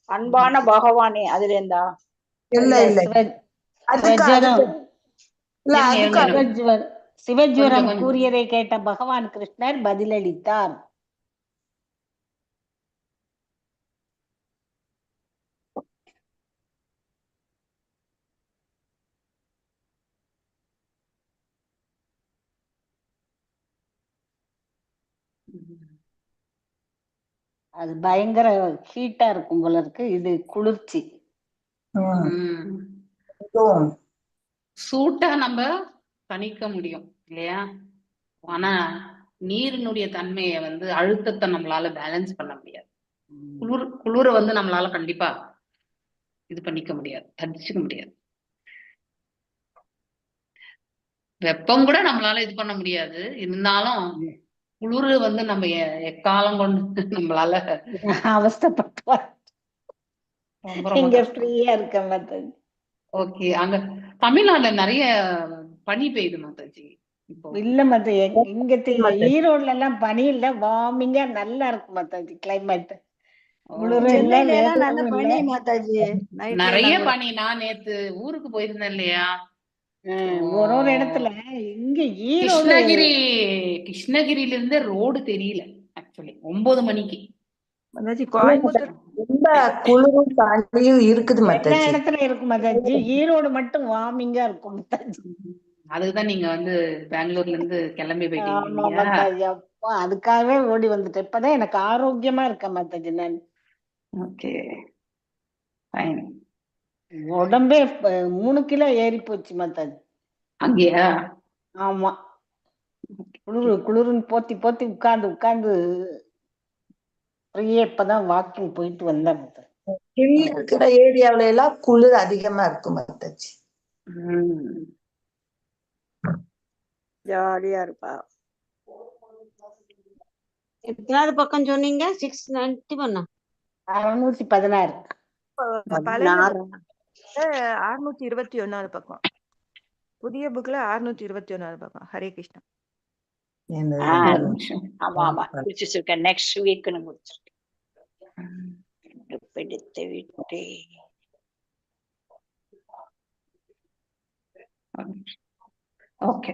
அன்பான பகவானே அதுல இருந்தா இல்ல இல்ல இல்ல அதுக்கு சிவஜ்வரம் அதுக்கு இல்ல அதுக்கு சிவஜ்வரம் கூறியதை கேட்ட பகவான் கிருஷ்ணர் பதிலளித்தார். அது பயங்கர ஹீட்டா இருக்கும் போல இருக்கு, இது குளிர்ச்சி. சூட்டா நம்ம தணிக்க முடியும் இல்லையா? ஆனா நீரினுடைய தன்மையை வந்து அழுத்தத்தை நம்மளால பேலன்ஸ் பண்ண முடியாது. குளிர வந்து நம்மளால கண்டிப்பா இது பண்ணிக்க முடியாது, தடிச்சுக்க முடியாது. வெப்பம் கூட நம்மளால இது பண்ண முடியாது. இருந்தாலும் குளிர் வந்து நம்ம எக்காலம் கொண்டு நம்மளால அவஸ்தைப்பட்டு இங்க ஃப்ரீயா இருக்க மாட்டாது. ஓகே, அங்க தமிழ்நாட்டுல நிறைய பனி பெய்யுது மாதாஜி இப்போ? இல்ல மத்த இங்க ஈரோடுல எல்லாம் பனி இல்ல, வார்மிங்கா நல்லா இருக்கு மாதாஜி கிளைமேட். நிறைய பனி. நான் நேத்து ஊருக்கு போயிருந்தேன் இல்லையா, ஒரு ஒரு இடத்துல. இங்க கிருஷ்ணகிரியில இருந்து ரோடு தெரியல ஆக்சுவலி 9 மணிக்கு. கோயம்புத்தூர் ரொம்ப குளிரும் பனியும் இருக்குது எல்லா இடத்துல இருக்கும் மாதாஜி, ஈரோடு மட்டும் வார்மிங்கா இருக்கும் மாதாஜி. அதுக்குதான் நீங்க வந்து பெங்களூர்ல இருந்து கிளம்பி போயிட்டீங்க. அப்பா அதுக்காகவே ஓடி வந்துட்டேன். இப்பதான் எனக்கு ஆரோக்கியமா இருக்க மாதாஜி. நான் ஓகே ஃபைன். உடம்பே 3 கிலோ ஏறி போச்சு மாதாஜி அங்கேயா? ஆமா, குளிருன்னு போத்தி போத்தி உட்கார்ந்து இப்பதான் வாக்கிங் போயிட்டு வந்தேன். இருக்கிற ஏரியாவில எல்லாம் குளிர் அதிகமா இருக்கும் மாதாஜி. ஜாலியா இருப்பா. எத்தனாவது பக்கம் சொன்னீங்க? 691 616 621 பக்கம். புதிய புக்ல 621 பக்கம். ஹரே கிருஷ்ணா. ஆமா ஆமா முடிச்சிருக்கேன். நெக்ஸ்ட் வீக் முடிச்சிருக்கேன். பிடித்து விட்டே. ஓகே.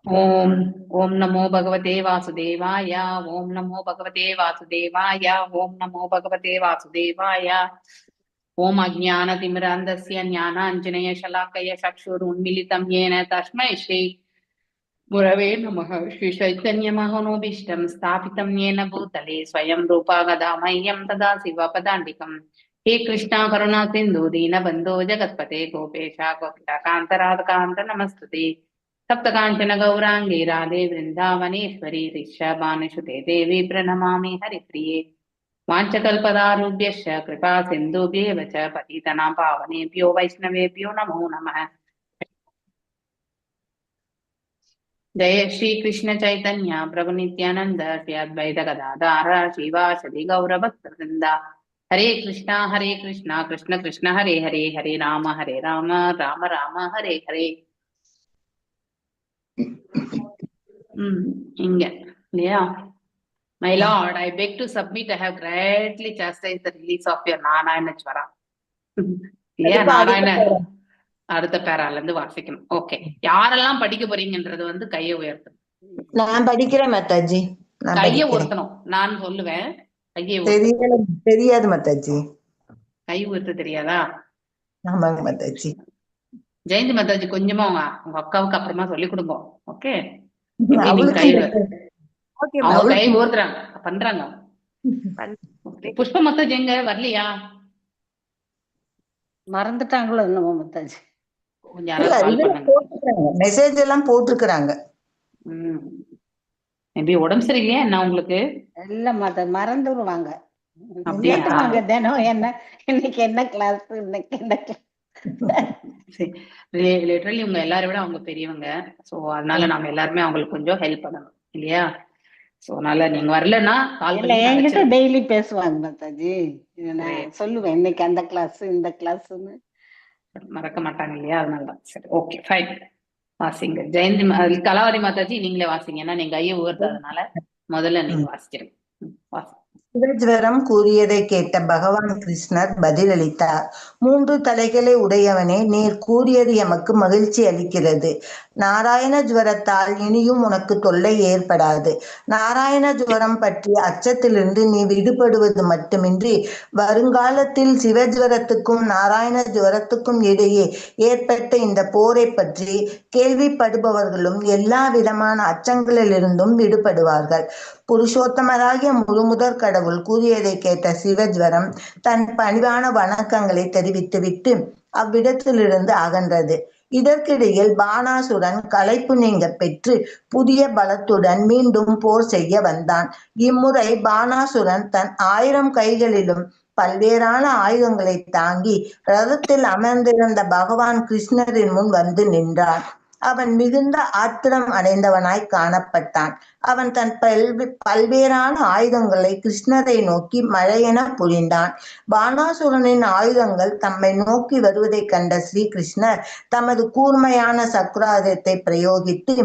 ஓம் ஓம் நமோ பகவதே வாசுதேவாய. ஓம் நமோ பகவதே வாசுதேவாய. ஓம் நமோ பகவதே வாசுதேவாய. ஓம் அஜ்ஞானதிமிராந்தஸ்ய ஞானாஞ்சனய ஷலாக்கய சக்ஷுருன்மிலிதம் येन தஸ்மை ஸ்ரீ गुरवे नमः. श्री चैतन्य महानोभीष्टं स्थापितं येन भूतले स्वयं रूपा गदा मह्यं तदा शिवपदान्तिकम्. हे कृष्णा करुणा सिन्धु दीनबन्धो जगत्पते गोपेशा गोपिकान्त नमस्तुते. सप्तकाञ्चन गौराङ्गी राधे वृन्दावनेश्वरी ऋषभानुसुते देवी प्रणमामि हरिप्रिये. वाञ्छकल्पदारुभ्यश्च कृपा सिन्धुभ्येव च पतितनां पावनेभ्यो वैष्णवेभ्यो नमो नमः. जय श्री कृष्ण चैतन्य प्रभु नित्यानंद श्री अद्वैत गदाधर श्रीवासदि गौरभक्तवृंद. हरे कृष्णा कृष्ण कृष्ण हरे हरे, हरे Ram Ram Ram Hare Hare. My Lord, I beg to submit I have greatly chastised the release of your Narayana Chvara. Narayana அடுத்த பேரால இருந்து வாசிக்கணும். ஓகே, யாரெல்லாம் படிக்க போறீங்கன்றது வந்து கையை உயர்த்தணும். நான் படிக்கிறேன் மாதாஜி. கையை உயர்த்தணும். நான் சொல்லுவேன், கையை தெரியாது மாதாஜி. கை உயர்த்த தெரியாதா? ஆமாங்க மாதாஜி. ஜெயந்தி மாதாஜி கொஞ்சமா உங்க அக்காவுக்கு அப்புறமா சொல்லி கொடுங்க. ஓகே, அவங்க கை உயர்த்துறாங்க பண்றாங்க. புஷ்ப மாதாஜி எங்க வரலையா? மறந்துட்டாங்களோ என்னமோ மாதாஜி. மெசேஜ் எல்லாம் போட்டுருக்காங்க. உடம்பு சரியில்லையா என்ன உங்களுக்கு? இல்ல மாதாஜி, மறந்துடுவாங்க. தினம் என்ன இன்னைக்கு என்ன கிளாஸ், இன்னைக்கு என்ன கிளாஸ். லிட்டரலி உங்க எல்லாரும் விட அவங்க பெரியவங்க. சோ அதனால நாம எல்லாருமே அவங்களுக்கு கொஞ்சம் ஹெல்ப் பண்ணணும் இல்லையா? சோ அதனால நீங்க வரலன்னா கால் பண்ணி என்கிட்ட டெய்லி பேசுவாங்க மாதாஜி. நான் சொல்லுவேன் இன்னைக்கு அந்த கிளாஸ் இந்த கிளாஸ்ன்னு. மறக்க மாட்டாங்க இல்லையா? அதனாலதான். சரி, ஓகே ஃபைன். வாசிங்க ஜெயந்தி கலாவதி மாதாஜி, நீங்களே வாசிங்க. ஏன்னா நீங்க கையை உயர்த்ததுனால முதல்ல நீங்க வாசிச்சிருங்க. சிவஜ்வரம் கூறியதை கேட்ட பகவான் கிருஷ்ணர் பதிலளித்தார். 3 தலைகளை உடையவனே, நீர் கூறியது எமக்கு மகிழ்ச்சி அளிக்கிறது. நாராயண ஜுவரத்தால் இனியும் உனக்கு தொல்லை ஏற்படாது. நாராயண ஜுவரம் பற்றிய அச்சத்திலிருந்து நீ விடுபடுவது மட்டுமின்றி, வருங்காலத்தில் சிவஜ்வரத்துக்கும் நாராயண ஜுவரத்துக்கும் இடையே ஏற்பட்ட இந்த போரை பற்றி கேள்விப்படுபவர்களும் எல்லா விதமான அச்சங்களிலிருந்தும் விடுபடுவார்கள். புருஷோத்தமராகிய முழுமுதற் கடவுள் கூறியதை கேட்ட சிவஜ்வரம் தன் பணிவான வணக்கங்களை தெரிவித்துவிட்டு அவ்விடத்திலிருந்து அகன்றது. இதற்கிடையில் பானாசுரன் களைப்பு நீங்க பெற்று புதிய பலத்துடன் மீண்டும் போர் செய்ய வந்தான். இம்முறை பானாசுரன் தன் 1000 கைகளிலும் பல்வேறான ஆயுதங்களை தாங்கி ரதத்தில் அமர்ந்திருந்த பகவான் கிருஷ்ணரின் முன் வந்து நின்றான். அவன் மிகுந்த ஆத்திரம் அடைந்தவனாய் காணப்பட்டான். அவன் தன் பல்வேறான ஆயுதங்களை கிருஷ்ணரை நோக்கி மழையென பொழிந்தான். பானாசுரனின் ஆயுதங்கள் தம்மை நோக்கி வருவதைக் கண்ட ஸ்ரீகிருஷ்ணர் தமது கூர்மையான சக்கராயுதத்தை பிரயோகித்து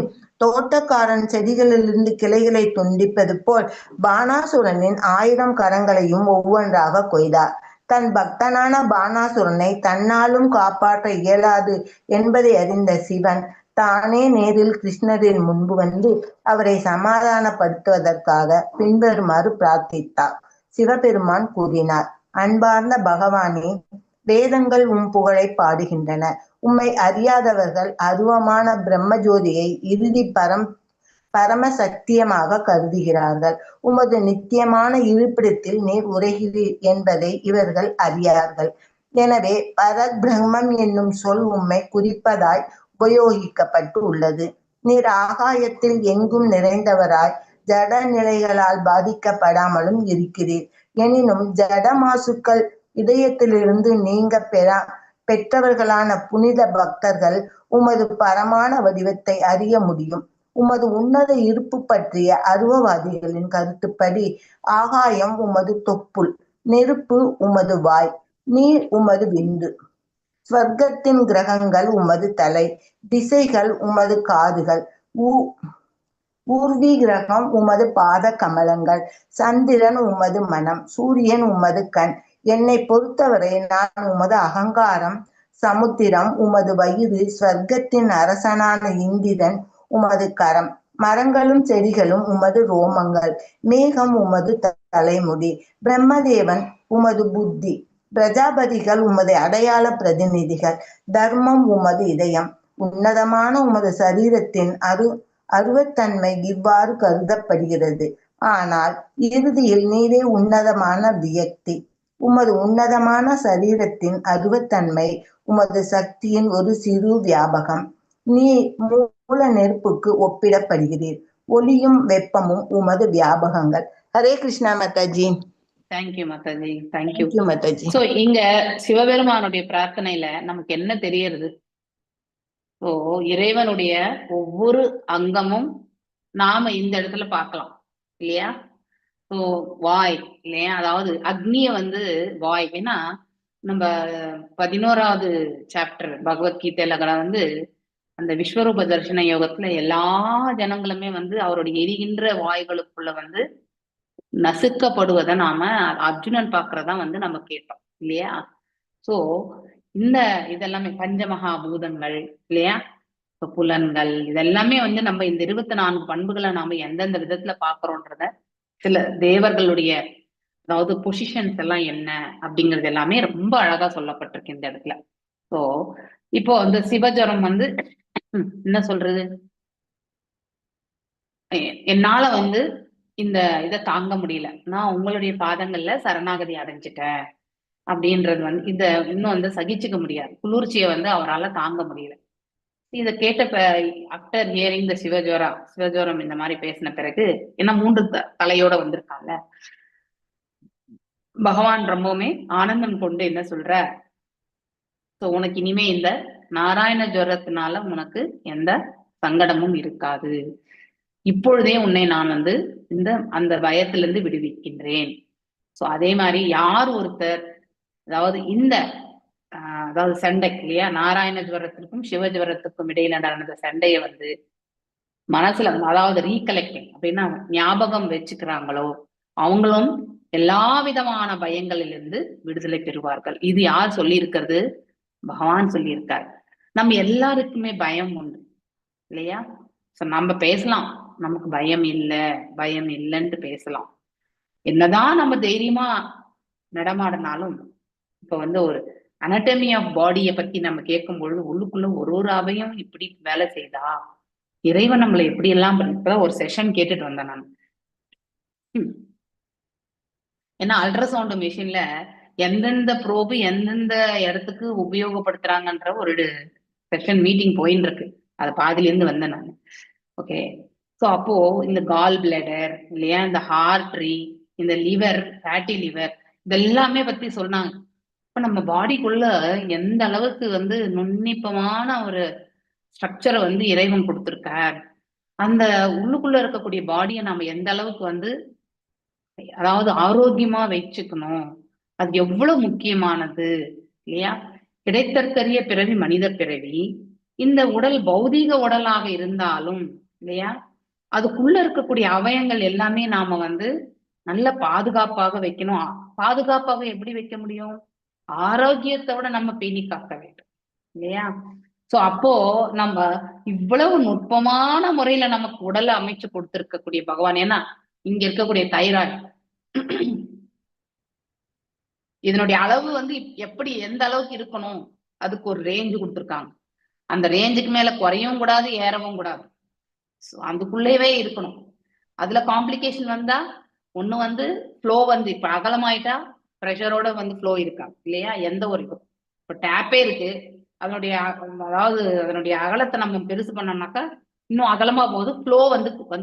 தோட்டக்காரன் செடிகளிலிருந்து கிளைகளை துண்டிப்பது போல் பானாசுரனின் 1000 கரங்களையும் ஒவ்வொன்றாக கொய்தார். தன் பக்தனான பானாசுரனை தன்னாலும் காப்பாற்ற இயலாது என்பதை அறிந்த சிவன் தானே நேரில் கிருஷ்ணரின் முன்பு வந்து அவரை சமாதானப்படுத்துவதற்காக பின்வருமாறு பிரார்த்தித்தார். சிவபெருமான் கூறினார்: அன்பார்ந்த பகவானே, வேதங்கள் உம் புகழை பாடுகின்றன. உம்மை அறியாதவர்கள் அருவமான பிரம்மஜோதியை இறுதி பரம சத்தியமாக கருதுகிறார்கள். உமது நித்தியமான இருப்பிடத்தில் நீர் உரைகிறீர் என்பதை இவர்கள் அறியார்கள். எனவே பரபிரம்மம் என்னும் சொல் உம்மை குறிப்பதாய் உபயோகிக்கப்பட்டு உள்ளது. நீர் ஆகாயத்தில் எங்கும் நிறைந்தவராய் ஜட நிலைகளால் பாதிக்கப்படாமலும் இருக்கிறீர். எனினும் ஜட மாசுக்கள் இதயத்திலிருந்து நீங்க பெற்றவர்களான புனித பக்தர்கள் உமது பரமான வடிவத்தை அறிய முடியும். உமது உன்னத இருப்பு பற்றிய அருவவாதிகளின் கருத்துப்படி ஆகாயம் உமது தொப்புள், நெருப்பு உமது வாய், நீர் உமது விந்து, ஸ்வர்க்கத்தின் கிரகங்கள் உமது தலை, திசைகள் உமது காதுகள், ஊர்வி கிரகம் உமது பாத கமலங்கள், சந்திரன் உமது மனம், சூரியன் உமது கண். என்னை பொறுத்தவரை நான் உமது அகங்காரம், சமுத்திரம் உமது வயிறு, ஸ்வர்க்கத்தின் அரசனான இந்திரன் உமது கரம், மரங்களும் செடிகளும் உமது ரோமங்கள், மேகம் உமது தலைமுடி, பிரம்மதேவன் உமது புத்தி, பிரஜாபதிகள் உமது அடையாள பிரதிநிதிகள், தர்மம் உமது இதயம். உன்னதமான உமது சரீரத்தின் அருவத்தன்மை இவ்வாறு கருதப்படுகிறது. ஆனால் இறுதியில் நீரே உன்னதமான வியக்தி. உமது உன்னதமான சரீரத்தின் அருவத்தன்மை உமது சக்தியின் ஒரு சிறு வியாபகம். நீ மூல நெருப்புக்கு ஒப்பிடப்படுகிறீர். ஒளியும் வெப்பமும் உமது வியாபகங்கள். Hare Krishna mataji. Thank you mataji, thank you mataji. So இங்க சிவபெருமானுடைய பிரார்த்தனையில நமக்கு என்ன தெரியறது? ஸோ இறைவனுடைய ஒவ்வொரு அங்கமும் நாம இந்த இடத்துல பார்க்கலாம் இல்லையா? ஸோ வாய் இல்லையா, அதாவது அக்னிய வந்து வாய். ஏன்னா நம்ம 11வது சாப்டர் பகவத்கீதையில வந்து அந்த விஸ்வரூப தரிசன யோகத்துல எல்லா ஜனங்களுமே வந்து அவருடைய எரிகின்ற வாய்களுக்குள்ள வந்து நசுக்கப்படுவதை நாம அர்ஜுனன் பாக்குறதா வந்து நம்ம கேட்டோம் இல்லையா? சோ இந்த இதெல்லாமே பஞ்சமகாபூதங்கள் இல்லையா, புலன்கள், இதெல்லாமே வந்து நம்ம இந்த 24 பண்புகளை நாம எந்தெந்த விதத்துல பாக்குறோன்றத சில தேவர்களுடைய அதாவது பொசிஷன்ஸ் எல்லாம் என்ன அப்படிங்கிறது எல்லாமே ரொம்ப அழகா சொல்லப்பட்டிருக்கு இந்த இடத்துல. சோ இப்போ அந்த சிவஜரம் வந்து என்ன சொல்றது, என்னால வந்து இந்த இதை தாங்க முடியல, நான் உங்களுடைய பாதங்கள்ல சரணாகதி அடைஞ்சிட்டேன் அப்படின்றது வந்து இத இன்னும் வந்து சகிச்சுக்க முடியாது. குளிர்ச்சியை வந்து அவரால் தாங்க முடியல. இதை கேட்ட ஆஃப்டர் ஹியரிங் த சிவஜோரம் இந்த மாதிரி பேசின பிறகு, ஏன்னா 3 தலையோட வந்திருக்காங்க, பகவான் ரொம்பவுமே ஆனந்தம் கொண்டு என்ன சொல்ற, உனக்கு இனிமே இந்த நாராயண ஜுவரத்தினால உனக்கு எந்த சங்கடமும் இருக்காது. இப்பொழுதே உன்னை நான் வந்து அந்த பயத்திலிருந்து விடுவிக்கின்றேன். சோ அதே மாதிரி யார் ஒருத்தர் அதாவது அதாவது சண்டை இல்லையா, நாராயண ஜுவரத்திற்கும் சிவஜுவரத்துக்கும் இடையில நடந்த சண்டையை வந்து மனசுல அதாவது ரீகலெக்டிங் அப்படின்னா ஞாபகம் வச்சுக்கிறாங்களோ அவங்களும் எல்லா விதமான பயங்களிலிருந்து விடுதலை பெறுவார்கள். இது யார் சொல்லி இருக்கிறது? பகவான் சொல்லியிருக்கார். நம்ம எல்லாருக்குமே பயம் உண்டு இல்லையா? நம்ம பேசலாம், நமக்கு பயம் இல்லைன்ட்டு பேசலாம். என்னதான் நம்ம தைரியமா நடமாடினாலும் இப்ப ஒரு அனட்டமி ஆஃப் பாடியை பத்தி நம்ம கேட்கும் பொழுது உள்ளுக்குள்ள ஒரு அவயம் இப்படி வேலை செய்தா, இறைவன் நம்மளை எப்படி எல்லாம் இப்பதான் ஒரு செஷன் கேட்டுட்டு வந்தேன் நான். ஏன்னா அல்ட்ராசவுண்ட் மிஷின்ல எந்தெந்த ப்ரோபு எந்தெந்த இடத்துக்கு உபயோகப்படுத்துறாங்கன்ற ஒரு செஷன் மீட்டிங் போயின்னு இருக்கு. அது பாதில இருந்து வந்தேன் நான். ஓகே, ஸோ அப்போ இந்த கால் பிளடர் இல்லையா, இந்த ஹார்ட்ரி, இந்த லிவர், ஃபேட்டி லிவர், இதெல்லாமே பத்தி சொன்னாங்க. இப்ப நம்ம பாடிக்குள்ள எந்த அளவுக்கு நுண்ணிப்பமான ஒரு ஸ்ட்ரக்சரை இறைவன் கொடுத்திருக்கார். அந்த உள்ளுக்குள்ள இருக்கக்கூடிய பாடியை நம்ம எந்த அளவுக்கு அதாவது ஆரோக்கியமா வச்சுக்கணும், அது எவ்வளவு முக்கியமானது இல்லையா? கிடைத்தற்கரிய பிறவி மனித பிறவி. இந்த உடல் பௌதீக உடலாக இருந்தாலும் இல்லையா, அதுக்குள்ள இருக்கக்கூடிய அவயங்கள் எல்லாமே நாம நல்ல பாதுகாப்பாக வைக்கணும். பாதுகாப்பாக எப்படி வைக்க முடியும்? ஆரோக்கியத்தோட நம்ம பேணி காக்க வேண்டும் இல்லையா? சோ அப்போ நம்ம இவ்வளவு நுட்பமான முறையில நமக்கு உடலை அமைச்சு கொடுத்திருக்கக்கூடிய பகவான். ஏன்னா இங்க இருக்கக்கூடிய தைராய்டு இதனுடைய அளவு எப்படி எந்த அளவுக்கு இருக்கணும், அதுக்கு ஒரு ரேஞ்சு கொடுத்துருக்காங்க. அந்த ரேஞ்சுக்கு மேல குறையவும் கூடாது, ஏறவும் கூடாது. அதுக்குள்ளேவே இருக்கணும். அதுல காம்ப்ளிகேஷன் வந்தா ஒண்ணு ஃப்ளோ இப்ப அகலமாயிட்டா ப்ரெஷரோட ஃப்ளோ இருக்காங்க இல்லையா? எந்த ஒரு இப்ப டேப்பே இருக்கு, அதனுடைய அகலத்தை நம்ம பெருசு பண்ணோம்னாக்கா இன்னும் அகலமா போகுது, ஃப்ளோ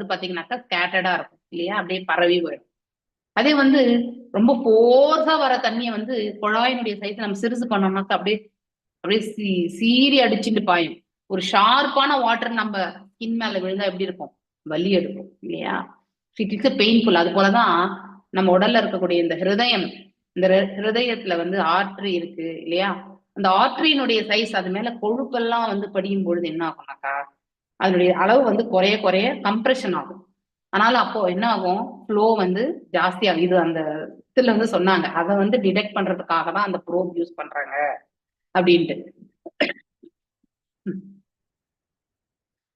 பாத்தீங்கன்னாக்கா ஸ்கேட்டர்டா இருக்கும் இல்லையா? அப்படியே பரவி போயிடும். அதே ரொம்ப போர்ஸா வர தண்ணியை குழாயினுடைய சைஸ் நம்ம சிறுசு பண்ணோம்னாக்கா அப்படியே சீறி அடிச்சுட்டு பாயும். ஒரு ஷார்ப்பான வாட்டர் நம்ம ஸ்கின் மேல விழுந்தா எப்படி இருக்கும்? வலி எடுக்கும் இல்லையா? It is painful. அது போலதான் நம்ம உடல்ல இருக்கக்கூடிய இந்த ஹிருதயம், இந்த ஹிருதயத்துல ஆர்ட்ரி இருக்கு இல்லையா? அந்த ஆர்ட்ரியினுடைய சைஸ், அது மேல கொழுப்பெல்லாம் படியும் பொழுது என்ன ஆகும்னாக்கா அதனுடைய அளவு குறைய குறைய கம்ப்ரெஷன் ஆகும். அதனால அப்போ என்ன ஆகும்? ஃப்ளோ ஜாஸ்தி ஆகும். இது அந்த இதுல சொன்னாங்க, அதை டிடெக்ட் பண்றதுக்காக தான் அந்த ப்ரோப் யூஸ் பண்றாங்க அப்படின்ட்டு.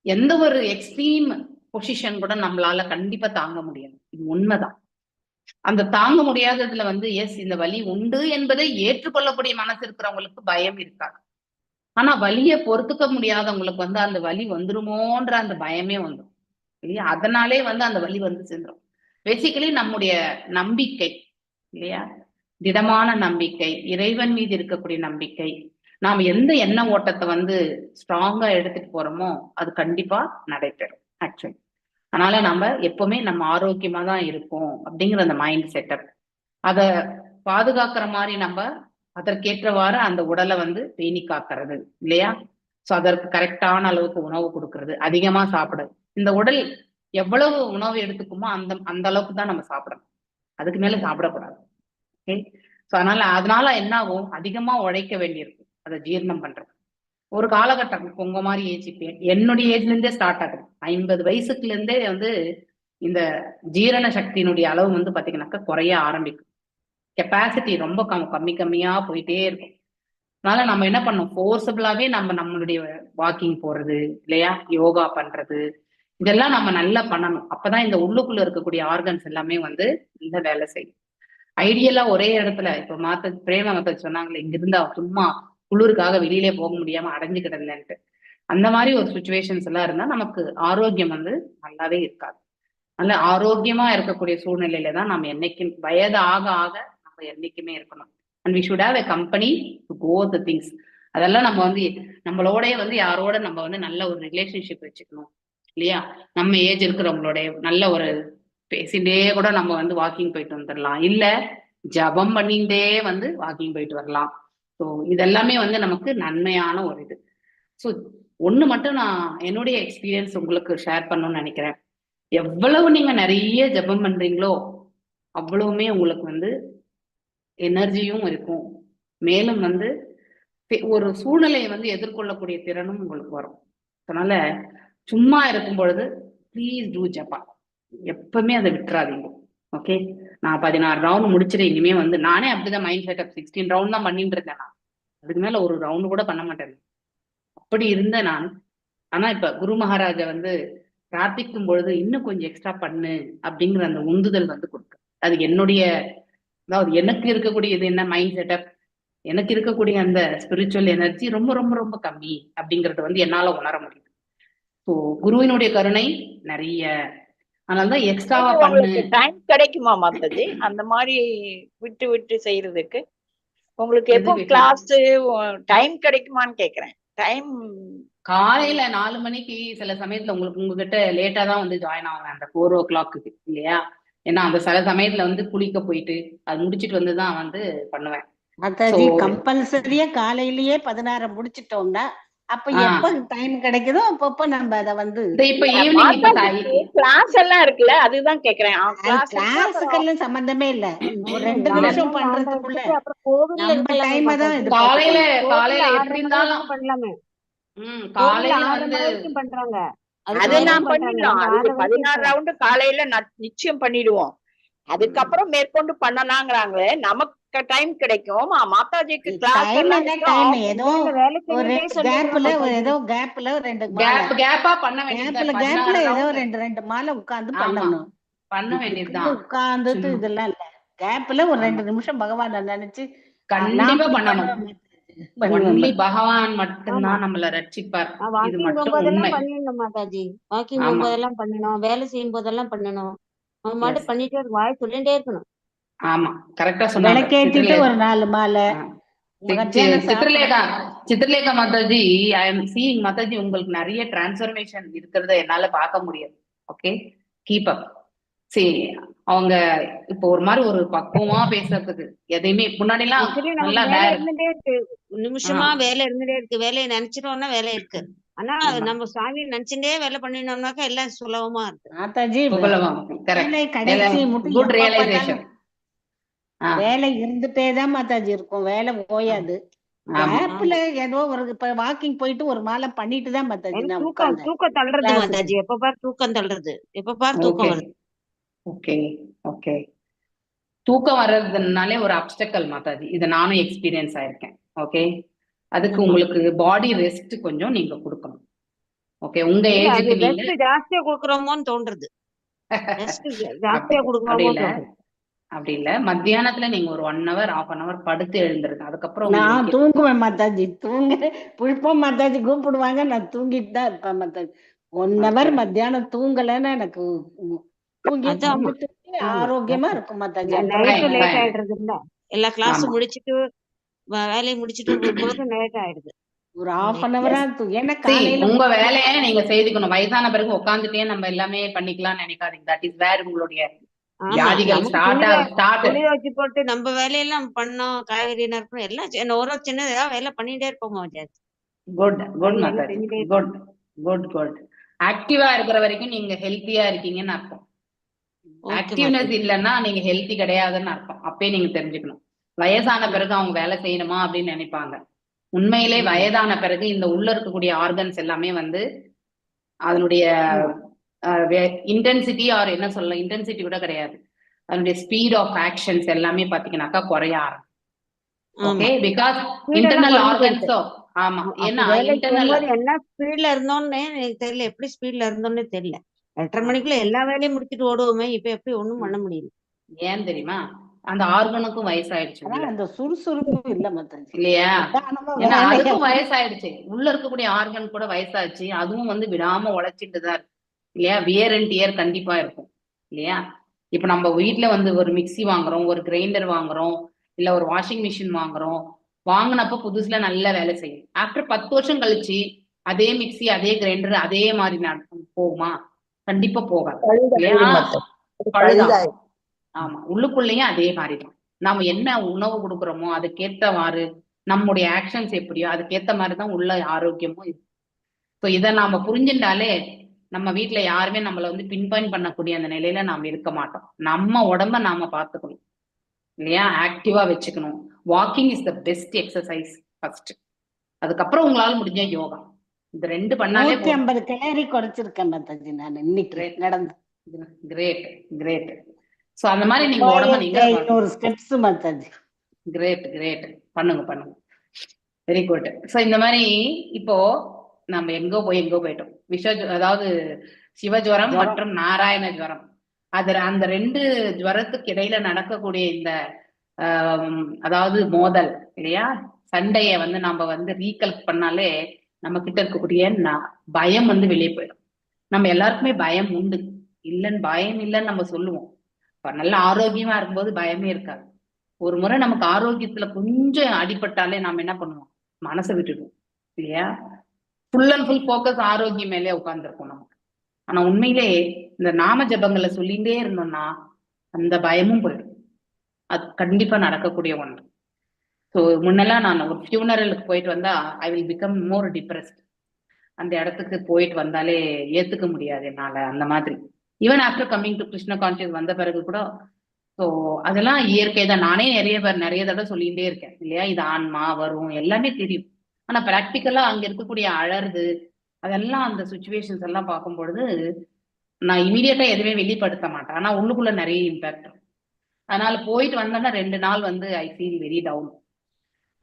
எந்த ஒரு எக்ஸ்ட்ரீம் பொசிஷன் கூட நம்மளால கண்டிப்பா தாங்க முடியாது, இது உண்மைதான். அந்த தாங்க முடியாததுல எஸ் இந்த வலி உண்டு என்பதை ஏற்றுக்கொள்ளக்கூடிய மனசு இருக்கிறவங்களுக்கு பயம் இருக்காது. ஆனா வலியை பொறுத்துக்க முடியாதவங்களுக்கு அந்த வலி வந்துருமோன்ற அந்த பயமே வந்துடும் இல்லையா? அதனாலே அந்த வலி சேர்ந்துடும். பேசிக்கலி நம்முடைய நம்பிக்கை இல்லையா, திடமான நம்பிக்கை, இறைவன் மீது இருக்கக்கூடிய நம்பிக்கை, நாம் எந்த எண்ண ஓட்டத்தை ஸ்ட்ராங்கா எடுத்துட்டு போறோமோ அது கண்டிப்பா நடைபெறும் ஆக்சுவலி. அதனால நம்ம எப்பவுமே நம்ம ஆரோக்கியமா தான் இருப்போம் அப்படிங்கிற அந்த மைண்ட் செட்டப், அதை பாதுகாக்கிற மாதிரி நம்ம அதற்கேற்றவாறு அந்த உடலை பேணி காக்கிறது இல்லையா? சோ அதற்கு கரெக்டான அளவுக்கு உணவு கொடுக்கறது, அதிகமா சாப்பிடுறது. இந்த உடல் எவ்வளவு உணவு எடுத்துக்குமோ அந்த அளவுக்கு தான் நம்ம சாப்பிடணும், அதுக்கு மேல சாப்பிடக்கூடாது. ஓகே, ஸோ அதனால என்ன ஆகும்? அதிகமா உழைக்க வேண்டியிருக்கும் அதை ஜீரணம் பண்றது. ஒரு காலகட்டம் உங்க மாதிரி ஏஜ், என்னுடைய ஏஜ்ல இருந்தே ஸ்டார்ட் ஆகுது. 50 வயசுக்குல இருந்தே இந்த ஜீரண சக்தியினுடைய அளவு பாத்தீங்கன்னாக்கா குறைய ஆரம்பிக்கும். கெப்பாசிட்டி ரொம்ப கம்மியா போயிட்டே இருக்கும். அதனால நம்ம என்ன பண்ணோம்? ஃபோர்ஸபிளாவே நம்மளுடைய வாக்கிங் போறது இல்லையா, யோகா பண்றது, இதெல்லாம் நம்ம நல்லா பண்ணணும். அப்பதான் இந்த உள்ளுக்குள்ள இருக்கக்கூடிய ஆர்கன்ஸ் எல்லாமே நல்ல வேலை செய்யும். ஐடியலா ஒரே இடத்துல இப்ப பிரேம மத்த சொன்னாங்களே, இங்க இருந்தா சும்மா குளிருக்காக வெளியிலே போக முடியாம அடைஞ்சு கிடலன்ட்டு, அந்த மாதிரி ஒரு சுச்சுவேஷன்ஸ் எல்லாம் இருந்தா நமக்கு ஆரோக்கியம் நல்லாவே இருக்காது. நல்ல ஆரோக்கியமா இருக்கக்கூடிய சூழ்நிலையில தான் நம்ம என்னைக்கும் வயது ஆக ஆக நம்ம என்னைக்குமே இருக்கணும். And we should have a company to go the things. அதெல்லாம் நம்ம நம்மளோட யாரோட நம்ம நல்ல ஒரு ரிலேஷன்ஷிப் வச்சுக்கணும் இல்லையா? நம்ம ஏஜ் இருக்கிறவங்களோட நல்ல ஒரு பேசிட்டே கூட நம்ம வாக்கிங் போயிட்டு வந்துடலாம், இல்ல ஜபம் பண்ணிட்டே வாக்கிங் போயிட்டு வரலாம். ஸோ இதெல்லாமே நமக்கு நன்மையான ஒரு இது. ஸோ ஒண்ணு மட்டும் நான் என்னுடைய எக்ஸ்பீரியன்ஸ் உங்களுக்கு ஷேர் பண்ணணும்னு நினைக்கிறேன். எவ்வளவு நீங்க நிறைய ஜபம் பண்றீங்களோ அவ்வளவுமே உங்களுக்கு எனர்ஜியும் இருக்கும், மேலும் ஒரு சூழ்நிலையை எதிர்கொள்ளக்கூடிய திறனும் உங்களுக்கு வரும். அதனால சும்மா இருக்கும் பொழுது ப்ளீஸ் டூ ஜபா, எப்பவுமே அதை விட்டுறாதீங்க. ஓகே, நான் 16 ரவுண்ட் முடிச்சிட்டு இனிமே வந்து நானே அப்படிதான் மைண்ட் செட்டப் 16 ரவுண்ட் தான் பண்ணிட்டு இருந்தேன். நான் அதுக்கு மேல ஒரு ரவுண்டு கூட பண்ண மாட்டேன். அப்படி இருந்தேன் நான். ஆனா இப்ப குரு மகாராஜா வந்து பிரார்த்திக்கும் பொழுது இன்னும் கொஞ்சம் எக்ஸ்ட்ரா பண்ணு அப்படிங்கிற அந்த உந்துதல் வந்து கொடுக்கு. அது என்னுடைய, அதாவது எனக்கு இருக்கக்கூடிய இது என்ன மைண்ட் செட்டப், எனக்கு இருக்கக்கூடிய அந்த ஸ்பிரிச்சுவல் எனர்ஜி ரொம்ப ரொம்ப ரொம்ப கம்மி அப்படிங்கறது வந்து என்னால உணர முடியுது. ஸோ குருவினுடைய கருணை நிறைய, அதனாலதான் எக்ஸ்ட்ராவா பண்ணு. டைம் கிடைக்குமா மாதாஜி அந்த மாதிரி விட்டு விட்டு செய்யறதுக்கு? உங்களுக்கு எப்போ கிளாஸ் டைம் கிடைக்குமான்னு கேக்குறேன். டைம் காலையில 4 மணிக்கு சில சமயத்துல உங்களுக்கு உங்ககிட்ட லேட்டா தான் வந்து ஜாயின் ஆகுங்க, அந்த 4 o'clock இல்லையா? ஏன்னா அந்த சில சமயத்துல வந்து குளிக்க போயிட்டு அது முடிச்சிட்டு வந்துதான் வந்து பண்ணுவேன். மாதாஜி கம்பல்சரியா காலையிலேயே 16 முடிச்சிட்டோம்னா அப்ப எப்ப டைம் கிடைக்குதோ அப்பப்ப நம்ம அத வந்து இப்ப ஈவினிங் கிளாஸ் எல்லாம் இருக்குல்ல, அதுதான் கேக்குறேன். கிளாஸுக்கெல்லாம் சம்பந்தமே இல்ல. ஒரு 2 நிமிஷம் பண்றதுக்குள்ள அப்புறம் கோவில்ல நம்ம டைம் தான் இது காலையில கோவில்ல எப்படி இருந்தாலும் பண்ணலாமே. காலையில வந்து பண்றாங்க. அது நான் பண்ணிடலாம். அது 16 ரவுண்டு காலையில நிச்சயம் பண்ணிடுவோம். அதுக்கப்புறம் மேற்கொண்டு பண்ணலாங்கிறாங்களே, நமக்கு டைம் கிடைக்கும். மாதாஜிக்கு கிளாஸ் எல்லாம் ஏதோ ஒரு கேப்ல ஏதோ கேப்ல 2 கேப்பா பண்ண வேண்டியது, கேப்ல ஏதோ 2 மாலை உட்கார்ந்து பண்ணணும். பண்ண வேண்டியதுதான். உட்கார்ந்துட்டு இதெல்லாம் இல்ல, கேப்ல ஒரு 2 நிமிஷம் பகவானை நினைச்சு கண்டிப்பா பண்ணணும். ஒன்லி பகவான் மட்டும்தான் நம்மள ரட்சிப்பார். இது மட்டும் உண்மை. பண்ணிடணும் மாதாஜி. வாக்கிங் போகும்போதெல்லாம் பண்ணணும், வேலை செய்யும் போதெல்லாம் பண்ணணும். அவன் மட்டும் பண்ணிட்டே வாய் சொல்லிட்டே இருக்கணும். ஆமா, கரெக்டா சொன்னாங்க. கேட்டிட்டு ஒரு 4 மாலை. Chitralekha Mataji, I am seeing Mataji, உங்களுக்கு நிறைய டிரான்ஸ்ஃபர்மேஷன் இருக்கிறத என்னால பார்க்க முடியாது. Okay, keep up. சரி, அவங்க இப்போ ஒரு மாதிரி ஒரு பக்குவமா பேசுறதுக்கு எதையுமே முன்னாடி எல்லாம் இருந்துட்டே இருக்கு, நிமிஷமா வேலை இருந்துட்டே இருக்கு. வேலையை நினைச்சிட்டோம்னா வேலை இருக்கு. ஆனா நம்ம சாமியை நினைச்சுட்டே வேலை பண்ணினோம்னாக்கா எல்லாம் சுலபமா இருக்கு. மாதாஜி வேலை இருந்துட்டேதான் மாதாஜி இருக்கும், வேலை போயாது. கேப்ல ஏதோ ஒரு வாக்கிங் போயிட்டு ஒரு மாலை பண்ணிட்டு தான் மாதாஜி தூக்கம் தள்ளுறது மாதாஜி. எப்ப பாரு தூக்கம் தள்ளுறது, எப்ப பாரு தூக்கம் வருது. ஓகே ஓகே, தூக்கம் வர்றதுனாலே ஒரு அப்டக்கல் மாதாஜி, இதை நானும் எக்ஸ்பீரியன்ஸ் ஆயிருக்கேன். ஓகே, அதுக்கு உங்களுக்கு பாடி ரெஸ்ட் கொஞ்சம் நீங்க கொடுக்கணும். ஓகே, உங்க ஏஜுக்கு நீங்க ஜாஸ்தியா கொடுக்குறோமோன்னு தோன்றது. ஜாஸ்தியா கொடுக்குறோமோ அப்படி இல்ல, மத்தியானத்துல நீங்க ஒரு 1 hour 1/2 hour படுத்து எழுந்திருக்கு. அதுக்கப்புறம் நான் தூங்குவேன் மாதாஜி. புஷ்பம் மாதாஜி கூப்பிடுவாங்க, நான் தூங்கிட்டு தான் இருப்பேன் மாதாஜி. 1 hour மத்தியானம் தூங்கலன்னா எனக்கு ஆரோக்கியமா இருக்கும் மாதாஜி. லேட் ஆயிடுறது இல்ல, எல்லா கிளாஸும் முடிச்சிட்டு வேலையை முடிச்சிட்டு போகும்போது லேட் ஆயிடுது. ஒரு 1/2 hour ஏன்னா காலையில உங்க வேலையை நீங்க செய்துக்கணும். வயசான பிறகு உட்காந்துட்டே நம்ம எல்லாமே பண்ணிக்கலாம்னு நினைக்காதீங்க. தட் இஸ் வேர் உங்களுடைய வச்சு போட்டு நம்ம வேலையெல்லாம் பண்ணோம், காய்கறி நறுக்கணும் எல்லாம் ஒரு சின்ன ஏதாவது வேலை பண்ணிட்டே இருப்போம். Good good mataji, good good good. ஆக்டிவா இருக்கிற வரைக்கும் நீங்க ஹெல்த்தியா இருக்கீங்கன்னு அர்த்தம். ஆக்டிவ்னஸ் இல்லைன்னா நீங்க ஹெல்த்தி கிடையாதுன்னு அர்த்தம். அப்பயே நீங்க தெரிஞ்சுக்கணும். வயசான பிறகு அவங்க வேலை செய்யணுமா அப்படின்னு நினைப்பாங்க. உண்மையிலே வயதான பிறகு இந்த உள்ள இருக்கக்கூடிய ஆர்கன்ஸ் எல்லாமே வந்து அதனுடைய இன்டென்சிட்டி ஆர் என்ன சொல்லலாம், இன்டென்சிட்டி கூட கிடையாது, அதனுடைய ஸ்பீட் ஆஃப் ஆக்ஷன்ஸ் எல்லாமே பாத்தீங்கன்னாக்கா குறைய ஆரம்பிக்கும். ஓகே, பிகாஸ் இன்டர்னல் ஆர்கன்ஸோ ஆமா, ஏன்னா இன்டர்னல் என்ன ஸ்பீட்ல இருந்தோம்னு எனக்கு தெரியல, எப்படி ஸ்பீட்ல இருந்தோம்னு தெரியல. 8:30 மணிக்குள்ள எல்லா வேலையும் முடிச்சுட்டு ஓடுவோமே, இப்ப எப்படி ஒண்ணும் பண்ண முடியல. ஏன் தெரியுமா? அந்த ஆர்கனுக்கும் வயசாயிடுச்சு, அந்த சுறுசுறுப்பு இல்ல மாதாஜி இல்லையா? ஏன்னா அதுக்கும் வயசாயிடுச்சு, உள்ள இருக்கக்கூடிய ஆர்கன் கூட வயசாச்சு, அதுவும் வந்து விடாம உழைச்சிட்டுதான் இருக்கு இல்லையா? வியர் அண்ட் டியர் கண்டிப்பா இருக்கும் இல்லையா? இப்ப நம்ம வீட்டுல வந்து ஒரு மிக்சி வாங்குறோம், ஒரு கிரைண்டர் வாங்குறோம், இல்ல ஒரு வாஷிங் மிஷின் வாங்குறோம். வாங்கினப்ப புதுசுல நல்ல வேலை செய்யும். ஆஃப்டர் 10 வருஷம் கழிச்சு அதே மிக்சி அதே கிரைண்டர் அதே மாதிரி போகுமா? கண்டிப்பா போகாது. ஆமா, உள்ளுக்குள்ளேயும் அதே மாதிரிதான். நாம என்ன உணவு கொடுக்குறோமோ அதுக்கேற்றவாறு நம்முடைய ஆக்ஷன்ஸ் எப்படியோ அதுக்கேற்ற மாதிரிதான் உள்ள ஆரோக்கியமும் இருக்கு. ஸோ இதை நாம புரிஞ்சுட்டாலே நம்ம வீட்டுல யாருமே நம்மள வந்து பின்பாயிண்ட் பண்ணக்கூடிய அந்த நிலையில நாம இருக்க மாட்டோம். நம்ம உடம்ப நாம பார்த்துக்கணும் இல்லையா? ஆக்டிவா வச்சுக்கணும். Walking is the best exercise first. அதுக்கப்புறம் உங்களால முடிஞ்ச யோகா. இந்த 2 பண்ணாலே 150 கலோரி குறைச்சிருக்கேன் மாதாஜி நான் இன்னைக்கு நடந்து. Great great. சோ அந்த மாதிரி நீங்க உடம்ப நீங்க 1500 ஸ்டெப்ஸ் மாதாஜி. கிரேட் கிரேட், பண்ணுங்க. Very good. சோ இந்த மாதிரி இப்போ நம்ம எங்கோ போயிட்டோம். அதாவது சிவஜுவரம் மற்றும் நாராயண ஜுவரம். அந்த 2 ஜுவரத்துக்கு இடையில நடக்கக்கூடிய இந்த அதாவது மோதல் இல்லையா, சண்டைய வந்து நம்ம வந்து ரீகலெக்ட் பண்ணாலே நம்ம கிட்ட இருக்கக்கூடிய பயம் வந்து வெளியே போயிடும். நம்ம எல்லாருக்குமே பயம் உண்டு, பயம் இல்லைன்னு நம்ம சொல்லுவோம். நல்ல ஆரோக்கியமா இருக்கும்போது பயமே இருக்காது. ஒரு முறை நமக்கு ஆரோக்கியத்துல கொஞ்சம் அடிபட்டாலே நாம என்ன பண்ணுவோம், மனசை விட்டுடுவோம் இல்லையா. ஃபுல் அண்ட் ஃபுல் போக்கஸ் ஆரோக்கியம் மேலே உட்கார்ந்துருக்கோம் நமக்கு. ஆனா உண்மையிலே இந்த நாம ஜபங்களை சொல்லிட்டே இருந்தோம்னா அந்த பயமும் போயிடும். அது கண்டிப்பா நடக்கக்கூடிய ஒன்று. ஸோ முன்னெல்லாம் நான் ஒரு ஃபியூனரலுக்கு போயிட்டு வந்தா I will become more depressed. அந்த இடத்துக்கு போயிட்டு வந்தாலே ஏத்துக்க முடியாது என்னால. அந்த மாதிரி even after coming to Krishna conscious வந்த பிறகு கூட. ஸோ அதெல்லாம் இயற்கை தான். நானே நிறைய தடவை சொல்லிகிட்டே இருக்கேன் இல்லையா, இது ஆன்மா வரும் எல்லாமே தெரியும். ஆனா பிராக்டிக்கலா அங்க இருக்கக்கூடிய அழறது அதெல்லாம் அந்த சுச்சுவேஷன்ஸ் எல்லாம் பார்க்கும் பொழுது நான் இமீடியட்டா எதுவுமே வெளிப்படுத்த மாட்டேன். ஆனா உள்ளுக்குள்ள நிறைய இம்பாக்ட். அதனால போயிட்டு வந்தோன்னா 2 நாள் வந்து ஐ ஃபீல் வெரி டவுன்.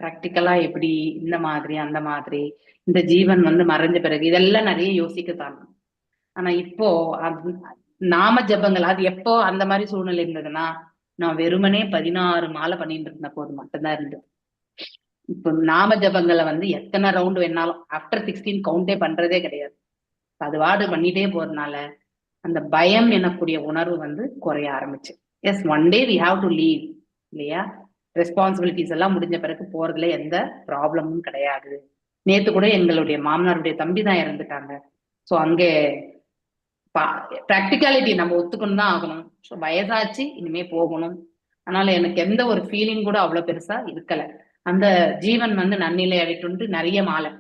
பிராக்டிக்கலா எப்படி இந்த மாதிரி அந்த மாதிரி இந்த ஜீவன் வந்து மறைஞ்ச பிறகு இதெல்லாம் நிறைய யோசிக்கத்தான். ஆனா இப்போ நாம ஜபங்கள் அது எப்போ அந்த மாதிரி சூழ்நிலை இருந்ததுன்னா நான் வெறுமனே 16 மாலை பண்ணிட்டு இருந்த போது மட்டும்தான் இருந்தது. இப்போ நாம ஜபங்களை வந்து எத்தனை ரவுண்ட் வேணாலும் ஆஃப்டர் 16 கவுண்டே பண்றதே கிடையாது. அது வாடு பண்ணிட்டே போறதுனால அந்த பயம் எனக்கூடிய உணர்வு வந்து குறைய ஆரம்பிச்சு. Yes, one day we have to leave இல்லையா. ரெஸ்பான்சிபிலிட்டிஸ் எல்லாம் முடிஞ்ச பிறகு போறதுல எந்த ப்ராப்ளமும் கிடையாது. நேத்து கூட எங்களுடைய மாமனாருடைய தம்பி தான் இறந்துட்டாங்க. ஸோ அங்கே ப்ராக்டிகாலிட்டி நம்ம ஒத்துக்கணும் தான் ஆகணும். ஸோ வயசாச்சு, இனிமே போகணும். அதனால எனக்கு எந்த ஒரு ஃபீலிங் கூட அவ்வளவு பெருசா இருக்கல. அந்த ஜீவன் வந்து நன்னிலை அடிட்டு நிறைய மாலை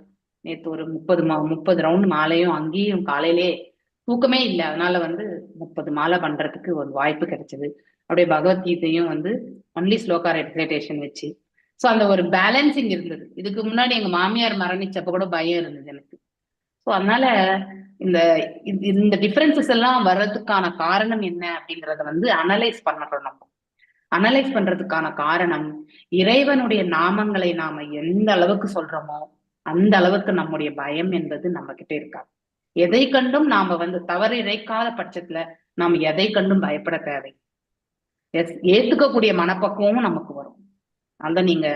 நேத்து ஒரு 30 ரவுண்ட் மாலையும் அங்கேயும் காலையிலே தூக்கமே இல்லை. அதனால வந்து 30 மாலை பண்றதுக்கு ஒரு வாய்ப்பு கிடைச்சது. அப்படியே பகவத்கீதையும் வந்து ஒன்லி ஸ்லோகா ரெசிடேஷன் வச்சு. ஸோ அந்த ஒரு பேலன்சிங் இருந்தது. இதுக்கு முன்னாடி எங்க மாமியார் மரணிச்சப்ப கூட பயம் இருந்தது எனக்கு. ஸோ அதனால இந்த டிஃபரன்சஸ் எல்லாம் வர்றதுக்கான காரணம் என்ன அப்படிங்கறத வந்து அனலைஸ் பண்ணணும். நம்ம அனலைஸ் பண்றதுக்கான காரணம் இறைவனுடைய நாமங்களை நாம எந்த அளவுக்கு சொல்றோமோ அந்த அளவுக்கு நம்முடைய பயம் என்பது நம்ம கிட்ட இருக்காது. எதை கண்டும் நாம வந்து தவறு இழைக்காத பட்சத்துல நாம் எதை கண்டும் பயப்பட தேவை. ஏத்துக்கக்கூடிய மனப்பக்குவமும் நமக்கு வரும். அந்த நீங்க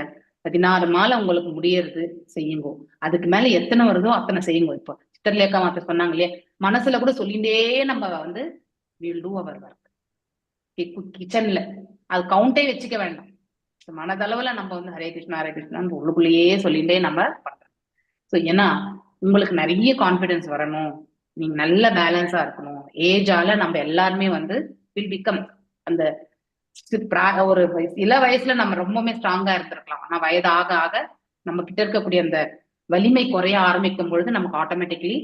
16 மாலை உங்களுக்கு முடியறது செய்யுங்க. அதுக்கு மேல எத்தனை வருதோ அத்தனை செய்யுங்க. இப்போ சித்தர்லேக்கா மாத்த சொன்னாங்க இல்லையா, மனசுல கூட சொல்லிட்டே நம்ம வந்து வில் டூ அவர் ஒர்க் கிச்சன்ல. அது கவுண்டே வச்சுக்க வேண்டாம். மனதளவுல நம்ம வந்து ஹரே கிருஷ்ணான்னு உள்ளுக்குள்ளேயே சொல்லிட்டே நம்ம பண்றோம். ஸோ ஏன்னா உங்களுக்கு நிறைய கான்பிடன்ஸ் வரணும், நீங்க நல்ல பேலன்ஸா இருக்கணும். ஏஜால நம்ம எல்லாருமே வந்து வில் பிகம் அந்த ஒரு இள வயசுல நம்ம ரொம்பவுமே ஸ்ட்ராங்கா இருந்திருக்கலாம். ஆனா வயது ஆக ஆக நம்ம கிட்ட இருக்கக்கூடிய அந்த வலிமை குறைய ஆரம்பிக்கும் பொழுது நமக்கு ஆட்டோமேட்டிக்கலி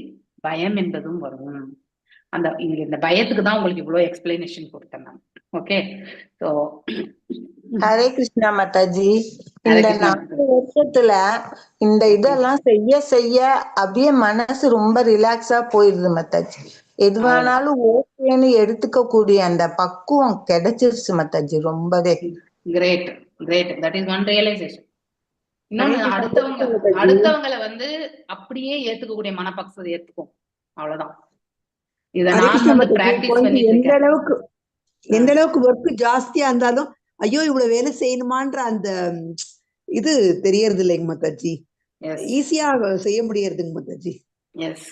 பயம் என்பதும் வரும். இந்த பயத்துக்கு தான் உங்களுக்கு இவ்வளவு எக்ஸ்பிளனேஷன் கொடுத்தேன் நான். Okay, so Hare Krishna Mataji. இந்த 4 வருஷத்துல இந்த இதெல்லாம் செய்ய அப்படியே மனசு ரொம்ப ரிலாக்ஸா போயிடுது மாதாஜி. எதுவானாலும் ஓகேன்னு எடுத்துக்க கூடிய அந்த பக்குவம் கிடைச்சிருச்சு மாதாஜி. ரொம்பவே great. That is one realisation. இன்னொன்னு அடுத்தவங்களை வந்து அப்படியே ஏத்துக்கக்கூடிய மனப்பக்குவத்தை ஏத்துக்கும். அவ்வளவுதான். இத நான் வந்து பிராக்டிஸ் பண்ணிட்டு இருக்கேன். எந்த அளவுக்கு ஒர்க் ஜாஸ்தியா இருந்தாலும் ஐயோ இவ்வளவு வேலை செய்யணுமான்ற அந்த இது தெரியறது இல்லைங்க மாதாஜி. ஈஸியா செய்ய முடியறதுங்க மாதாஜி. எஸ்,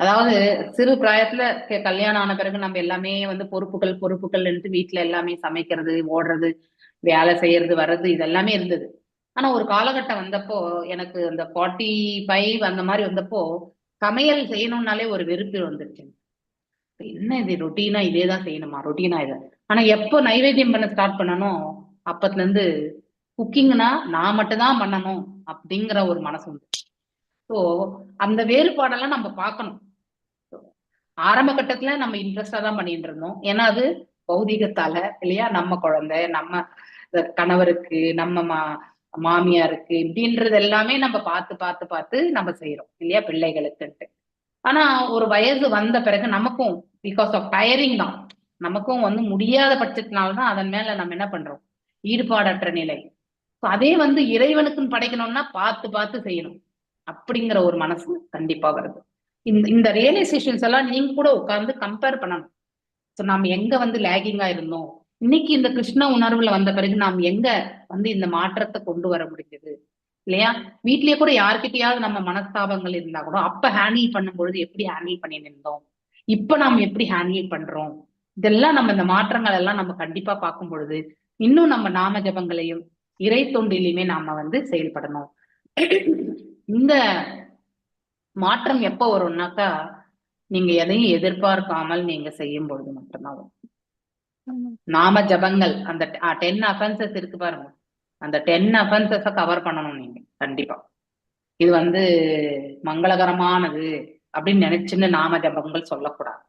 அதாவது சிறு பிராயத்துல கல்யாணம் ஆன பிறகு நம்ம எல்லாமே வந்து பொறுப்புகள் வீட்டுல எல்லாமே சமைக்கிறது, ஓடுறது, வேலை செய்யறது, வர்றது இதெல்லாமே இருந்தது. ஆனா ஒரு காலகட்டம் வந்தப்போ எனக்கு அந்த 45 அந்த மாதிரி வந்தப்போ சமையல் செய்யணும்னாலே ஒரு வெறுப்பு வந்துருச்சு. என்ன இது ரொட்டீனா இதேதான் செய்யணுமா, ரொட்டீனா இதை. ஆனா எப்போ நைவேத்தியம் பண்ண ஸ்டார்ட் பண்ணணும் அப்பத்துல இருந்து குக்கிங்னா நான் மட்டும் தான் பண்ணணும் அப்படிங்கிற ஒரு மனசு உண்டு. ஸோ அந்த வேறுபாடெல்லாம் நம்ம பார்க்கணும். ஆரம்ப கட்டத்துல நம்ம இன்ட்ரெஸ்டா தான் பண்ணிட்டு இருந்தோம். ஏன்னா அது பௌதிகத்தால இல்லையா, நம்ம குழந்தை, நம்ம கணவருக்கு, நம்ம மாமியாருக்கு இப்படின்றது எல்லாமே நம்ம பார்த்து நம்ம செய்யறோம் இல்லையா பிள்ளைகளுக்குன்ட்டு. ஆனா ஒரு வயசு வந்த பிறகு நமக்கும் பிகாஸ் ஆஃப் டயரிங் தான் நமக்கும் வந்து முடியாத பட்சத்தினால்தான் அதன் மேல நம்ம என்ன பண்றோம், ஈடுபாடற்ற நிலை. அதே வந்து இறைவனுக்குன்னு படைக்கணும்னா பார்த்து பார்த்து செய்யணும் அப்படிங்கிற ஒரு மனசு கண்டிப்பா வருது. இந்த ரியலைசேஷன்ஸ் எல்லாம் நீங்க கூட உட்கார்ந்து கம்பேர் பண்ணணும். ஸோ நாம் எங்க வந்து லேகிங்கா இருந்தோம், இன்னைக்கு இந்த கிருஷ்ண உணர்வுல வந்த பிறகு நாம் எங்க வந்து இந்த மாற்றத்தை கொண்டு வர முடிஞ்சது இல்லையா? வீட்லயே கூட யார்கிட்டயாவது நம்ம மனஸ்தாபங்கள் இருந்தா கூட அப்ப ஹேண்டில் பண்ணும் பொழுது எப்படி ஹேண்டில் பண்ணி நின்றோம், இப்ப நாம் எப்படி ஹேண்டில் பண்றோம், இதெல்லாம் நம்ம இந்த மாற்றங்கள் எல்லாம் நம்ம கண்டிப்பா பார்க்கும் பொழுது இன்னும் நம்ம நாம ஜபங்களையும் இறை தொண்டிலையுமே நாம வந்து செயல்படணும். இந்த மாற்றம் எப்ப வரும்னாக்கா நீங்க எதையும் எதிர்பார்க்காமல் நீங்க செய்யும் பொழுது மட்டும்தான் வரும். நாம ஜபங்கள் அந்த 10 அஃபென்சஸ் இருக்கு பாருங்க, அந்த 10 அஃபென்சஸ கவர் பண்ணணும் நீங்க கண்டிப்பா. இது வந்து மங்களகரமானது அப்படின்னு நினைச்சுன்னு நாம ஜபங்கள் சொல்லக்கூடாது.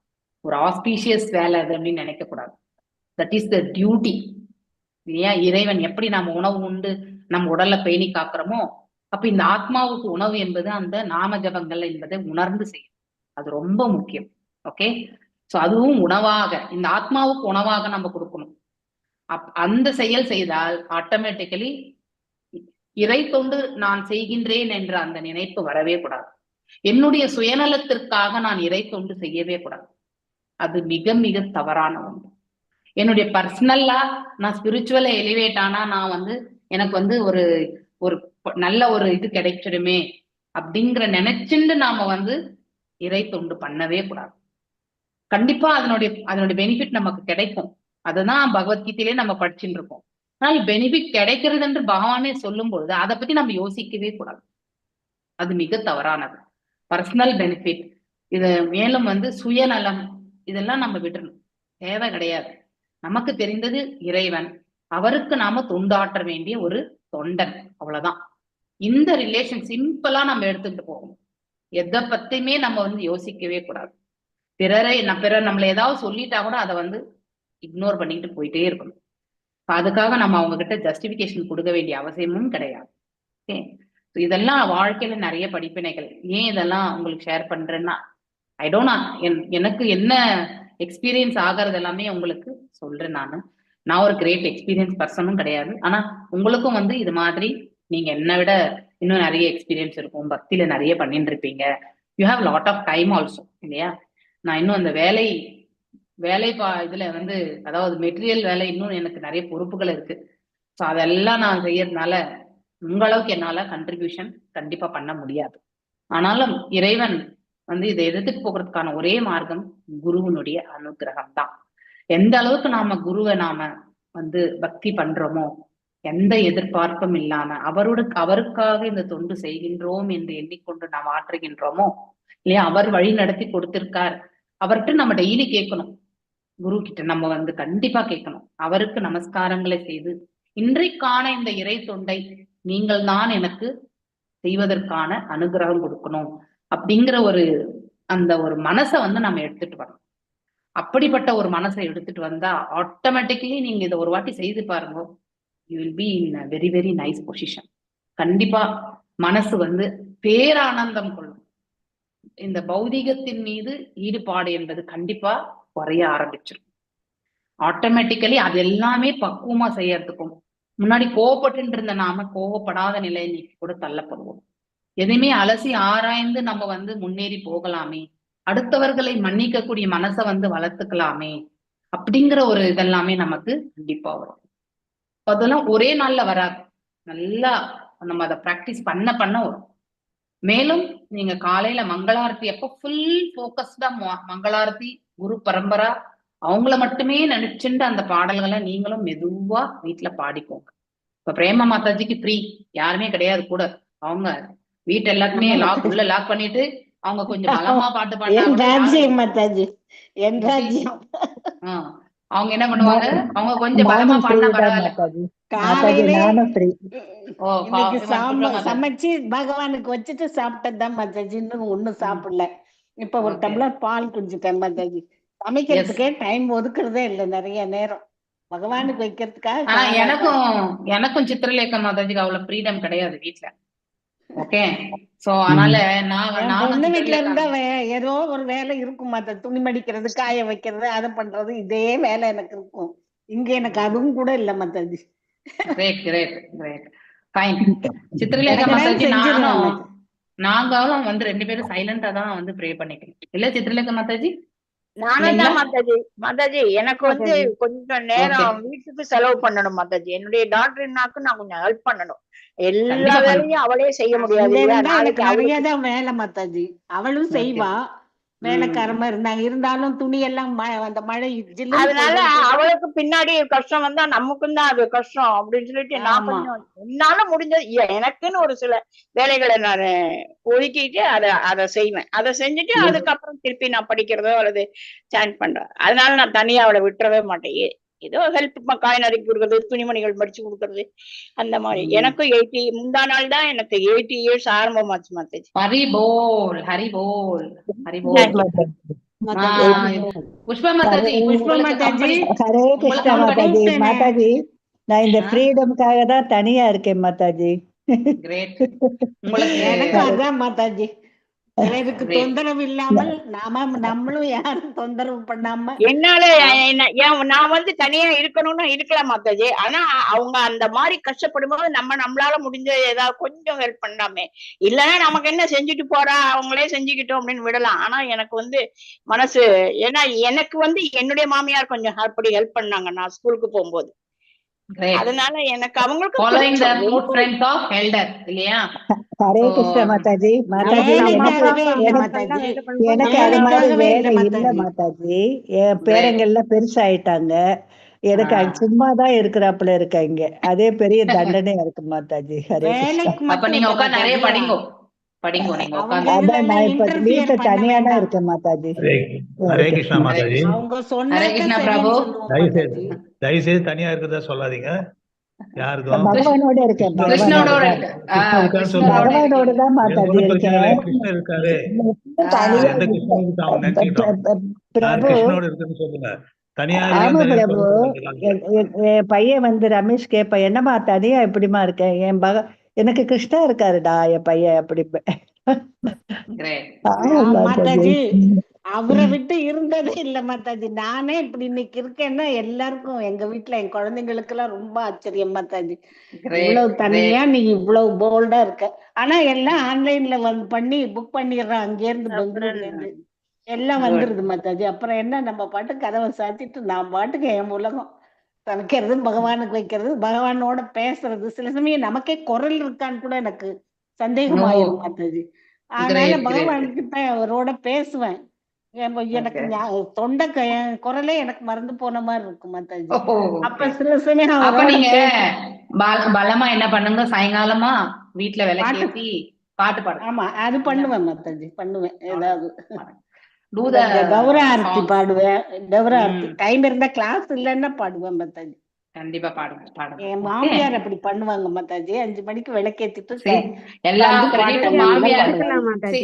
ஒரு ஆஸ்பீஷியஸ் வேலை அது அப்படின்னு நினைக்க கூடாது. தட் இஸ் த டியூட்டி இல்லையா? இறைவன் எப்படி நம்ம உணவு உண்டு நம்ம உடல்ல பேணி காக்குறோமோ, அப்ப இந்த ஆத்மாவுக்கு உணவு என்பது அந்த நாம ஜபங்கள் என்பதை உணர்ந்து செய்யும். அது ரொம்ப முக்கியம். ஓகே, சோ அதுவும் உணவாக இந்த ஆத்மாவுக்கு உணவாக நம்ம கொடுக்கணும். அந்த செயல் செய்தால் ஆட்டோமேட்டிக்கலி இறை தொண்டு நான் செய்கின்றேன் என்ற அந்த நினைப்பு வரவே கூடாது. என்னுடைய சுயநலத்திற்காக நான் இறை தொண்டு செய்யவே கூடாது. அது மிக மிக தவறான ஒன்று. என்னுடைய பர்சனலா நான் ஸ்பிரிச்சுவலா எலிவேட் ஆனா நான் வந்து எனக்கு வந்து ஒரு ஒரு நல்ல ஒரு இது கிடைச்சிடுமே அப்படிங்கிற நினைச்சுண்டு நாம வந்து இறை தொண்டு பண்ணவே கூடாது. கண்டிப்பா அதனுடைய பெனிஃபிட் நமக்கு கிடைக்கும். அதுதான் பகவத்கீதையிலே நம்ம படிச்சுட்டு இருக்கோம். ஆனால் பெனிஃபிட் கிடைக்கிறது என்று பகவானே சொல்லும் பொழுது அதை பத்தி நம்ம யோசிக்கவே கூடாது. அது மிக தவறானது. பர்சனல் பெனிஃபிட் இது மேலும் வந்து சுயநலம் இதெல்லாம் நம்ம விட்டுறணும், தேவை கிடையாது. நமக்கு தெரிந்தது இறைவன், அவருக்கு நாம தொண்டாற்ற வேண்டிய ஒரு தொண்டன், அவ்வளவுதான். இந்த ரிலேஷன் சிம்பிளா நம்ம எடுத்துக்கிட்டு போகணும். எதை பத்தியுமே நம்ம வந்து யோசிக்கவே கூடாது. பிறர் நம்மள ஏதாவது சொல்லிட்டா கூட அதை வந்து இக்னோர் பண்ணிட்டு போயிட்டே இருக்கணும். அதுக்காக நம்ம அவங்க கிட்ட ஜஸ்டிபிகேஷன் கொடுக்க வேண்டிய அவசியமும் கிடையாது. ஓகே, இதெல்லாம் வாழ்க்கையில நிறைய படிப்பினைகள். ஏன் இதெல்லாம் உங்களுக்கு ஷேர் பண்றேன்னா, ஐ டோன்ட் எனக்கு என்ன எக்ஸ்பீரியன்ஸ் ஆகிறது எல்லாமே உங்களுக்கு சொல்றேன். நான் ஒரு கிரேட் எக்ஸ்பீரியன்ஸ் பர்சனும் கிடையாது. ஆனா உங்களுக்கும் வந்து இது மாதிரி நீங்க என்னை விட இன்னும் நிறைய எக்ஸ்பீரியன்ஸ் இருக்கும், பக்தியில நிறைய பண்ணிட்டு இருப்பீங்க. You have lot of time also இல்லையா? நான் இன்னும் அந்த வேலை இதுல வந்து அதாவது மெட்டீரியல் வேலை இன்னும் எனக்கு நிறைய பொறுப்புகள் இருக்கு. ஸோ அதெல்லாம் நான் செய்யறதுனால உங்களவுக்கு என்னால கண்ட்ரிபியூஷன் கண்டிப்பா பண்ண முடியாது. ஆனாலும் இறைவன் வந்து இதை எடுத்துட்டு போகிறதுக்கான ஒரே மார்க்கம் குருவனுடைய அனுகிரகம் தான். எந்த அளவுக்கு நாம குருவை நாம வந்து பக்தி பண்றோமோ, எந்த எதிர்பார்ப்பும் இல்லாம அவருக்காக இந்த தொண்டு செய்கின்றோம் என்று எண்ணிக்கொண்டு நாம் ஆற்றுகின்றோமோ இல்லையா, அவர் வழி நடத்தி கொடுத்திருக்கார். அவர்கிட்ட நம்ம டெய்லி கேட்கணும், குரு கிட்ட நம்ம வந்து கண்டிப்பா கேட்கணும். அவருக்கு நமஸ்காரங்களை செய்து இன்றைக்கான இந்த இறை தொண்டை நீங்கள் தான் எனக்கு செய்வதற்கான அனுகிரகம் கொடுக்கணும் அப்படிங்கிற அந்த ஒரு மனசை வந்து நம்ம எடுத்துட்டு வரணும். அப்படிப்பட்ட ஒரு மனசை எடுத்துட்டு வந்தா ஆட்டோமேட்டிக்கலி நீங்க இதை ஒரு வாட்டி செய்து பாருங்க, you will be in very very nice position. கண்டிப்பா மனசு வந்து பேரானந்தம் கொள்ளும். இந்த பௌதிகத்தின் மீது ஈடுபாடு என்பது கண்டிப்பா குறைய ஆரம்பிச்சிடும். ஆட்டோமேட்டிக்கலி அது எல்லாமே பக்குவமா செய்யறதுக்கும், முன்னாடி கோவப்பட்டு இருந்த நாம கோவப்படாத நிலையை கூட தள்ளப்படுவோம். எதையுமே அலசி ஆராய்ந்து நம்ம வந்து முன்னேறி போகலாமே, அடுத்தவர்களை மன்னிக்கக்கூடிய மனசை வந்து வளர்த்துக்கலாமே அப்படிங்கிற ஒரு இதெல்லாமே நமக்கு கண்டிப்பா வரும். அதெல்லாம் ஒரே நாள்ல வராது, நல்லா நம்ம அதை பிராக்டிஸ் பண்ண வரும். மேலும் நீங்க காலையில மங்களாரத்தி அப்போ ஃபுல் போக்கஸ்டா மங்களாரத்தி குரு பரம்பரா அவங்கள மட்டுமே நினைச்சுட்டு அந்த பாடல்களை நீங்களும் மெதுவா வீட்டுல பாடிக்கோங்க. இப்ப பிரேம மாதாஜிக்கு ஃப்ரீ, யாருமே கிடையாது கூட. அவங்க வீட்டு எல்லாத்துமே உள்ள லாக் பண்ணிட்டு அவங்க கொஞ்சம் பலமா பாட்டு பாடுறாங்க. அவங்க என்ன பண்ணுவாங்க, அவங்க கொஞ்சம் பலமா பாடினா பரவாயில்ல. சமைச்சு பகவானுக்கு வச்சுட்டு சாப்பிட்டதுதான் மாதாஜி, இன்னும் ஒண்ணும் சாப்பிடல. இப்ப ஒரு டம்ளர் பால் குடிச்சிட்டேன் மாதாஜி. சமைக்கிறதுக்கே டைம் ஒதுக்குறதே இல்லை, நிறைய நேரம் பகவானுக்கு வைக்கிறதுக்காக. எனக்கும் சித்திரலேகா மாதாஜிக்கு அவ்வளவு ஃப்ரீடம் கிடையாது வீட்டுல. ஓகே. சோ அதனால என் நானும் பொண்ணு வீட்டுல இருந்தா சித்திரலேகா ஏதோ ஒரு வேலை இருக்கும் மாத்த, துணி மடிக்கிறது, காய வைக்கிறது, அதை பண்றது, இதே வேலை எனக்கு இருக்கும். இங்க எனக்கு அதுவும் கூட இல்ல mataji. Great great great fine. Chitralekha கடகடன்னு மாதாஜி செஞ்சிருவேன் மாத்தாஜி. நாங்களும் வந்து 2 பேரும் சைலண்டா தான் வந்து ப்ரே பண்ணிக்கிறோம் இல்ல சித்திரலேகா மாதாஜி? நானும் இல்லைங்களா? தான் மாதாஜி எனக்கு வந்து மாதாஜி. கொஞ்சம் ஓகே, நேரம் வீட்டுக்கு செலவு பண்ணணும் மாதாஜி. என்னுடைய டாக்டர்னாக்கு நான் கொஞ்சம் ஹெல்ப் பண்ணணும். எல்லா கண்டிப்பா பண்ணு. வேலையும் அவளே செய்ய முடியாது அங்க இல்லையா? இருந்தா எனக்கு நாளைக்கு நிறைய அவளுக்கு தான் வேலை மாத்தாஜி. அவளும் ஓகே. செய்வா, வேலைக்காரமா இருந்தாங்க. இருந்தாலும் துணி எல்லாம் அந்த மழை ஜில்லுன்னு அதனால போயிடும்னு சொல்லிட்டு. அவளுக்கு பின்னாடி கஷ்டம் வந்தா நமக்கும் தான் அது கஷ்டம் அப்படின்னு சொல்லிட்டு நான் ஆமா. கொஞ்சம் என்னால முடிஞ்சது எனக்குன்னு ஒரு சில வேலைகளை நான் ஒதுக்கிட்டு அதை செய்வேன். அதை செஞ்சுட்டு அதுக்கப்புறம் திருப்பி நான் படிக்கிறதோ அல்லது ஜாயின் பண்றேன். அதனால நான் தனியா அவளை விட்டுறவே மாட்டேன். ஏதோ ஹெல்ப் காய் நறுக்கி கொடுக்கறது, துணிமணிகள் மடிச்சு கொடுக்கறது, அந்த மாதிரி. எனக்கும் 80 முந்தா நாள் தான் எனக்கு 80 years ஆரம்பமாச்சு மாத்தாஜி. ஹரி போல் ஹரி போல் ஹரி போல். Yes, Mataji. புஷ்பா மாதாஜி புஷ்பா உங்களுக்கு மாதாஜி. company ஹரே கிருஷ்ணா உங்களுக்கு மாதாஜி. கூப்பிட்டேனே. மாதாஜி நான் இந்த ஆ? ஃப்ரீடம்காக தான் தனியா இருக்கேன் மாதாஜி. கிரேட். உங்களுக்கு எனக்கும் அதான் மாதாஜி. பிறருக்கு Great. தொந்தரவு இல்லாமல் நம்மளும் யாரும் தொந்தரவு பண்ணாம. என்னால நான் வந்து தனியா இருக்கணும்னு இருக்கலாம் மாத்தாஜி. ஆனா அவங்க அந்த மாதிரி கஷ்டப்படும் போது நம்மளால முடிஞ்ச ஏதாவது கொஞ்சம் ஹெல்ப் பண்ணலாமே. இல்லன்னா நமக்கு என்ன செஞ்சுட்டு போறா, அவங்களே செஞ்சுக்கிட்டோம் அப்படின்னு விடலாம். ஆனா எனக்கு வந்து மனசு, ஏன்னா எனக்கு வந்து என்னுடைய மாமியார் கொஞ்சம் அப்படி ஹெல்ப் பண்ணாங்க நான் ஸ்கூலுக்கு போகும்போது. Great. அதனால எனக்கு அவங்களுக்கு Following the பிடிச்சது. footprints of elder இல்லையா? ஹரே So, கிருஷ்ணா மாதாஜி. மாதாஜி வேலைக்காகவே இல்ல எனக்கு மாதாஜி. எனக்கு அது மாதிரி வேலைக்காகவே இல்ல வேலை இல்ல மாதாஜி. மாதாஜி. என் பேரங்கள்லாம் பெருசாயிட்டாங்க. எனக்கு அது சும்மாதான் இருக்கிறாப்புல இருக்காங்க. அதே பெரிய தண்டனையா இருக்கு மாதாஜி. ஹரே கிருஷ்ணா. வேலைக்கு அப்ப மட்டும் நீங்க இல்ல உட்கார்ந்து நிறைய மாதாஜி. படிங்கோ படிங்கோ நீங்க அவங்க உட்கார்ந்து. இதுல அதான் நான் எல்லாம் இப்ப இன்டர்ஃபியர் வீட்டுல பண்ண தனியா தான் வேண்டாம். இருக்கேன் மாதாஜி. ஹரே கிருஷ்ணா மாதாஜி. அவங்க ஹரே சொன்னாக்க கிருஷ்ணா சரின்னு பிரபு. சொல்லுவோம் தயவுசெய்து மாதாஜி. தயவுசெய்து தனியா இருக்கிறதா சொல்லாதீங்க யாருக்கும். பகவானோட இருக்கேன். கிருஷ்ணனோட பகவானோட இருக்கு. கிருஷ்ணர் கிருஷ்ணனோட பகவானோட இருக்கீங்க. தான் எனக்கு மாதாஜி ஒண்ணும் பிரச்சனை இல்லை. இருக்கேன். கிருஷ்ணர் இருக்காரு. தனியா எந்த கிருஷ்ணருக்கு தான் அவன் நினைச்சுக்கிட்டோம். யார் பிரபு. கிருஷ்ணனோட இருக்குன்னு சொல்லுங்க. தனியா ஆமா இல்லைன்னு பிரபு. என் பையன் வந்து ரமேஷ் கேப்ப என்னம்மா தனியா எப்படிமா இருக்கேன். எனக்கு கிருஷ்ணா இருக்காருடா என் பையன் அப்படி. Great. மாதாஜி அவரை விட்டு இருந்ததே இல்ல மாதாஜி. நானே இப்படி இன்னைக்கு இருக்கேன்னா எல்லாருக்கும் எங்க வீட்டுல என் குழந்தைங்களுக்கு எல்லாம் ரொம்ப ஆச்சரியம் மாதாஜி. இவ்வளவு தனியா நீ இவ்வளவு போல்டா இருக்க. ஆனா எல்லாம் ஆன்லைன்ல வந்து பண்ணி புக் பண்ணிடுறான். அங்க இருந்து பெங்களூர்ல இருந்து எல்லாம் வந்துருது மாதாஜி. அப்புறம் என்ன, நம்ம பாட்டுக்கு கதவை சாத்திட்டு நான் பாட்டுக்கு என் உலகம் சமைக்கிறது, பகவானுக்கு வைக்கிறது, பகவானோட பேசுறது. சில சமயம் நமக்கே குரல் இருக்கான்னு கூட எனக்கு சந்தேகமாயிரும் மாதாஜி. அதனால பகவான்கிட்ட அவரோட பேசுவேன். எனக்கு தொண்டை குரலே எனக்கு மறந்து போன மாதிரி இருக்கும் மாதாஜி. அப்ப சில சமயம் அப்ப அவரோட நீங்க பலமா என்ன பண்ணுங்க, சாயங்காலமா வீட்டுல விளக்கேத்தி பாட்டு பாடுங்க. ஆமா அது பண்ணுவேன் மாதாஜி. பண்ணுவேன். ஏதாவது Do the Gaura aarti songs. பாடுவேன். கௌர ஆரத்தி டைம் இருந்தா, கிளாஸ் இல்லைன்னா பாடுவேன் மாதாஜி. கண்டிப்பா பாடுங்க பாடுங்க. என் மாமியார் அப்படி பண்ணுவாங்க மாதாஜி. 5 மணிக்கு விளக்கேத்திட்டு எல்லா வந்து கிரெடிட்டும் பாட்டு மாமியார். இருக்கலாம் மாதாஜி.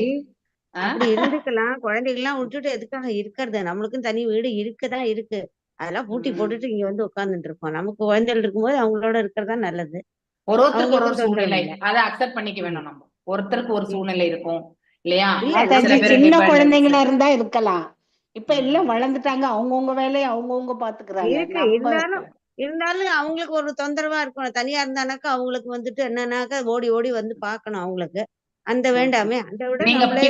அப்படி இருந்துக்கலாம். குழந்தைகள் எல்லாம் விட்டுட்டு எதுக்காக இருக்கிறது? நம்மளுக்கும் தனி வீடு இருக்கதான் இருக்கு. அதெல்லாம் பூட்டி போட்டுட்டு இங்க வந்து உட்கார்ந்துட்டு இருக்கோம். நமக்கு குழந்தைகள் இருக்கும்போது அவங்களோட இருக்கிறதா நல்லது. ஒருத்தருக்கு ஒரு அவங்களுக்கும் தொந்தரவு சூழ்நிலை, இல்லை. அதை அக்செப்ட் பண்ணிக்க வேணும். நம்ம ஒருத்தருக்கு ஒரு சூழ்நிலை இருக்கும் இல்லையா? மாதாஜி சின்ன குழந்தைங்களா இருந்தா இருக்கலாம். இப்ப எல்லாம் வளர்ந்துட்டாங்க. அவங்கவுங்க வேலையை அவங்கவுங்க பாத்துக்கிறாங்க. இருந்தாலும் அவங்களுக்கு ஒரு தொந்தரவா இருக்கணும். தனியா இருந்தானாக்கா அவங்களுக்கு வந்துட்டு என்னன்னாக்கா ஓடி ஓடி வந்து பாக்கணும் அவங்களுக்கு. அந்த வேண்டாமே. அதை விட நீங்க நம்மளே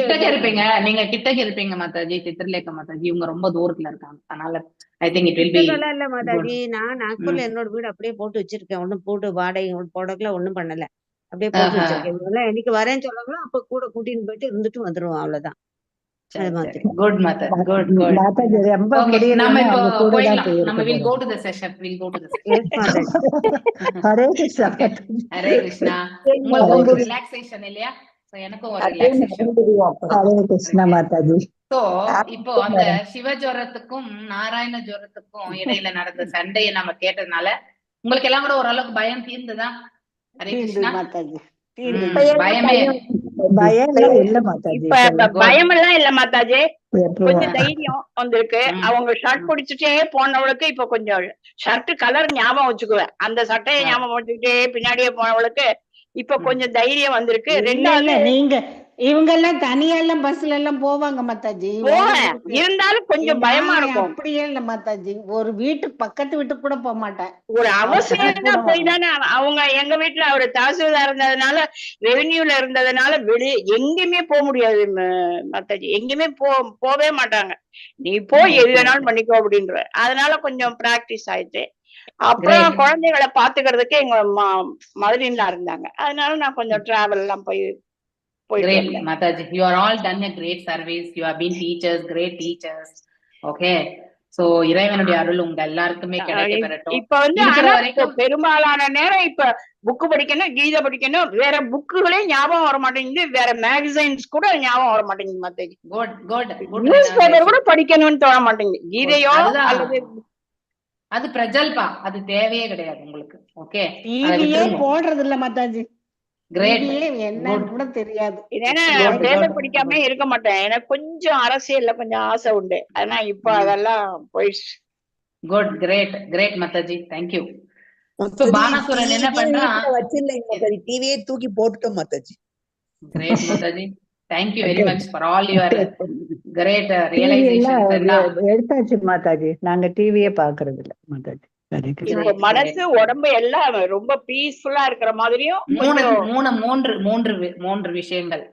கிட்டக்க இருப்பீங்க மாதாஜி. சித்திரலேகா மாதாஜி இவங்க ரொம்ப தூரத்துல இருக்காங்க. அதனால I think it will be இல்ல மாதாஜி. நான் நாக்பூர்ல என்னோட வீடு அப்படியே போட்டு வச்சிருக்கேன். ஒண்ணும் போட்டு வாடகை போடக்கல ஒண்ணும் பண்ணல. அப்படியே போட்டு வச்சிருக்கேன். இவங்கெல்லாம் என்னைக்கு வரேன்னு சொல்றாங்களோ அப்ப கூட கூட்டின்னு போயிட்டு இருந்துட்டு வந்துருவோம். அவ்வளவுதான். Good mother. Good good. Mataji ரொம்ப Okay, முடியலன்னா நம்ம இப்போ அவங்க கூட தான் போயிடலாம். நம்ம போயிருக்கோம். will go to the session. Yes, Mataji. Hare Krishna. Hare Krishna. உங்களுக்கு ஒரு ரிலாக்ஸேஷன் இல்லையா? சோ எனக்கும் ஒரு ரிலாக்ஸேஷன். ஹரே கிருஷ்ணா மாதாஜி. சோ இப்போ அந்த சிவ ஜுரத்துக்கும் நாராயண ஜுரத்துக்கும் இடையில நடந்த சண்டையை நம்ம கேட்டதுனால உங்களுக்கு எல்லாம் கூட ஓரளவுக்கு பயம் தீர்ந்துதா? ஹரே கிருஷ்ணா. மாதாஜி பயமே பயம் இல்ல மாதாஜி. இப்ப பயம் எல்லாம் இல்ல மாதாஜி. கொஞ்சம் தைரியம் வந்திருக்கு. அவங்க ஷர்ட் பிடிச்சிட்டே போனவளுக்கு இப்ப கொஞ்சம் ஷர்ட் கலர் ஞாபகம் வச்சுக்குவேன். அந்த சட்டையை ஞாபகம் வச்சுக்கிட்டே பின்னாடியே போனவளுக்கு இப்ப கொஞ்சம் தைரியம் வந்திருக்கு. இல்ல ரெண்டாவது நீங்க இவங்க எல்லாம் தனியா எல்லாம் பஸ்ல எல்லாம் போவாங்க மாதாஜி. போவேன், இருந்தாலும் கொஞ்சம் பயமா நான் இருக்கும். அப்படியே இல்ல மாதாஜி, ஒரு பக்கத்து வீட்டுக்கு கூட போக மாட்டேன். ஒரு அவசியம் போய் தானே அவங்க. எங்க வீட்டுல அவரு தாசில்தார் இருந்ததுனால, ரெவென்யூல இருந்ததுனால வெளியே எங்கேயுமே போக முடியாது மாதாஜி. எங்கேயுமே போவே மாட்டாங்க. நீ போய் எது வேணாலும் பண்ணிக்கோ அப்படின்ற. அதனால கொஞ்சம் பிராக்டிஸ் ஆயிடுச்சு. அப்புறம் குழந்தைகளை பாத்துக்கிறதுக்கு எங்க மதுரையில இருந்தாங்க. அதனால நான் கொஞ்சம் டிராவல் எல்லாம் போயிட்டு வந்தேன். Mataji, you are all done a great service. You have been teachers, great teachers. Okay. So இறைவனுடைய அருள் உங்க எல்லாருக்குமே கிடைக்க பெறட்டும். இப்ப வந்து பெரும்பாலான நேரம் இப்ப புக்கு படிக்கணும், கீதை படிக்கணும், வேற புக்குகளே ஞாபகம் வர மாட்டேங்குது, வேற மேகசைன்ஸ் கூட ஞாபகம் வர மாட்டேங்குது மாதாஜி. நியூஸ் பேப்பர் கூட படிக்கணும்னு தோண மாட்டேங்குது. கீதையோ அல்லது அது பிரஜல்பா, அது தேவையே கிடையாது உங்களுக்கு. ஓகே, டிவியே போடுறது இல்ல மாதாஜி. கிரேட், என்ன கூட தெரியாது. ஏன்னா பேப்பர் படிக்காம இருக்க மாட்டேன். எனக்கு கொஞ்சம் அரசியல்ல கொஞ்சம் ஆசை உண்டு. ஆனா இப்ப அதெல்லாம் போயிடுச்சு. குட், கிரேட் கிரேட் மாதாஜி, தேங்க் யூ. பானாசுரன் என்ன பண்றான்? வச்சிரலைங்க மாதாஜி, டிவியே தூக்கி போட்டுட்டோம் மாதாஜி. கிரேட் மாதாஜி, thank you very much for all your great realizations. எடுத்தாச்சு மாதாஜி, நாங்க டிவியே பாக்குறது இல்ல மாதாஜி. மனசு உடம்பு எல்லாம் ரொம்ப பீஸ்ஃபுல்லா இருக்கிற மாதிரியும் மூன்று விஷயங்கள்.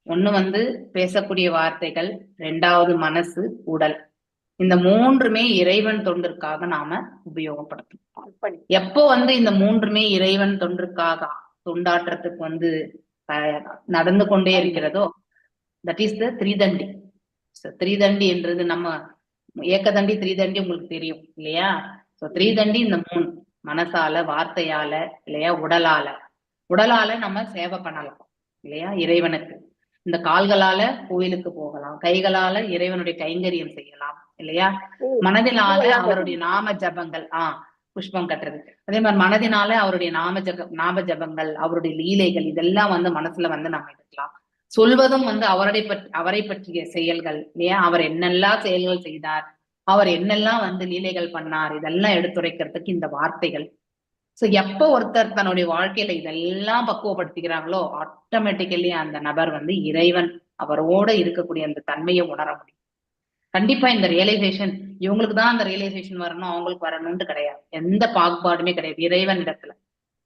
ஒண்ணு வந்து பேசக்கூடிய வார்த்தைகள், ரெண்டாவது மனசு, உடல். இந்த மூன்றுமே இறைவன் தொண்டிற்காக நாம உபயோகப்படுத்தணும். எப்போ வந்து இந்த மூன்றுமே இறைவன் தொண்டிற்காக தொண்டாற்றத்துக்கு வந்து நடந்து கொண்டே இருக்கிறதோ, that is the Tridandi. Tridandi என்றது நம்ம ஏக்கதண்டி, திரிதண்டி உங்களுக்கு தெரியும் இல்லையா? சோ திரிதண்டி இந்த மூணு, மனசால, வார்த்தையால, இல்லையா, உடலால நம்ம சேவை பண்ணலாம் இல்லையா இறைவனுக்கு. இந்த கால்களால கோயிலுக்கு போகலாம், கைகளால இறைவனுடைய கைங்கரியம் செய்யலாம் இல்லையா, மனதினால அவருடைய நாம ஜபங்கள், புஷ்பம் கட்டுறது, அதே மாதிரி மனதினால அவருடைய நாம ஜபங்கள், அவருடைய லீலைகள், இதெல்லாம் வந்து மனசுல வந்து நம்ம எடுக்கலாம். சொல்வதும் வந்து அவரை பற்றிய செயல்கள் இல்லையா, அவர் என்னெல்லாம் செயல்கள் செய்தார், அவர் என்னெல்லாம் வந்து லீலைகள் பண்ணார், இதெல்லாம் எடுத்துரைக்கிறதுக்கு இந்த வார்த்தைகள். சோ எப்ப ஒருத்தர் தன்னுடைய வாழ்க்கையில இதெல்லாம் பக்குவப்படுத்திக்கிறாங்களோ, ஆட்டோமேட்டிக்கலி அந்த நபர் வந்து இறைவன் அவரோட இருக்கக்கூடிய அந்த தன்மையை உணர முடியும். கண்டிப்பா இந்த ரியலைசேஷன் இவங்களுக்கு தான் அந்த ரியலைசேஷன் வரணும், அவங்களுக்கு வரணும்னு கிடையாது. எந்த பாகுபாடுமே கிடையாது இறைவன் இடத்துல.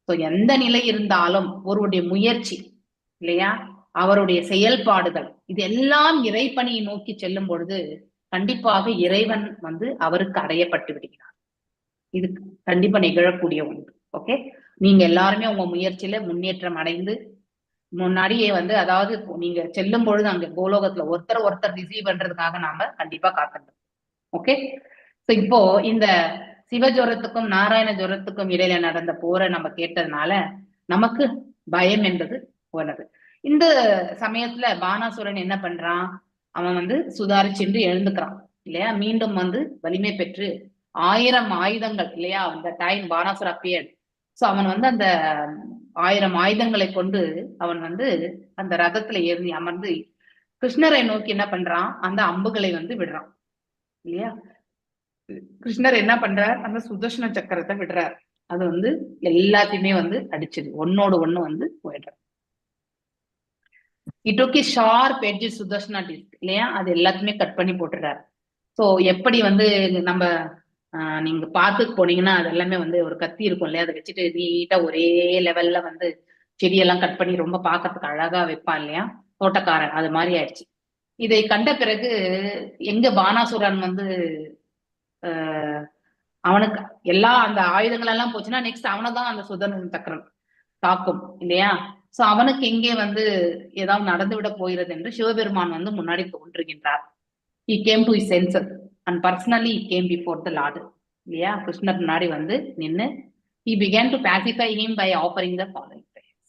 சோ எந்த நிலை இருந்தாலும் ஒருவருடைய முயற்சி இல்லையா, அவருடைய செயல்பாடுகள், இது எல்லாம் இறைப்பணியை நோக்கி செல்லும் பொழுது கண்டிப்பாக இறைவன் வந்து அவருக்கு அடையப்பட்டு விடுகிறார். இது கண்டிப்பா நிகழக்கூடிய ஒன்று. ஓகே, நீங்க எல்லாருமே உங்க முயற்சியில முன்னேற்றம் அடைந்து முன்னாடியே வந்து, அதாவது நீங்க செல்லும் பொழுது அங்க கோலோகத்துல ஒருத்தர் ரிசீவ் பண்றதுக்காக நாம கண்டிப்பா காத்துட்டோம். ஓகே, சோ இப்போ இந்த சிவஜுரத்துக்கும் நாராயண ஜுரத்துக்கும் இடையில நடந்த போரை நம்ம கேட்டதுனால நமக்கு பயம் என்பது போனது. இந்த சமயத்துல பானாசுரன் என்ன பண்றான்? அவன் வந்து சுதாரிச்சென்று எழுந்துக்கிறான் இல்லையா, மீண்டும் வந்து வலிமை பெற்று 1000 ஆயுதங்கள் இல்லையா, அந்த டைம் பானாசுர அப்பியர்ட். சோ அவன் வந்து அந்த 1000 ஆயுதங்களை கொண்டு அவன் வந்து அந்த ரதத்துல ஏறி அமர்ந்து கிருஷ்ணரை நோக்கி என்ன பண்றான்? அந்த அம்புகளை வந்து விடுறான் இல்லையா. கிருஷ்ணர் என்ன பண்றார்? அந்த சுதர்ஷன சக்கரத்தை விடுறார். அது வந்து எல்லாத்தையுமே வந்து அடிச்சது, ஒன்னோடு ஒண்ணு வந்து போயிடுறார். இட்டோக்கி ஷார்ப் எட்ஜ் சுதர்ஷனா டிஸ்க் இல்லையா, அது எல்லாத்தையுமே கட் பண்ணி போட்டுறாரு. சோ எப்படி வந்து நம்ம நீங்க பார்த்துக்கு போனீங்கன்னா அது எல்லாமே வந்து ஒரு கத்தி இருக்கும் இல்லையா, அதை வச்சுட்டு நீட்டா ஒரே லெவல்ல வந்து செடியெல்லாம் கட் பண்ணி ரொம்ப பார்க்கறதுக்கு அழகா வைப்பான் இல்லையா தோட்டக்காரன், அது மாதிரி ஆயிடுச்சு. இதை கண்ட பிறகு எங்க பானாசுரன் வந்து அவனுக்கு எல்லா அந்த ஆயுதங்கள் எல்லாம் போச்சுன்னா நெக்ஸ்ட் அவனைதான் அந்த சுதர்சன சக்கரம் தாக்கும் இல்லையா. சோ அவனுக்கு எங்கே வந்து ஏதாவது நடந்து விட போகிறது என்று சிவபெருமான் வந்து முன்னாடி தோன்றுகின்றார். He came to his senses and personally he came before the Lord இல்லையா. கிருஷ்ணர் முன்னாடி வந்து நின்னு he began to pacify him by offering the following prayers.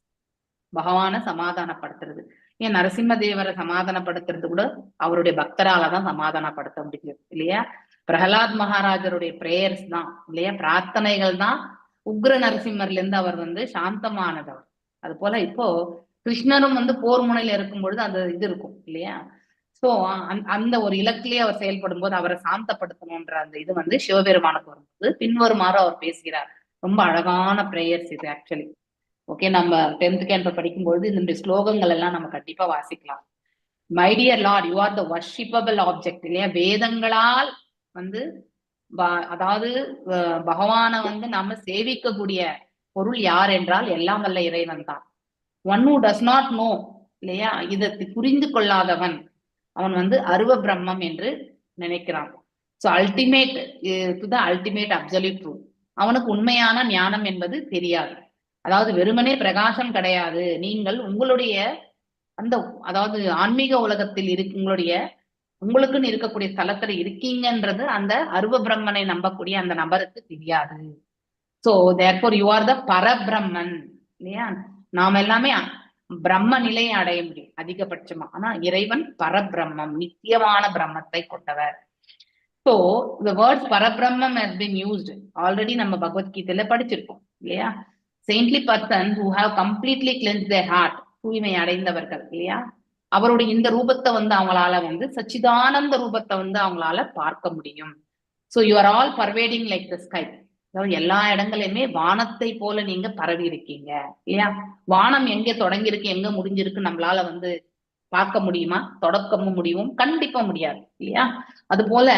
பகவான சமாதானப்படுத்துறது. ஏன் நரசிம்ம தேவரை சமாதானப்படுத்துறது கூட அவருடைய பக்தராலதான் சமாதானப்படுத்த முடியும் இல்லையா. பிரகலாத் மகாராஜருடைய பிரேயர்ஸ் தான் இல்லையா, பிரார்த்தனைகள் தான் உக்ர நரசிம்மர்ல இருந்து அவர் வந்து சாந்தமானதவர். அது போல இப்போ கிருஷ்ணரும் வந்து போர் முனையில இருக்கும் பொழுது அந்த இது இருக்கும் இல்லையா. சோ அந்த ஒரு இலக்கிலேயே அவர் செயல்படும் போது அவரை சாந்தப்படுத்தணும்ன்ற அந்த இது வந்து சிவபெருமானுக்கு வரும்போது பின்வருமாறு அவர் பேசுகிறார். ரொம்ப அழகான பிரேயர்ஸ் இது ஆக்சுவலி. ஓகே, நம்ம 10th கேன்ப படிக்கும்போது இந்த ஸ்லோகங்கள் எல்லாம் நம்ம கண்டிப்பா வாசிக்கலாம். My dear lord, you are the worshippable object இல்லையா? வேதங்களால் வந்து அதாவது பகவான வந்து நம்ம சேவிக்கக்கூடிய பொருள் யார் என்றால் எல்லாம் வல்ல இறைவன் தான். One who does not know இல்லையா, இதை புரிந்து கொள்ளாதவன் அவன் வந்து அருவ பிரம்மம் என்று நினைக்கிறான். So ultimate to the ultimate absolute truth. அவனுக்கு உண்மையான ஞானம் என்பது தெரியாது. அதாவது வெறுமனே பிரகாசம் கிடையாது, நீங்கள் உங்களுடைய அந்த அதாவது ஆன்மீக உலகத்தில் உங்களுக்குன்னு இருக்கக்கூடிய தலத்துல இருக்கீங்கன்றது அந்த அருவ பிரம்மனை நம்பக்கூடிய அந்த நபருக்கு தெரியாது. So therefore you are the Parabrahman இல்லையா? நாம எல்லாமே பிரம்ம நிலையை அடைய முடியும் அதிகபட்சமா. ஆனா இறைவன் பரபிரம்மம், நித்தியமான பிரம்மத்தை கொண்டவர். So the word Parabrahman has been used already. நம்ம பகவத்கீதையில படிச்சிருக்கோம் இல்லையா? Saintly person who have completely cleansed their heart, தூய்மை அடைந்தவர்கள் இல்லையா? அவருடைய இந்த ரூபத்தை வந்து அவங்களால வந்து சச்சிதானந்த ரூபத்தை வந்து அவங்களால பார்க்க முடியும். So you are all pervading like the sky. அதாவது எல்லா இடங்களையுமே வானத்தை போல நீங்க பரவி இருக்கீங்க இல்லையா? வானம் எங்க தொடங்கி இருக்கு எங்க முடிஞ்சிருக்கு நம்மளால வந்து பார்க்க முடியுமா? தொடக்கமும் முடிவும் கண்டிப்பா முடியாது இல்லையா? அது போல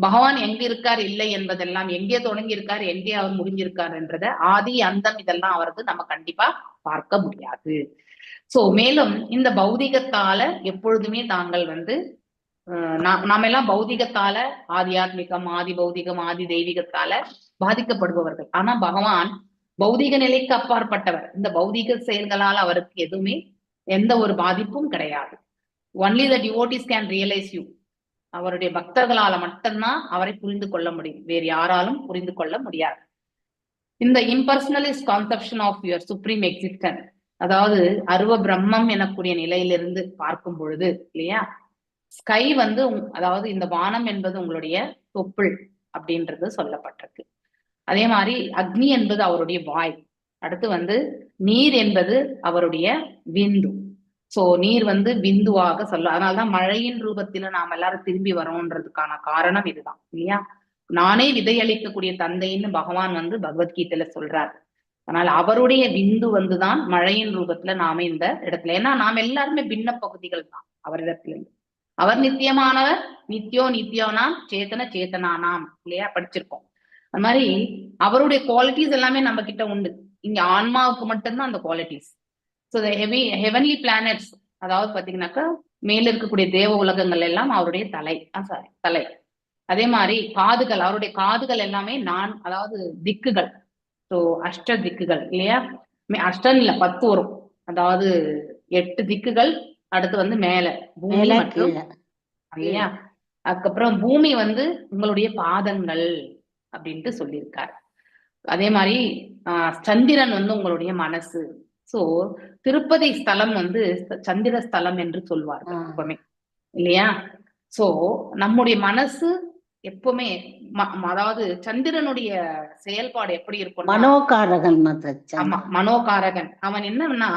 பகவான் எங்க இருக்கார் இல்லை என்பதெல்லாம், எங்கே தொடங்கி இருக்கார் எங்கே அவர் முடிஞ்சிருக்கார் என்றத ஆதி அந்தம் இதெல்லாம் அவருக்கு நம்ம கண்டிப்பா பார்க்க முடியாது. சோ மேலும் இந்த பௌதிகத்தால எப்பொழுதுமே தாங்கள் வந்து நாம எல்லாம் பௌதிகத்தால ஆதியாத்மிகம், ஆதி பௌதிகம், ஆதி தெய்வீகத்தால பாதிக்கப்படுபவர்கள். ஆனா பகவான் பௌதிக நிலைக்கு அப்பாற்பட்டவர். இந்த பௌதிக செயல்களால் அவருக்கு எதுவுமே எந்த ஒரு பாதிப்பும் கிடையாது. Only the devotees can realise you. அவருடைய பக்தர்களால மட்டும்தான் அவரை புரிந்து கொள்ள முடியும், வேறு யாராலும் புரிந்து கொள்ள முடியாது. இந்த impersonalist conception of your supreme existence, அதாவது அருவ பிரம்மம் எனக்கூடிய நிலையிலிருந்து பார்க்கும் பொழுது இல்லையா, ஸ்கை வந்து அதாவது இந்த வானம் என்பது உங்களுடைய தொப்புள் அப்படின்றது சொல்லப்பட்டிருக்கு. அதே மாதிரி அக்னி என்பது அவருடைய வாய். அடுத்து வந்து நீர் என்பது அவருடைய விந்து. சோ நீர் வந்து பிந்துவாக சொல்ல, அதனாலதான் மழையின் ரூபத்தில நாம எல்லாரும் திரும்பி வரோன்றதுக்கான காரணம் இதுதான் இல்லையா? நானே விதையளிக்கக்கூடிய தந்தைன்னு பகவான் வந்து பகவத்கீதையில சொல்றாரு. அதனால அவருடைய விந்து வந்துதான் மழையின் ரூபத்துல நாம இந்த இடத்துல, ஏன்னா நாம எல்லாருமே பின்ன பகுதிகள் தான் அவரிடத்துல இருந்து. அவர் நித்தியமானவர், நித்தியோனாம் சேத்தன சேத்தனானாம் இல்லையா, படிச்சிருக்கோம். அது மாதிரி அவருடைய குவாலிட்டிஸ் எல்லாமே நம்ம கிட்ட உண்டு. இங்க ஆன்மாவுக்கு மட்டும்தான் அந்த குவாலிட்டிஸ். ஸோ ஹெவன்லி பிளானட்ஸ், அதாவது பாத்தீங்கன்னாக்கா மேல இருக்கக்கூடிய தேவ உலகங்கள் எல்லாம் அவருடைய தலை. அதே மாதிரி காதுகள், அவருடைய காதுகள் எல்லாமே அதாவது திக்குகள். ஸோ அஷ்ட திக்குகள் இல்லையா? அஷ்டம் இல்ல 10 வரும். அதாவது 8 திக்குகள். அடுத்து வந்து மேல பூமி மற்றும் இல்லையா, அதுக்கப்புறம் பூமி வந்து உங்களுடைய பாதங்கள் அப்படின்ட்டு சொல்லியிருக்காரு. அதே மாதிரி சந்திரன் வந்து உங்களுடைய மனசு. சோ திருப்பதி ஸ்தலம் வந்து சந்திர ஸ்தலம் என்று சொல்வார்கள் எப்பவுமே இல்லையா? சோ நம்முடைய மனசு எப்பவுமே அதாவது சந்திரனுடைய செயல்பாடு எப்படி இருக்கும்? மனோகாரகன். ஆமா, மனோகாரகன். அவன் என்னன்னா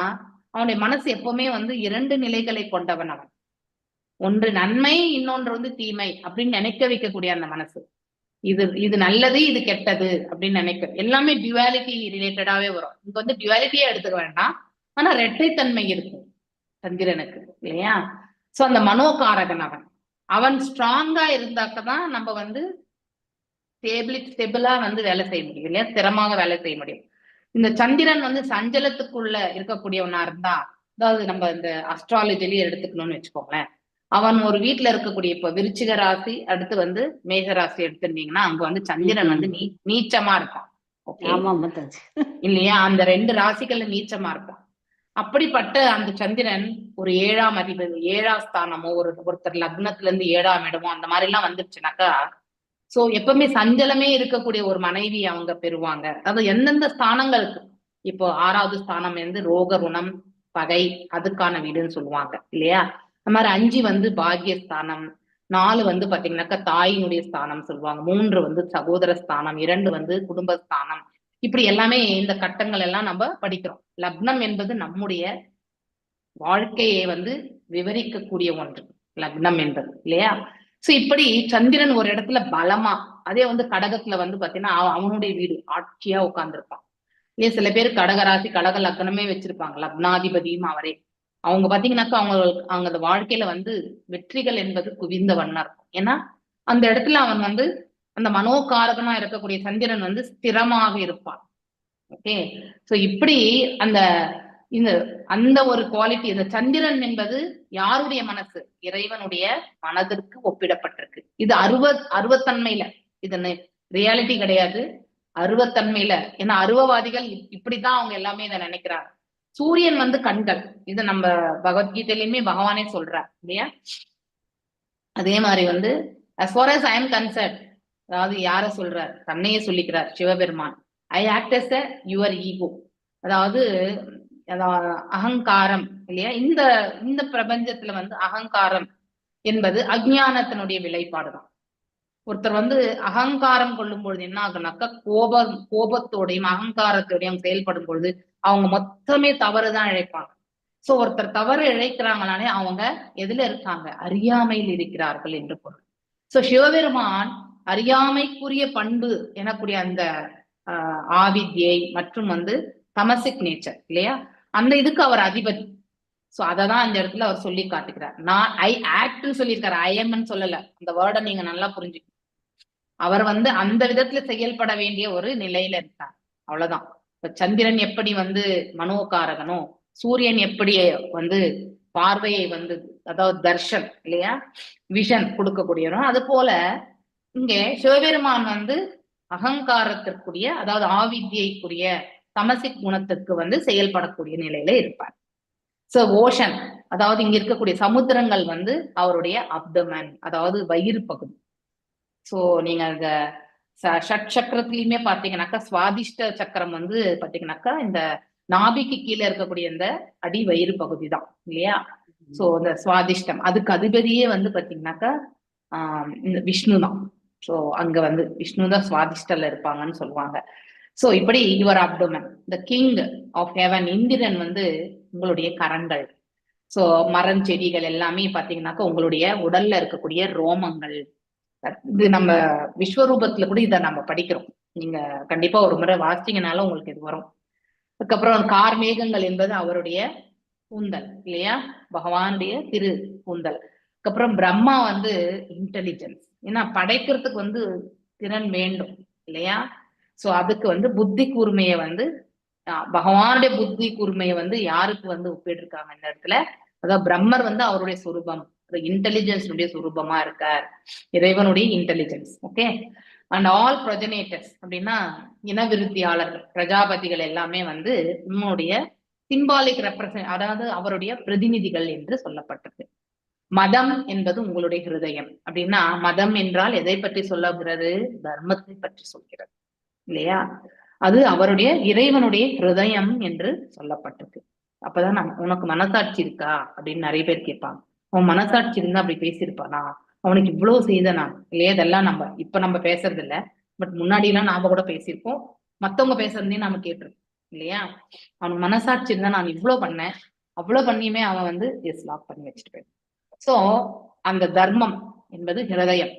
அவனுடைய மனசு எப்பவுமே வந்து 2 நிலைகளை கொண்டவன். அவன் ஒன்று நன்மை, இன்னொன்று வந்து தீமை அப்படின்னு நினைக்க வைக்கக்கூடிய அந்த மனசு. இது நல்லது, இது கெட்டது அப்படின்னு நினைக்க, எல்லாமே டியூவாலிட்டி ரிலேட்டடாவே வரும். இங்க வந்து டியூவாலிட்டியே எடுத்துக்க வேண்டாம், ஆனா இரட்டைத்தன்மை இருக்கும் சந்திரனுக்கு இல்லையா? சோ அந்த மனோகாரகன் அவன் ஸ்ட்ராங்கா இருந்தாக்கதான் நம்ம வந்து ஸ்டெபிளா வந்து வேலை செய்ய முடியும் இல்லையா, ஸ்திரமாக வேலை செய்ய முடியும். இந்த சந்திரன் வந்து சஞ்சலத்துக்குள்ள இருக்கக்கூடியவனா இருந்தா, அதாவது நம்ம இந்த அஸ்ட்ராலஜிலேயே எடுத்துக்கணும்னு வச்சுக்கோங்களேன், அவன் ஒரு வீட்டுல இருக்கக்கூடிய இப்ப விருச்சிக ராசி, அடுத்து வந்து மேக ராசி எடுத்துட்டீங்கன்னா அங்க வந்து சந்திரன் வந்து நீச்சமா இருப்பான் இல்லையா? அந்த 2 ராசிகள்ல நீச்சமா இருப்பான். அப்படிப்பட்ட அந்த சந்திரன் ஒரு 7ஆம் அதிபதி, 7ஆம் ஸ்தானமோ, ஒருத்தர் லக்னத்துல இருந்து 7ஆம் இடமோ அந்த மாதிரி எல்லாம் வந்துருச்சுனாக்கா, சோ எப்பவுமே சஞ்சலமே இருக்கக்கூடிய ஒரு மனைவி அவங்க பெறுவாங்க. அதாவது எந்தெந்த ஸ்தானங்களுக்கு, இப்போ 6வது ஸ்தானம் வந்து ரோக ருணம் பகை, அதுக்கான வீடுன்னு சொல்லுவாங்க இல்லையா? அந்த மாதிரி 5 வந்து பாக்யஸ்தானம், 4 வந்து பாத்தீங்கன்னாக்கா தாயினுடைய ஸ்தானம் சொல்லுவாங்க, 3 வந்து சகோதர ஸ்தானம், 2 வந்து குடும்பஸ்தானம். இப்படி எல்லாமே இந்த கட்டங்கள் எல்லாம் நம்ம படிக்கிறோம். லக்னம் என்பது நம்முடைய வாழ்க்கையை வந்து விவரிக்கக்கூடிய ஒன்று லக்னம் என்பது இல்லையா? சோ இப்படி சந்திரன் ஒரு இடத்துல பலமா, அதே வந்து கடகத்துல வந்து பாத்தீங்கன்னா அவனுடைய வீடு ஆட்சியா உட்கார்ந்துருப்பான். இல்லையா? சில பேர் கடகராசி கடக லக்னமே வச்சிருப்பாங்க, லக்னாதிபதியும் அவரே. அவங்க பாத்தீங்கன்னாக்கா அவங்க அந்த வாழ்க்கையில வந்து வெற்றிகள் என்பது குவிந்த வண்ணா இருக்கும். ஏன்னா அந்த இடத்துல அவன் வந்து அந்த மனோகாரகமா இருக்கக்கூடிய சந்திரன் வந்து ஸ்திரமாக இருப்பான். ஓகே, சோ இப்படி அந்த அந்த ஒரு குவாலிட்டி, இந்த சந்திரன் என்பது யாருடைய மனசு? இறைவனுடைய மனதிற்கு ஒப்பிடப்பட்டிருக்கு. இது அருவத்தன்மையில, இது ரியாலிட்டி கிடையாது, அருவத்தன்மையில. ஏன்னா அருவவாதிகள் இப்படிதான் அவங்க எல்லாமே இதை நினைக்கிறாங்க. சூரியன் வந்து கண்கள், இது நம்ம பகவத்கீதையிலுமே பகவானே சொல்றார் இல்லையா? அதே மாதிரி வந்து as far as I am concerned, அதாவது யார சொல்றார்? தன்னையே சொல்லிக்கிறார் Sivaperuman. I act as a your ego, அதாவது அகங்காரம் இல்லையா? இந்த பிரபஞ்சத்துல வந்து அகங்காரம் என்பது அஜ்ஞானத்தினுடைய விளைப்பாடுதான். ஒருத்தர் வந்து அகங்காரம் கொள்ளும் பொழுது என்ன ஆகுனாக்கா, கோபத்தோடையும் அகங்காரத்தோடையும் செயல்படும் பொழுது அவங்க மொத்தமே தவறுதான் இழைப்பாங்க. சோ ஒருத்தர் தவறு இழைக்கிறாங்கனாலே அவங்க எதுல இருக்காங்க? அறியாமையில் இருக்கிறார்கள் என்று பொருள். சோ சிவபெருமான் அறியாமைக்குரிய பண்பு எனக்கூடிய அந்த ஆவித்யை மற்றும் வந்து தமசிக் நேச்சர் இல்லையா, அந்த இதுக்கு அவர் அதிபதி. சோ அததான் அந்த இடத்துல அவர் சொல்லி காட்டுகிறார். நான் ஐ ஆக்ட்னு சொல்லியிருக்காரு, ஐஎம்னு சொல்லல. அந்த வேர்டை நீங்க நல்லா புரிஞ்சுக்கணும். அவர் வந்து அந்த விதத்துல செயல்பட வேண்டிய ஒரு நிலையில இருக்கார், அவ்வளவுதான். இப்ப சந்திரன் எப்படி வந்து மனோகாரகனோ, சூரியன் எப்படி வந்து பார்வையை வந்து, அதாவது தர்ஷன் இல்லையா, விஷன் கொடுக்கக்கூடியவரோ, அது போல இங்கே சிவபெருமான் வந்து அகங்காரத்திற்குரிய, அதாவது ஆவித்யைக்குரிய தமசிக் குணத்திற்கு வந்து செயல்படக்கூடிய நிலையில இருப்பார். சோ ஓஷன், அதாவது இங்க இருக்கக்கூடிய சமுத்திரங்கள் வந்து அவருடைய அப்டமன், அதாவது வயிறு பகுதி. சோ நீங்க அந்த ஷட் சக்கரத்திலயுமே பாத்தீங்கன்னாக்கா, சுவாதிஷ்ட சக்கரம் வந்து பாத்தீங்கன்னாக்கா இந்த நாபிக்கு கீழே இருக்கக்கூடிய இந்த அடி வயிறு பகுதி தான் இல்லையா? சோ இந்த சுவாதிஷ்டம், அதுக்கு அதிபதியே வந்து பாத்தீங்கன்னாக்கா இந்த விஷ்ணு தான். சோ அங்க வந்து விஷ்ணு தான் சுவாதிஷ்டல இருப்பாங்கன்னு சொல்லுவாங்க. சோ இப்படி your abdomen, the king of heaven. இந்திரன் வந்து உங்களுடைய கரங்கள். சோ மரம் செடிகள் எல்லாமே பாத்தீங்கன்னாக்கா உங்களுடைய உடல்ல இருக்கக்கூடிய ரோமங்கள். இது நம்ம விஸ்வரூபத்துல கூட இதை நம்ம படிக்கிறோம். நீங்க கண்டிப்பா ஒரு முறை வாசிச்சீங்கனாலும் உங்களுக்கு இது வரும். அதுக்கப்புறம் கார்மேகங்கள் என்பது அவருடைய கூந்தல் இல்லையா, பகவானுடைய திரு கூந்தல். அதுக்கப்புறம் பிரம்மா வந்து இன்டெலிஜென்ஸ், ஏன்னா படைக்கிறதுக்கு வந்து திறன் வேண்டும் இல்லையா? சோ அதுக்கு வந்து புத்தி கூர்மையை வந்து பகவானுடைய புத்தி கூர்மையை வந்து யாருக்கு வந்து ஒப்பிட்டிருக்காங்க இந்த இடத்துல? அதாவது பிரம்மர் வந்து அவருடைய சொரூபம், இன்டெலிஜென்ஸ் சொரூபமா இருக்கார், இறைவனுடைய இன்டெலிஜென்ஸ். ஓகே, அண்ட் ஆல் ப்ரொஜனேட்டர்ஸ் அப்படின்னா இனவிருத்தியாளர்கள், பிரஜாபதிகள் எல்லாமே வந்து உன்னுடைய சிம்பாலிக் ரெப்ரசன்ட், அதாவது அவருடைய பிரதிநிதிகள் என்று சொல்லப்பட்டிருக்கு. மதம் என்பது உங்களுடைய ஹிருதயம் அப்படின்னா, மதம் என்றால் எதை பற்றி சொல்லுகிறது? தர்மத்தை பற்றி சொல்கிறது இல்லையா? அது அவருடைய இறைவனுடைய ஹிருதயம் என்று சொல்லப்பட்டிருக்கு. அப்பதான் உனக்கு மனசாட்சி இருக்கா அப்படின்னு நிறைய பேர் கேட்பாங்க. அவன் மனசாட்சி இருந்தா அப்படி பேசியிருப்பானா, அவனுக்கு இவ்வளவு செய்தனா இல்லையா? இதெல்லாம் நம்ம பேசுறது இல்ல, பட் முன்னாடி எல்லாம் நாம கூட பேசியிருப்போம், மத்தவங்க பேசுறதையும் நாம கேட்டிருக்கோம் இல்லையா? அவனுக்கு மனசாட்சி இருந்தா நான் இவ்வளவு பண்ணேன், அவ்வளவு பண்ணியுமே அவன் வந்து லாக் பண்ணி வச்சுட்டு போயிடும். சோ அந்த தர்மம் என்பது ஹிருதயம்.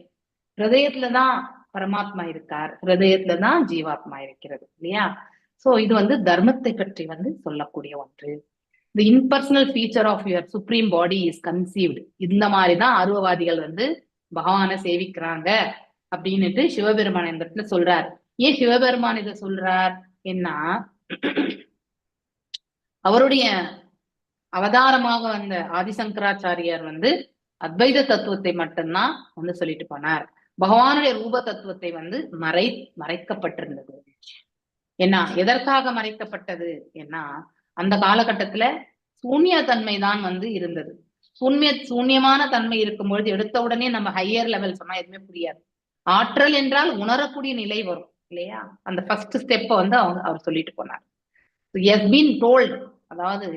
ஹிருதயத்துலதான் பரமாத்மா இருக்கார், ஹிருதயத்துலதான் ஜீவாத்மா இருக்கிறது இல்லையா? சோ இது வந்து தர்மத்தை பற்றி வந்து சொல்லக்கூடிய ஒன்று. The impersonal feature of your supreme body is conceived. இந்த மாதிரிதான் அருவவாதிகள் வந்து பகவானை சேவிக்கிறாங்க அப்படின்னுட்டு சிவபெருமான் இந்த இடத்துல சொல்றார். ஏன் சிவபெருமான் இதை சொல்றார்? என்ன அவருடைய அவதாரமாக வந்த ஆதிசங்கராச்சாரியார் வந்து அத்வைத தத்துவத்தை மட்டும்தான் வந்து சொல்லிட்டு போனார். பகவானுடைய ரூப தத்துவத்தை வந்து மறைக்கப்பட்டிருந்தது. ஏன்னா எதற்காக மறைக்கப்பட்டது? ஏன்னா அந்த காலகட்டத்துல சூன்ய தன்மை தான் வந்து இருந்தது. சூன்யமான தன்மை இருக்கும் பொழுது எடுத்த உடனே நம்ம ஹையர் லெவல் சொன்னா எதுவுமே புரியாது. ஆற்றல் என்றால் உணரக்கூடிய நிலை வரும் இல்லையா? அந்த ஃபர்ஸ்ட் ஸ்டெப்பை வந்து அவர் சொல்லிட்டு போனார். அதாவது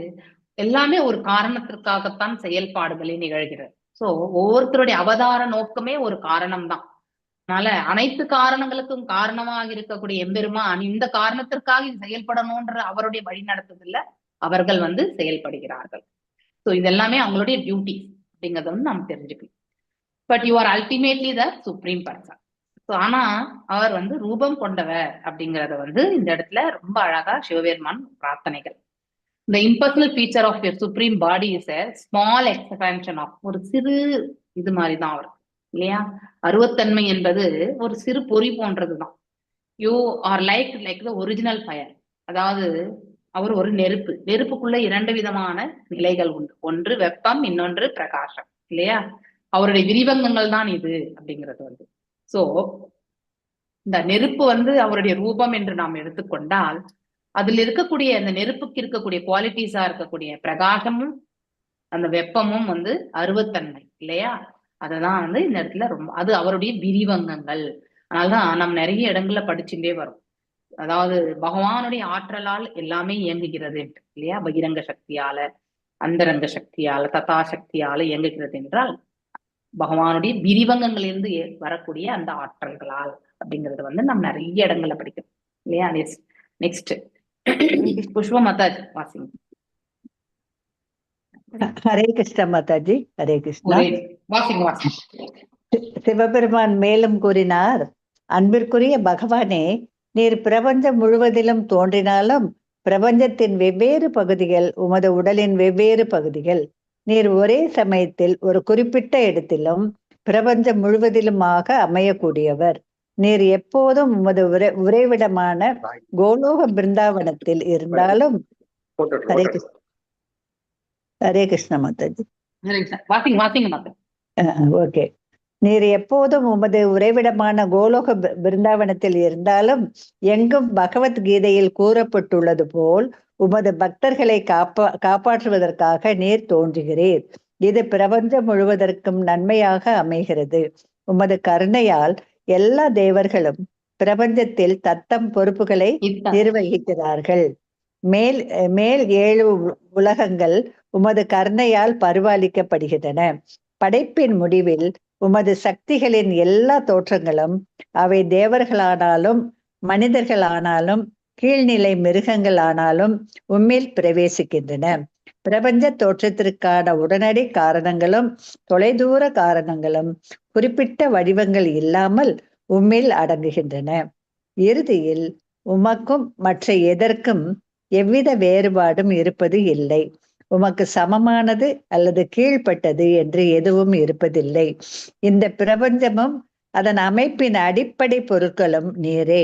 எல்லாமே ஒரு காரணத்திற்காகத்தான் செயல்பாடுகளே நிகழ்கிறது. சோ ஒவ்வொருத்தருடைய அவதார நோக்கமே ஒரு காரணம் தான். அதனால அனைத்து காரணங்களுக்கும் காரணமாக இருக்கக்கூடிய எம்பெருமான் இந்த காரணத்திற்காக இது செயல்படணும்ன்ற அவருடைய வழி நடத்துதல்ல அவர்கள் வந்து செயல்படுகிறார்கள். சோ இதெல்லாமே அவங்களுடைய டியூட்டி அப்படிங்கறத வந்து நாம் தெரிஞ்சுக்கணும். But you are ultimately the supreme person. ஆனா அவர் வந்து ரூபம் கொண்டவர் அப்படிங்கறத வந்து இந்த இடத்துல ரொம்ப அழகா சிவபெருமான் பிரார்த்தனைகள். The impersonal feature of your supreme body is a small expansion of, ஒரு சிறு இது மாதிரிதான் அவர் இல்லையா. அருவத்தன்மை என்பது ஒரு சிறு பொறி போன்றதுதான். You are like the original fire. அதாவது அவர் ஒரு நெருப்பு. நெருப்புக்குள்ள 2 விதமான நிலைகள் உண்டு. ஒன்று வெப்பம், இன்னொன்று பிரகாசம் இல்லையா. அவருடைய விரிவங்கங்கள் தான் இது அப்படிங்கிறது வந்து. சோ இந்த நெருப்பு வந்து அவருடைய ரூபம் என்று நாம் எடுத்துக்கொண்டால், அதுல இருக்கக்கூடிய அந்த நெருப்புக்கு இருக்கக்கூடிய குவாலிட்டிஸா இருக்கக்கூடிய பிரகாசமும் அந்த வெப்பமும் வந்து அருவத்தன்மை இல்லையா. அததான் வந்து இந்த இடத்துல ரொம்ப அது அவருடைய விரிவங்கங்கள். அதனால்தான் நம்ம நிறைய இடங்கள்ல படிச்சுட்டே வரும். அதாவது பகவானுடைய ஆற்றலால் எல்லாமே இயங்குகிறது இல்லையா. பகிரங்க சக்தியால, அந்தரங்க சக்தியால, ததா சக்தியால இயங்குகிறது என்றால் பகவானுடைய விரிவங்கங்களிலிருந்து வரக்கூடிய அந்த ஆற்றல்களால் அப்படிங்கறது வந்து நம்ம நிறைய இடங்கள்ல படிக்கிறோம் இல்லையா. நெக்ஸ்ட் புஷ்ப மாதாஜி வாசிங்க. ஹரே கிருஷ்ணா மாதாஜி. ஹரே கிருஷ்ணா. வாசிங்க வாசிங்க. சிவபெருமான் மேலும் கூறினார், அன்பிற்குரிய பகவானே, நீர் பிரபஞ்சம் முழுவதிலும் தோன்றினாலும் பிரபஞ்சத்தின் வெவ்வேறு பகுதிகள் உமது உடலின் வெவ்வேறு பகுதிகள். நீர் ஒரே சமயத்தில் ஒரு குறிப்பிட்ட இடத்திலும் பிரபஞ்சம் முழுவதிலுமாக அமையக்கூடியவர். நீர் எப்போதும் உமது உறைவிடமான கோலோக பிருந்தாவனத்தில் இருந்தாலும். ஹரே கிருஷ்ண மாதாஜி. ஓகே. நீர் எப்போதும் உமது உறைவிடமான கோலோக பிருந்தாவனத்தில் இருந்தாலும் எங்கும் பகவத்கீதையில் கூறப்பட்டுள்ளது போல் உமது பக்தர்களை காப்பாற்றுவதற்காக நீர் தோன்றுகிறீர். இது பிரபஞ்சம் முழுவதற்கும் நன்மையாக அமைகிறது. உமது கருணையால் எல்லா தேவர்களும் பிரபஞ்சத்தில் தத்தம் பொறுப்புகளை நிர்வகிக்கிறார்கள். மேல் 7 உலகங்கள் உமது கருணையால் பரிபாலிக்கப்படுகின்றன. படைப்பின் முடிவில் உமது சக்திகளின் எல்லா தோற்றங்களும், அவை தேவர்களானாலும் மனிதர்களானாலும் கீழ்நிலை மிருகங்கள் ஆனாலும் உம்மில் பிரவேசிக்கின்றன. பிரபஞ்ச தோற்றத்திற்கான உடனடி காரணங்களும் தொலைதூர காரணங்களும் குறிப்பிட்ட வடிவங்கள் இல்லாமல் உம்மில் அடங்குகின்றன. இறுதியில் உமக்கும் மற்ற எதற்கும் எவ்வித வேறுபாடும் இருப்பது இல்லை. உமக்கு சமமானது அல்லது கீழ்ப்பட்டது என்று எதுவும் இருப்பதில்லை. இந்த பிரபஞ்சமும் அதன் அமைப்பின் அடிப்படை பொருட்களும் நீரே.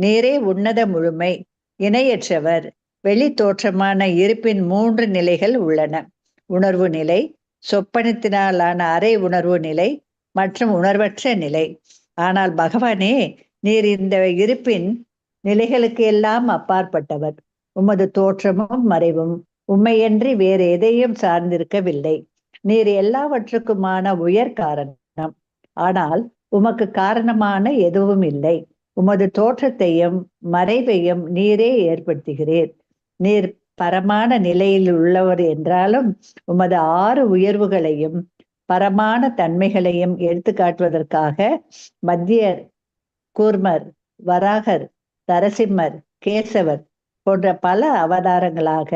நீரே உன்னத முழுமை, இணையற்றவர். வெளி தோற்றமான இருப்பின் 3 நிலைகள் உள்ளன. உணர்வு நிலை, சொப்பனத்தினாலான அரை உணர்வு நிலை மற்றும் உணர்வற்ற நிலை. ஆனால் பகவானே, நீர் இந்த இருப்பின் நிலைகளுக்கு எல்லாம் அப்பாற்பட்டவர். உமது தோற்றமும் மறைவும் உம்மையன்றி வேறு எதையும் சார்ந்திருக்கவில்லை. நீர் எல்லாவற்றுக்குமான உயர் காரணம். ஆனால் உமக்கு காரணமான எதுவும் இல்லை. உமது தோற்றத்தையும் மறைவையும் நீரே ஏற்படுத்துகிறீர். நீர் பரமான நிலையில் உள்ளவர் என்றாலும் உமது 6 உயர்வுகளையும் பரமான தன்மைகளையும் எடுத்து காட்டுவதற்காக மத்தியர், கூர்மர், வராகர், நரசிம்மர், கேசவர் போன்ற பல அவதாரங்களாக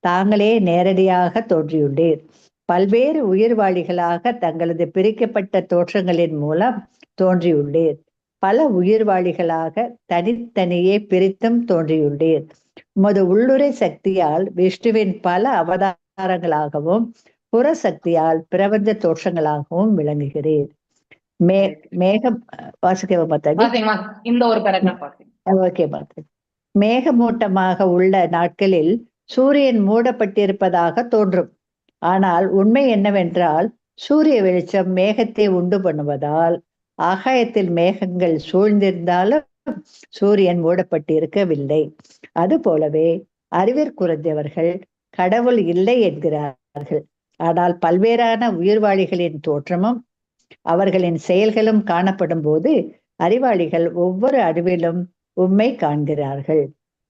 தாங்களே நேரடியாக தோன்றியுள்ளீர். பல்வேறு உயிர்வாளிகளாக தங்களது பிரிக்கப்பட்ட தோற்றங்களின் மூலம் தோன்றியுள்ளீர். பல உயிர்வாளிகளாக தனித்தனியே பிரித்தும் தோன்றியுள்ளீர். உமது உள்ளுரை சக்தியால் விஷ்ணுவின் பல அவதாரங்களாகவும் புற சக்தியால் பிரபஞ்ச தோற்றங்களாகவும் விளங்குகிறீர். மேகம் வாசிக்க மாத்தாங்க. இந்த ஒரு ஓகே மாத்தாங்க. மேகமூட்டமாக உள்ள நாட்களில் சூரியன் மூடப்பட்டிருப்பதாக தோன்றும். ஆனால் உண்மை என்னவென்றால் சூரிய வெளிச்சம் மேகத்தை உண்டு பண்ணுவதால் ஆகாயத்தில் மேகங்கள் சூழ்ந்திருந்தாலும் சூரியன் மூடப்பட்டிருக்கவில்லை. அது போலவே அறிவிற் குறைந்தவர்கள் கடவுள் இல்லை என்கிறார்கள். ஆனால் பல்வேறான உயிர்வாளிகளின் தோற்றமும் அவர்களின் செயல்களும் காணப்படும் போது அறிவாளிகள் ஒவ்வொரு அணுவிலும் உம்மை காண்கிறார்கள்.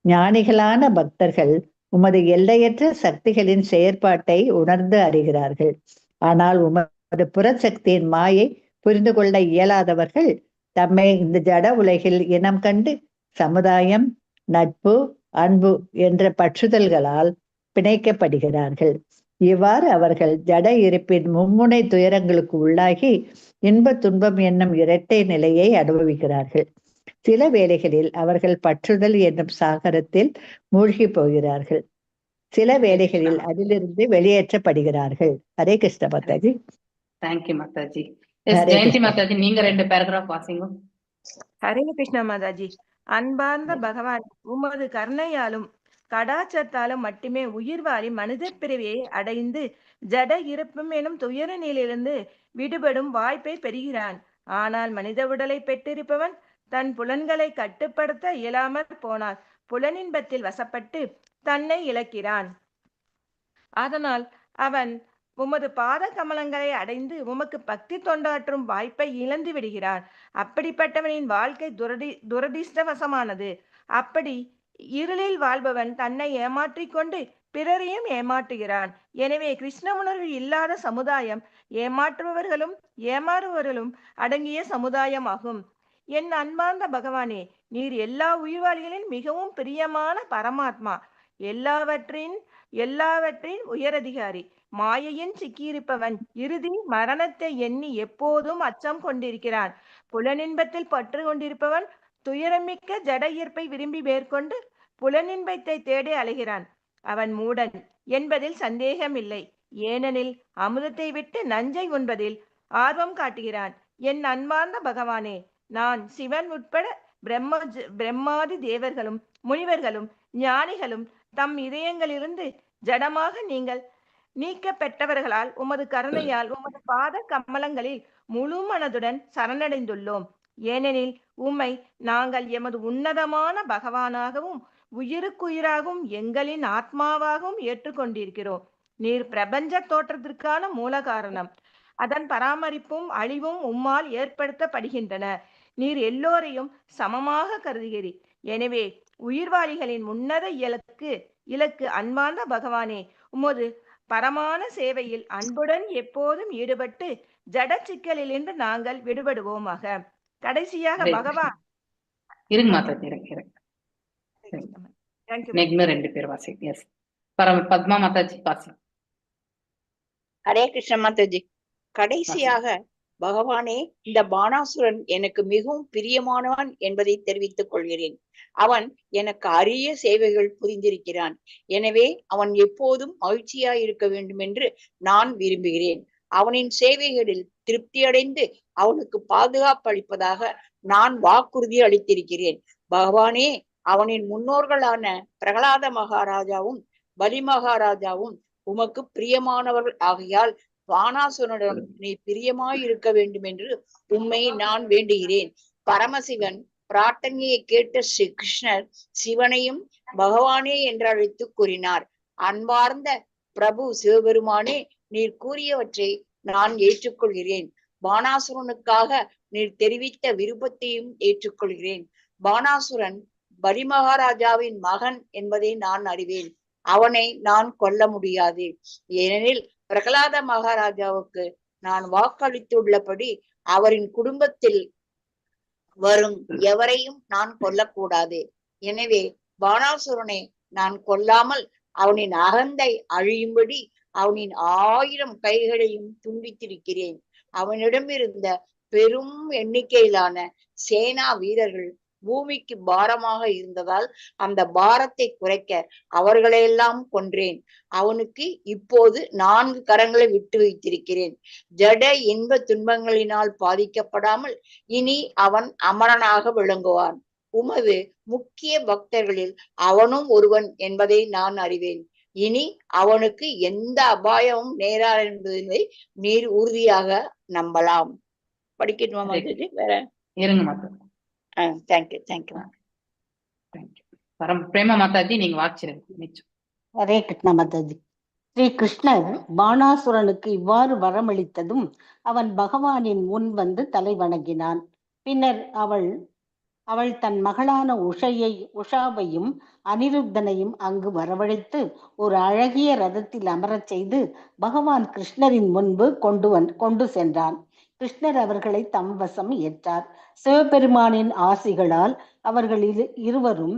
ஞானிகளான பக்தர்கள் உமது எல்லையற்ற சக்திகளின் செயற்பாட்டை உணர்ந்து அறிகிறார்கள். ஆனால் உமது புறசக்தியின் மாயை புரிந்து கொள்ள இயலாதவர்கள் தம்மை இந்த ஜட உலகில் இனம் கண்டு சமுதாயம், நட்பு, அன்பு என்ற பற்றுதல்களால் பிணைக்கப்படுகிறார்கள். இவ்வாறு அவர்கள் ஜட இருப்பின் மும்முனை துயரங்களுக்கு உள்ளாகி இன்ப துன்பம் என்னும் இரட்டை நிலையை அனுபவிக்கிறார்கள். சில வேளைகளில் அவர்கள் பற்றுதல் என்னும் சாகரத்தில் மூழ்கி போகிறார்கள். சில வேளைகளில் அதிலிருந்து வெளியேற்றப்படுகிறார்கள். ஹரே கிருஷ்ண மாதாஜி. தேங்க்யூ மாதாஜி. ஜெயந்தி மாதாஜி, நீங்க 2 பேராகிராஃப் வாசிங்க. ஹரே கிருஷ்ணா மாதாஜி. அன்பார்ந்த பகவான், உமது கருணையாலும் கடாச்சத்தாலும் மட்டுமே உயிர்வாழி மனித பிறவியை அடைந்து ஜட இருப்பும் எனும் துயர நிலையிலிருந்து விடுபடும் வாய்ப்பை பெறுகிறான். ஆனால் மனித உடலை பெற்றிருப்பவன் தன் புலன்களை கட்டுப்படுத்த இயலாமற் போனால் புலனின்பத்தில் வசப்பட்டு தன்னை இழக்கிறான். அதனால் அவன் உமது பாத கமலங்களை அடைந்து உமக்கு பக்தி தொண்டாற்றும் வாய்ப்பை இழந்து விடுகிறான். அப்படிப்பட்டவனின் வாழ்க்கை துரதிர்ஷ்டவசமானது. அப்படி இருளில் வாழ்பவன் தன்னை ஏமாற்றிக் கொண்டு பிறரையும் ஏமாற்றுகிறான். எனவே கிருஷ்ண உணர்வு இல்லாத சமுதாயம் ஏமாற்றுபவர்களும் ஏமாறுபவர்களும் அடங்கிய சமுதாயம் ஆகும். என் அன்பார்ந்த பகவானே, நீர் எல்லா உயிர்வாளிகளின் மிகவும் பிரியமான பரமாத்மா, எல்லாவற்றின் உயரதிகாரி. மாயையின் சிக்கியிருப்பவன் இறுதி மரணத்தை எண்ணி எப்போதும் அச்சம் கொண்டிருக்கிறான். புலனின்பத்தில் பற்று கொண்டிருப்பவன் துயரமிக்க ஜட ஈர்ப்பை விரும்பி மேற்கொண்டு புலனின்பத்தை தேடி அலைகிறான். அவன் மூடன் என்பதில் சந்தேகமில்லை. ஏனெனில் அமுதத்தை விட்டு நஞ்சை உண்பதில் ஆர்வம் காட்டுகிறான். என் அன்பார்ந்த பகவானே, நான் சிவன் உட்பட பிரம்மாதி தேவர்களும் முனிவர்களும் ஞானிகளும் தம் இதயங்களிலிருந்து ஜடமாக நீங்கள் நீக்கப்பெற்றவர்களால் உமது கருணையால் உமது பாத கமலங்களில் முழு மனதுடன் சரணடைந்துள்ளோம். ஏனெனில் உம்மை நாங்கள் எமது உன்னதமான பகவானாகவும் உயிருக்குயிராகவும் எங்களின் ஆத்மாவாகவும் ஏற்றுக்கொண்டிருக்கிறோம். நீர் பிரபஞ்ச தோற்றத்திற்கான மூல காரணம். அதன் பராமரிப்பும் அழிவும் உம்மால் ஏற்படுத்தப்படுகின்றன. நீர் எல்லோரையும் சமமாக கருதுகிறீர். எனவே உயிர்வாளிகளின் உன்னத இலக்கு அன்பார்ந்த பகவானே, உமது பரமான சேவையில் அன்புடன் எப்போதும் ஈடுபட்டு ஜட சிக்கலிலிருந்து நாங்கள் விடுபடுவோமாக. கடைசியாக பகவான் இருங்க மாதாஜி, இன்னும் 2 பேர் வாசிங்க. எஸ், பத்மா மாதாஜி வாசி. ஹரே கிருஷ்ண மாதாஜி. கடைசியாக பகவானே, இந்த பானாசுரன் எனக்கு மிகவும் பிரியமானவன் என்பதை தெரிவித்துக் கொள்கிறேன். அவன் எனக்கு அரிய சேவைகள் புரிந்திருக்கிறான். எனவே அவன் எப்போதும் மகிழ்ச்சியாய் இருக்க வேண்டும் என்று நான் விரும்புகிறேன். அவனின் சேவைகளில் திருப்தி அடைந்து அவனுக்கு பாதுகாப்பு அளிப்பதாக நான் வாக்குறுதி அளித்திருக்கிறேன். பகவானே, அவனின் முன்னோர்களான பிரகலாத மகாராஜாவும் பலி மகாராஜாவும் உமக்கு பிரியமானவர்கள் ஆகையால் பானாசுரனுடன் நீ பிரியமாய் இருக்க வேண்டும் என்று உம்மை நான் வேண்டுகிறேன். பரமசிவன் பிரார்த்தனையை கேட்ட ஸ்ரீ கிருஷ்ணர் சிவனையும் பகவானே என்று அழைத்து கூறினார். அன்பார்ந்த பிரபு சிவபெருமானே, நீர் கூறியவற்றை நான் ஏற்றுக்கொள்கிறேன். பானாசுரனுக்காக நீர் தெரிவித்த விருப்பத்தையும் ஏற்றுக்கொள்கிறேன். பானாசுரன் பலி மகாராஜாவின் மகன் என்பதை நான் அறிவேன். அவனை நான் கொல்ல முடியாது. ஏனெனில் பிரகலாத மகாராஜாவுக்கு நான் வாக்களித்துள்ளபடி அவரின் குடும்பத்தில் வரும் எவரையும் நான் கொல்லக்கூடாது. எனவே பானாசுரனை நான் கொல்லாமல் அவனின் அகந்தை அழியும்படி அவனின் 1000 கைகளையும் துண்டித்திருக்கிறேன். அவனிடமிருந்த பெரும் எண்ணிக்கையிலான சேனா வீரர்கள் பூமிக்கு பாரமாக இருந்ததால் அந்த பாரத்தை குறைக்க அவர்களையெல்லாம் கொன்றேன். அவனுக்கு இப்போது 4 கரங்களை விட்டு வைத்திருக்கிறேன். ஜட இன்ப துன்பங்களினால் பாதிக்கப்படாமல் இனி அவன் அமரனாக விளங்குவான். உமது முக்கிய பக்தர்களில் அவனும் ஒருவன் என்பதை நான் அறிவேன். இனி அவனுக்கு எந்த அபாயமும் நேராது என்பதை நீர் உறுதியாக நம்பலாம். படிக்கணுமா மாதாஜி? வேற இருங்க மாதாஜி. தேங்க்யூ. பிரேமா மாதாஜி, நீங்க வாசிச்சிருங்க. ஹரே கிருஷ்ணா மாதாஜி. ஸ்ரீ கிருஷ்ணர் பானாசுரனுக்கு இவ்வாறு வரமளித்ததும் அவன் பகவானின் முன் வந்து தலை வணங்கினான். பின்னர் அவள் தன் மகளான உஷாவையும் அனிருத்தனையும் அங்கு வரவழைத்து ஒரு அழகிய ரதத்தில் அமரச் செய்து பகவான் கிருஷ்ணரின் முன்பு கொண்டு சென்றான். கிருஷ்ணர் அவர்களை தம் வசம் ஏற்றார். சிவபெருமானின் ஆசிகளால் அவர்கள் இருவரும்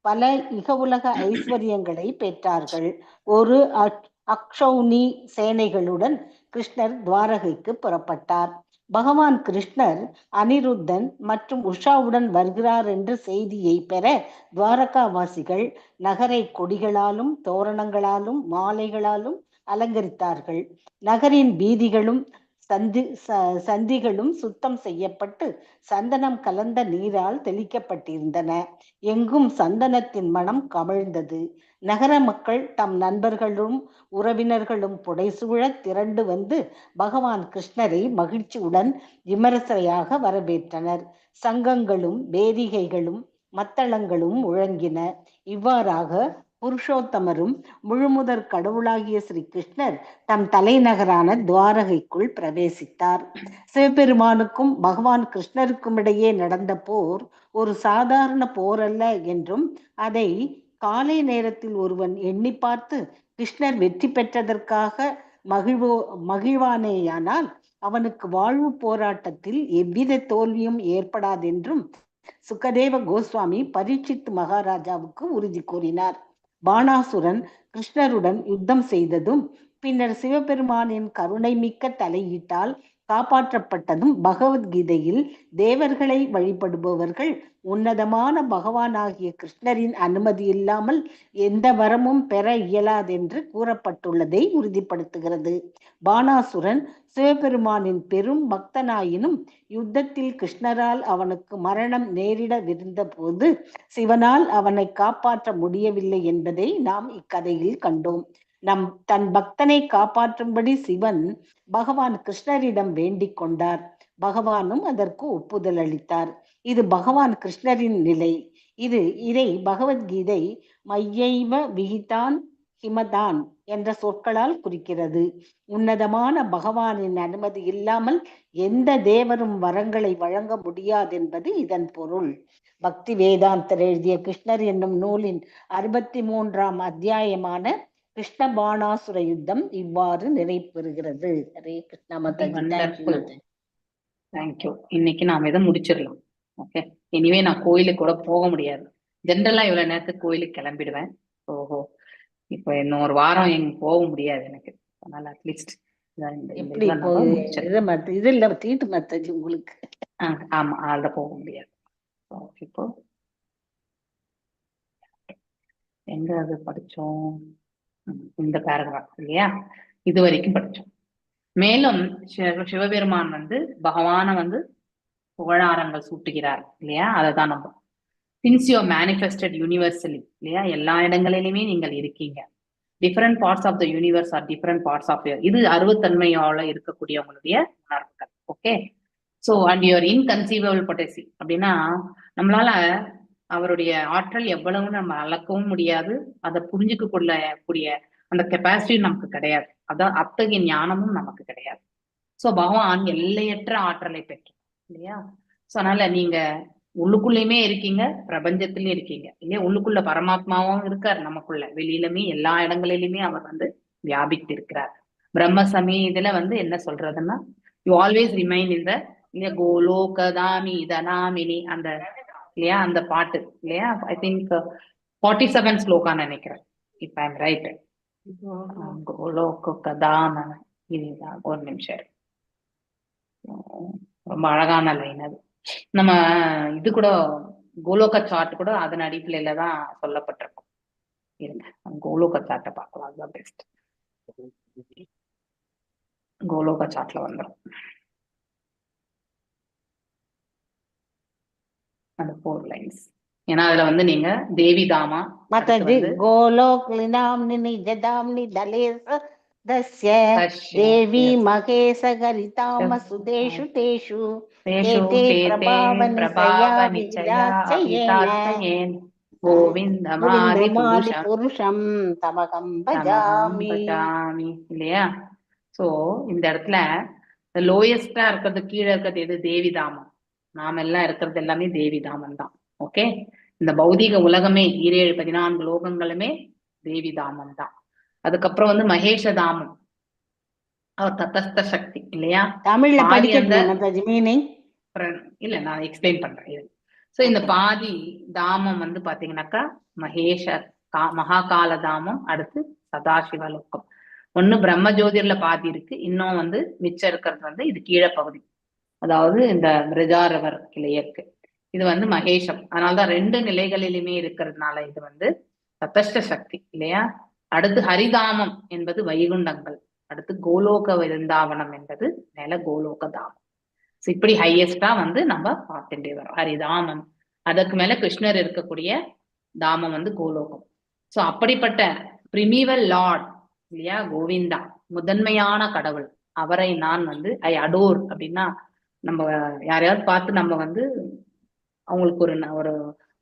பல இகவுலக ஐஸ்வர்யங்களை பெற்றார்கள். ஒரு அக்ஷௌனி சேனைகளுடன் கிருஷ்ணர் துவாரகைக்கு புறப்பட்டார். பகவான் கிருஷ்ணர் அனிருத்தன் மற்றும் உஷாவுடன் வருகிறார் என்ற செய்தியை பெற துவாரகாவாசிகள் நகரை கொடிகளாலும் தோரணங்களாலும் மாலைகளாலும் அலங்கரித்தார்கள். நகரின் வீதிகளும் சந்திகளும் சுத்தம் செய்யப்பட்டு சந்தனம் கலந்த நீரால் தெளிக்கப்பட்டிருந்தன. எங்கும் சந்தனத்தின் மனம் கமழ்ந்தது. நகர மக்கள் தம் நண்பர்களும் உறவினர்களும் புடைசூழ திரண்டு வந்து பகவான் கிருஷ்ணரை மகிழ்ச்சியுடன் விமரிசையாக வரவேற்றனர். சங்கங்களும் வேதிகைகளும் மத்தளங்களும் முழங்கின. இவ்வாறாக புருஷோத்தமரும் முழுமுதற் கடவுளாகிய ஸ்ரீ கிருஷ்ணர் தம் தலைநகரான துவாரகைக்குள் பிரவேசித்தார். சிவபெருமானுக்கும் பகவான் கிருஷ்ணருக்கும் இடையே நடந்த போர் ஒரு சாதாரண போர் அல்ல என்றும், அதை காலை நேரத்தில் ஒருவன் எண்ணி பார்த்து கிருஷ்ணர் வெற்றி பெற்றதற்காக மகிழ்வானேயானால் அவனுக்கு வாழ்வு போராட்டத்தில் எவ்வித தோல்வியும் ஏற்படாதென்றும் சுகதேவ கோஸ்வாமி பரீட்சித் மகாராஜாவுக்கு உறுதி கூறினார். பாணாசுரன் கிருஷ்ணருடன் யுத்தம் செய்ததும் பின்னர் சிவபெருமானின் கருணை மிக்க தலையீட்டால் காப்பாற்றப்பட்டதும் பகவத்கீதையில் தேவர்களை வழிபடுபவர்கள் உன்னதமான பகவானாகிய கிருஷ்ணரின் அனுமதி இல்லாமல் எந்த வரமும் பெற இயலாதென்று கூறப்பட்டுள்ளதை உறுதிப்படுத்துகிறது. பாணாசுரன் சிவபெருமானின் பெரும் பக்தனாயினும் யுத்தத்தில் கிருஷ்ணரால் அவனுக்கு மரணம் நேரிடவிருந்த போது சிவனால் அவனை காப்பாற்ற முடியவில்லை என்பதை நாம் இக்கதையில் கண்டோம். தன் பக்தனை காப்பாற்றும்படி சிவன் பகவான் கிருஷ்ணரிடம் வேண்டிக் கொண்டார். பகவானும் அதற்கு ஒப்புதல் அளித்தார். இது பகவான் கிருஷ்ணரின் நிலை. இதை பகவத்கீதை மையைவ விகிதான் ஹிமதான் என்ற சொற்களால் குறிக்கிறது. உன்னதமான பகவானின் அனுமதி இல்லாமல் எந்த தேவரும் வரங்களை வழங்க முடியாதென்பது இதன் பொருள். பக்தி வேதாந்தர் எழுதிய கிருஷ்ணர் என்னும் நூலின் 63ஆம் அத்தியாயமான கிருஷ்ண பாணாசுர யுத்தம் இவ்வாறு நிறைவேறுகிறது. ஹரே கிருஷ்ணா மாதாஜி. தேங்க்யூ. இன்னைக்கு நாம இதை முடிச்சிடலாம். ஓகே, இனிமே நான் கோயிலுக்கு கூட போக முடியாது. ஜென்ரலா இவ்வளவு நேரத்துக்கு கோயிலுக்கு கிளம்பிடுவேன். ஓஹோ, இப்ப இன்னொரு வாரம் எங்க போக முடியாது எனக்கு. அதனால அட்லீஸ்ட் இது இல்ல தீட்டு மாதாஜி உங்களுக்கு. ஆமா, அதுல போக முடியாது. இப்போ எங்க அது படிச்சோம்? இந்த பேராகிராஃப் இல்லையா, இது வரைக்கும் படிச்சோம். மேலும் சிவபெருமான் பகவான புகழாரங்கள் சூட்டுகிறார் இல்லையா, அததான் நம்ம சின்ஸ் யூ மேனிஃபெஸ்டட் யூனிவர்சலி இல்லையா, எல்லா இடங்களிலுமே நீங்கள் இருக்கீங்க. Different parts of the universe are different parts of இது அருவத்தன்மையால இருக்கக்கூடிய உங்களுடைய உணர்வுகள். Okay, so and your inconceivable potency அப்படின்னா நம்மளால அவருடைய ஆற்றல் எவ்வளவுன்னு நம்ம அளக்கவும் முடியாது, அதை புரிஞ்சுக்க கூடிய அந்த கெப்பாசிட்டி நமக்கு கிடையாது. அதான் அத்தகைய ஞானமும் நமக்கு கிடையாது. ஸோ பகவான் எல்லையற்ற ஆற்றலை பெற்று இல்லையா. ஸோ அதனால நீங்க உள்ளுக்குள்ளயுமே இருக்கீங்க, பிரபஞ்சத்திலயும் இருக்கீங்க இல்லையா. உள்ளுக்குள்ள பரமாத்மாவும் இருக்கார், நமக்குள்ள வெளியிலுமே எல்லா இடங்களிலுமே அவர் வியாபித்து இருக்கிறார். பிரம்ம சமீதில என்ன சொல்றதுன்னா, யூ ஆல்வேஸ் ரிமைன் இந்த இல்லையா கோலோகதாமி தனாமினி அந்த இல்லையா அந்த பாட்டு இல்லையா. ஐ திங்க் 47 ஸ்லோகா நினைக்கிறேன், இப்ப ஐம் ரைட். கோலோகதாம இதுதான். ஒரு நிமிஷம், ரொம்ப அழகான லைன் அது. நம்ம இது கூட கோலோக சார்ட் கூட அதன் அடிப்படையில தான் சொல்லப்பட்டிருக்கும். இருங்க, கோலோக சார்ட்டை பார்க்கலாம், அதுதான் பெஸ்ட். கோலோக சார்ட்ல வந்துடும் அந்த 4 லைன்ஸ். ஏன்னா அதுல நீங்க தேவி தாமா தேவி மகேச கரிதாம சுதேஷு தேஷு புருஷம் தமகம் பஜாமி இல்லையா. சோ இந்த இடத்துல லோயஸ்டா இருக்கிறது, கீழே இருக்கிறது எது? தேவிதாமம். நாம எல்லாம் இருக்கிறது எல்லாமே தேவிதாமன் தான். ஓகே, இந்த பௌதிக உலகமே 14 லோகங்களுமே தேவிதாமம் தான். அதுக்கப்புறம் மகேஷதாமம், அவர் தத்தஸ்த சக்தி இல்லையா. தமிழ்ல இல்ல, நான் எக்ஸ்பிளைன் பண்றேன். சோ இந்த பாதி தாமம் பாத்தீங்கன்னாக்கா மகேஷ மகாகால தாமம், அடுத்து சதாசிவ லோகம். ஒண்ணு பிரம்ம ஜோதிர்ல பாதி இருக்கு, இன்னும் வந்து மிச்சம் இருக்கிறது வந்து இது கீழே பகுதி, அதாவது இந்த மிருஜாரவர் கிளையே இருக்கு. இது வந்து மகேஷம், அதனாலதான் 2 நிலைகளிலுமே இருக்கிறதுனால இது வந்து தத்தஷ்ட சக்தி இல்லையா. அடுத்து ஹரிதாமம் என்பது வைகுண்டங்கள், அடுத்து கோலோக விருந்தாவனம் என்பது மேல கோலோக தாமம். இப்படி ஹையஸ்டா வந்து நம்ம பார்த்துட்டே வரோம் ஹரிதாமம். அதற்கு மேல கிருஷ்ணர் இருக்கக்கூடிய தாமம் வந்து கோலோகம். சோ அப்படிப்பட்ட பிரிமிவல் லார்ட் இல்லையா கோவிந்தா, முதன்மையான கடவுள், அவரை நான் வந்து ஐ அடோர் அப்படின்னா நம்ம யாரையாவது பார்த்து நம்ம வந்து அவங்களுக்கு ஒரு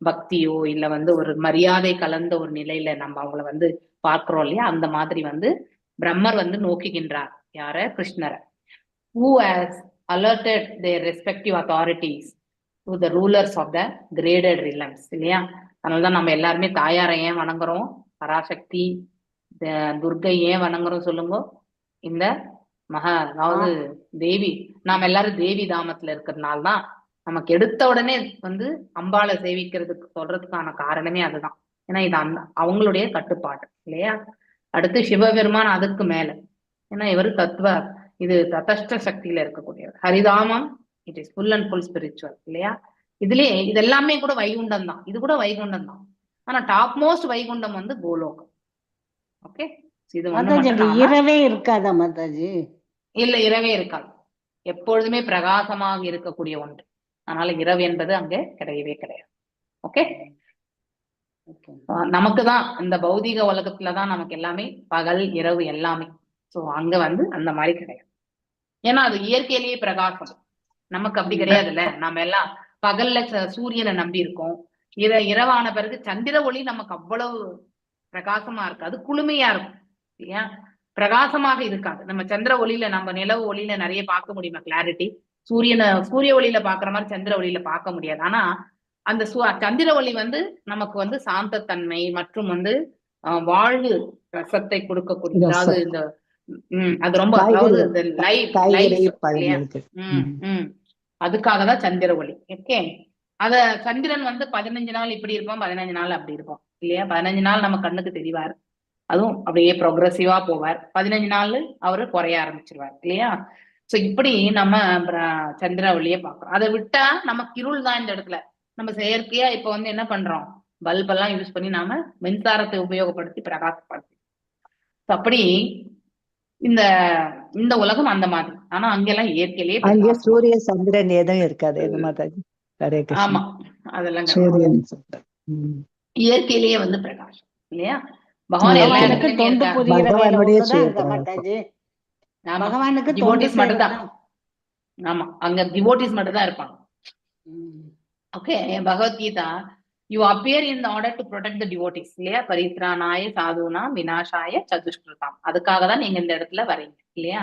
பக்தியோ இல்ல வந்து ஒரு மரியாதை கலந்த ஒரு நிலையில நம்ம அவங்கள வந்து பார்க்கிறோம் இல்லையா, அந்த மாதிரி வந்து பிரம்மர் வந்து நோக்குகின்றார் யார, கிருஷ்ணரை. who has alerted their respective authorities to the rulers of the graded realms இல்லையா. அதனாலதான் நம்ம எல்லாருமே தாயாரை ஏன் வணங்குறோம், பராசக்தி துர்கை ஏன் வணங்குறோம் சொல்லுங்க. இந்த அதாவது தேவி, நாம எல்லாரும் தேவி தாமத்துல இருக்கிறதுனால்தான் நமக்கு எடுத்த உடனே வந்து அம்பாளை சேவிக்கிறதுக்கு சொல்றதுக்கான காரணமே அதுதான். ஏன்னா இது அவங்களுடைய கட்டுப்பாடு இல்லையா. அடுத்து சிவபெருமான் அதுக்கு மேல, ஏன்னா இவர் இது தத்தஷ்ட சக்தியில இருக்கக்கூடியவர். ஹரிதாமம் it is full and full spiritual இல்லையா. இதுலயே இது எல்லாமே கூட வைகுண்டம் தான், இது கூட வைகுண்டம் தான். ஆனா டாப் மோஸ்ட் வைகுண்டம் வந்து கோலோகம். ஓகே, இது இரவே இருக்காதா மாதாஜி? இல்ல, இரவே இருக்காது, எப்பொழுதுமே பிரகாசமாக இருக்கக்கூடிய ஒன்று. அதனால இரவு என்பது அங்க கிடையவே கிடையாது. ஓகே, நமக்குதான் இந்த பௌதிக உலகத்துலதான் நமக்கு எல்லாமே பகல் இரவு எல்லாமே. சோ அங்க வந்து அந்த மாதிரி கிடையாது, ஏன்னா அது இயற்கையிலேயே பிரகாசம். நமக்கு அப்படி கிடையாதுல்ல, நம்ம எல்லாம் பகல்ல சூரியனை நம்பி இருக்கோம், இரவான பிறகு சந்திர ஒளி நமக்கு அவ்வளவு பிரகாசமா இருக்காது, குளுமையா இருக்கும் இல்லையா, பிரகாசமாக இருக்காது. நம்ம சந்திர ஒளியில, நம்ம நிலவு ஒளியில நிறைய பார்க்க முடியுமா கிளாரிட்டி? சூரிய ஒளியில பாக்குற மாதிரி சந்திர ஒளியில பார்க்க முடியாது. ஆனா அந்த சந்திர ஒளி வந்து நமக்கு வந்து சாந்தத்தன்மை மற்றும் வந்து வாழ்வு ரசத்தை கொடுக்கக்கூடிய, அதாவது இந்த அது ரொம்ப, அதாவது இந்த அதுக்காக தான் சந்திர ஒளி. ஓகே, அத சந்திரன் வந்து 15 நாள் இப்படி இருப்போம், 15 நாள் அப்படி இருப்போம் இல்லையா. 15 நாள் நம்ம கண்ணுக்கு தெரிவார், அதுவும் அப்படியே ப்ரோக்ரஸிவா போவார். 15 நாள் அவரு குறைய ஆரம்பிச்சிருவார் இல்லையா. சோ இப்படி நம்ம சந்திர ஒளியை பார்க்கிறோம். அதை விட்டா நமக்கு இருள் தான் இந்த இடத்துல. நம்ம செயற்கையா இப்ப வந்து என்ன பண்றோம், பல்பெல்லாம் யூஸ் பண்ணி நாம மின்சாரத்தை உபயோகப்படுத்தி பிரகாசப்படுத்தி, அப்படி இந்த இந்த உலகம் அந்த மாதிரி. ஆனா அங்கெல்லாம் இயற்கையிலேயே அங்கே சூரிய சந்திரன் ஏதும் இருக்காது. ஆமா, அதெல்லாம் இயற்கையிலேயே வந்து பிரகாசம் இல்லையா. பகவான் எல்லா இடத்துலயுமே டிவோட்டிஸ் மட்டும் தான். ஆமா, அங்க டிவோட்டிஸ் மட்டும் தான் இருப்பாங்க. Okay, Bhagavad Gita you appear in order to protect the devotees இல்லையா. பரித்ராணாய சாதுனா விநாசாய சதுஷ்கிருதாம், அதுக்காக தான் நீங்க இந்த இடத்துல வரீங்க இல்லையா.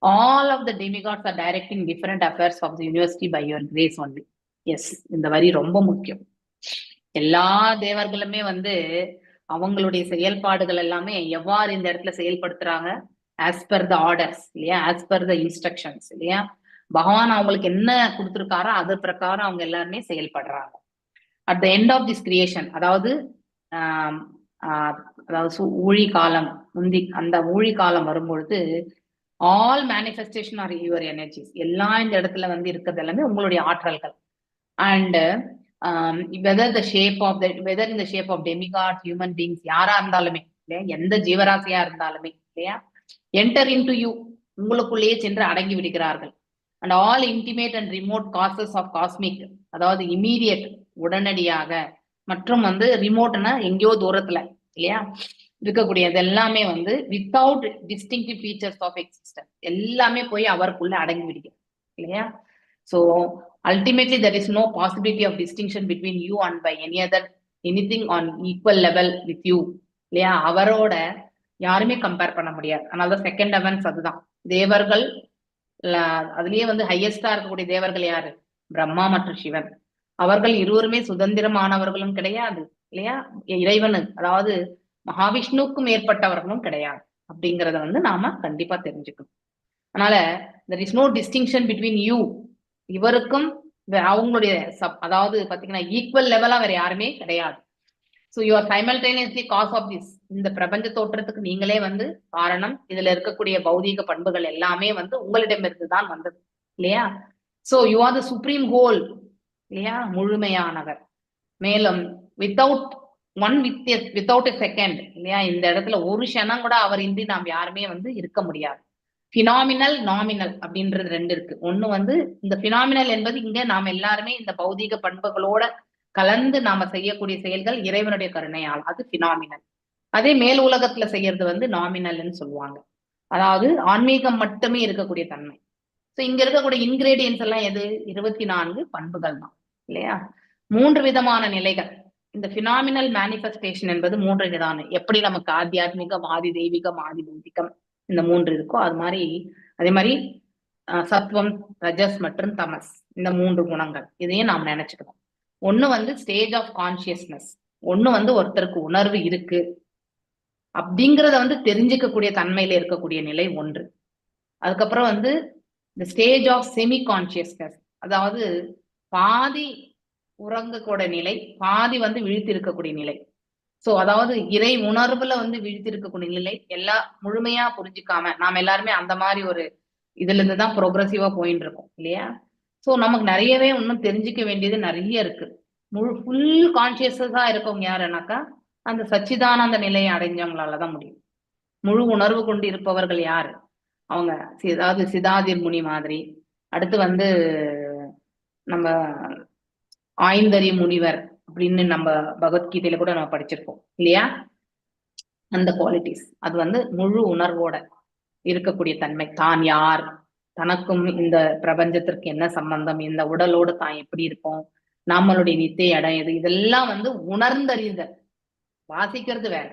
all of the demigods are directing different affairs of the university by your grace only. Yes, இந்த வரி ரொம்ப முக்கியம். எல்லா தேவர்களுமே வந்து அவங்களுடைய செயல்பாடுகள் எல்லாமே எவ்வாறு இந்த இடத்துல செயல்படுத்துறாங்க, as per the orders இல்லையா, as per the instructions இல்லையா. பகவான் அவங்களுக்கு என்ன கொடுத்திருக்காரோ அது பிரகாரம் அவங்க எல்லாருமே செயல்படுறாங்க. At the end of this creation, அதாவது ஊழி காலம் முந்தி, அந்த ஊழி காலம் வரும்பொழுது all manifestation are your energies, எல்லாம் இந்த இடத்துல வந்து இருக்கிறது எல்லாமே உங்களுடைய ஆற்றல்கள். And whether in the shape of demigods, human beings, யாரா இருந்தாலுமே இல்லையா, எந்த ஜீவராசியா இருந்தாலுமே இல்லையா, என்டர் இன்டு யூ, உங்களுக்குள்ளேயே சென்று அடங்கி விடுகிறார்கள். And all intimate and remote causes of cosmic, அதாவது இமீடியட் உடனடியாக, மற்றும் வந்து ரிமோட்னா எங்கேயோ தூரத்துல இல்லையா இருக்கக்கூடியது எல்லாமே வந்து without distinctive features of existence எல்லாமே போய் அவருக்குள்ள அடங்கி விடுகிறது இல்லையா. So ultimately there is no possibility of distinction between you and by anything on equal level with you இல்லையா. அவரோட யாருமே கம்பேர் பண்ண முடியாது. அதனால செகண்ட் ஹெவன்ஸ் அதுதான். தேவர்கள் அதுலயே வந்து ஹையஸ்டா இருக்கக்கூடிய தேவர்கள் யாரு, பிரம்மா மற்றும் சிவன். அவர்கள் இருவருமே சுதந்திரமானவர்களும் கிடையாது இல்லையா, இறைவனு அதாவது மகாவிஷ்ணுவுக்கும் மேற்பட்டவர்களும் கிடையாது அப்படிங்கறத வந்து நாம கண்டிப்பா தெரிஞ்சுக்கணும். அதனால there is no distinction between you, இவருக்கும் அவங்களுடைய அதாவது பாத்தீங்கன்னா ஈக்குவல் லெவலா வேற யாருமே கிடையாது. So you are simultaneously cause of this இந்த பிரபஞ்ச தோற்றத்துக்கு நீங்களே வந்து காரணம். இதுல இருக்கக்கூடிய பௌதீக பண்புகள் எல்லாமே வந்து உங்களிடமிருந்து தான் வந்தது இல்லையா? So you are the supreme whole இல்லையா, முழுமையானவர். மேலும் வித்தவுட் வித்தவுட் எ செகண்ட் இல்லையா, இந்த இடத்துல ஒரு க்ஷணம் கூட அவர் இன்றி நாம் யாருமே வந்து இருக்க முடியாது. பினாமினல் நாமினல் அப்படின்றது ரெண்டு இருக்கு. ஒண்ணு வந்து இந்த பினாமினல் என்பது இங்க நாம் எல்லாருமே இந்த பௌதீக பண்புகளோட கலந்து நாம செய்யக்கூடிய செயல்கள் இறைவனுடைய கருணையால், அது பினாமினல். அதே மேல் உலகத்துல செய்யறது வந்து நாமினல்னு சொல்லுவாங்க, அதாவது ஆன்மீகம் மட்டுமே இருக்கக்கூடிய தன்மை. ஸோ இங்க இருக்கக்கூடிய இன்கிரீடியன்ஸ் எல்லாம் எது? 24 பண்புகள் தான் இல்லையா? 3 விதமான நிலைகள். இந்த பினாமினல் மேனிஃபெஸ்டேஷன் என்பது 3 விதமான, எப்படி நமக்கு ஆத்தியாத்மிகம், ஆதி தெய்வீகம், ஆதி பௌதிகம் இந்த 3 இருக்கோ அது மாதிரி, அதே மாதிரி சத்வம், ரஜஸ் மற்றும் தமஸ் இந்த 3 குணங்கள், இதையும் நாம் நினைச்சுக்கணும். ஒண்ணு வந்து ஸ்டேஜ் ஆஃப் கான்சியஸ்னஸ், ஒண்ணு வந்து ஒருத்தருக்கு உணர்வு இருக்கு அப்படிங்கிறத வந்து தெரிஞ்சுக்கக்கூடிய தன்மையில இருக்கக்கூடிய நிலை ஒன்று. அதுக்கப்புறம் வந்து இந்த ஸ்டேஜ் ஆஃப் செமி கான்சியஸ்னஸ், அதாவது பாதி உறங்கக்கூட நிலை, பாதி வந்து விழித்து இருக்கக்கூடிய நிலை. சோ அதாவது இறை உணர்வுல வந்து விழித்து இருக்கக்கூடிய நிலை, எல்லாம் முழுமையா புரிஞ்சுக்காம நாம எல்லாருமே அந்த மாதிரி ஒரு இதுல இருந்துதான் ப்ரோக்ரஸிவா போயிட்டு இருக்கோம் இல்லையா? சோ நமக்கு நிறையவே இன்னும் தெரிஞ்சுக்க வேண்டியது நிறைய இருக்கு. ஃபுல் கான்சியஸா இருக்கவங்க யாருன்னாக்கா அந்த சச்சிதானந்த நிலையை அடைஞ்சவங்களாலதான் முடியும். முழு உணர்வு கொண்டு இருப்பவர்கள் யாரு? அவங்க அதாவது சிதாதிர் முனி மாதிரி, அடுத்து வந்து நம்ம ஆய்ந்தறி முனிவர் அப்படின்னு நம்ம பகவத்கீதையில கூட நம்ம படிச்சிருக்கோம் இல்லையா? அந்த குவாலிட்டிஸ், அது வந்து முழு உணர்வோட இருக்கக்கூடிய தன்மை. தான் யார், தனக்கும் இந்த பிரபஞ்சத்திற்கு என்ன சம்பந்தம், இந்த உடலோடு தான் எப்படி இருப்போம், நம்மளுடைய நித்திய இடம் எது, இதெல்லாம் வந்து உணர்ந்தறிதல். வாசிக்கிறது வேற,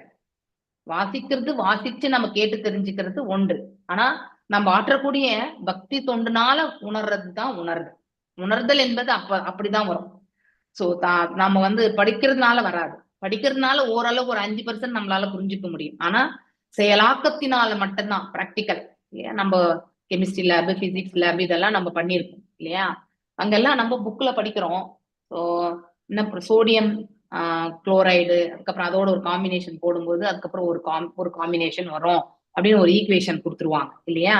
வாசிச்சு நம்ம கேட்டு தெரிஞ்சுக்கிறது ஒன்று. ஆனா நம்ம ஆற்றக்கூடிய பக்தி தொண்டுனால உணர்றதுதான் உணர்தல் என்பது அப்படிதான் வரும். சோ நம்ம வந்து படிக்கிறதுனால வராது. படிக்கிறதுனால ஓரளவு ஒரு 5% நம்மளால புரிஞ்சுக்க முடியும். ஆனா செயலாக்கத்தினால மட்டும்தான் பிராக்டிக்கல் இல்லையா? நம்ம கெமிஸ்ட்ரி லேபு, பிசிக்ஸ் லேபு இதெல்லாம் நம்ம பண்ணியிருக்கோம் இல்லையா? அங்கெல்லாம் நம்ம புக்ல படிக்கிறோம். ஸோ என்ன சோடியம் குளோரைடு, அதுக்கப்புறம் அதோட ஒரு காம்பினேஷன் போடும்போது அதுக்கப்புறம் ஒரு காம்பினேஷன் வரும் அப்படின்னு ஒரு ஈக்குவேஷன் கொடுத்துருவாங்க இல்லையா?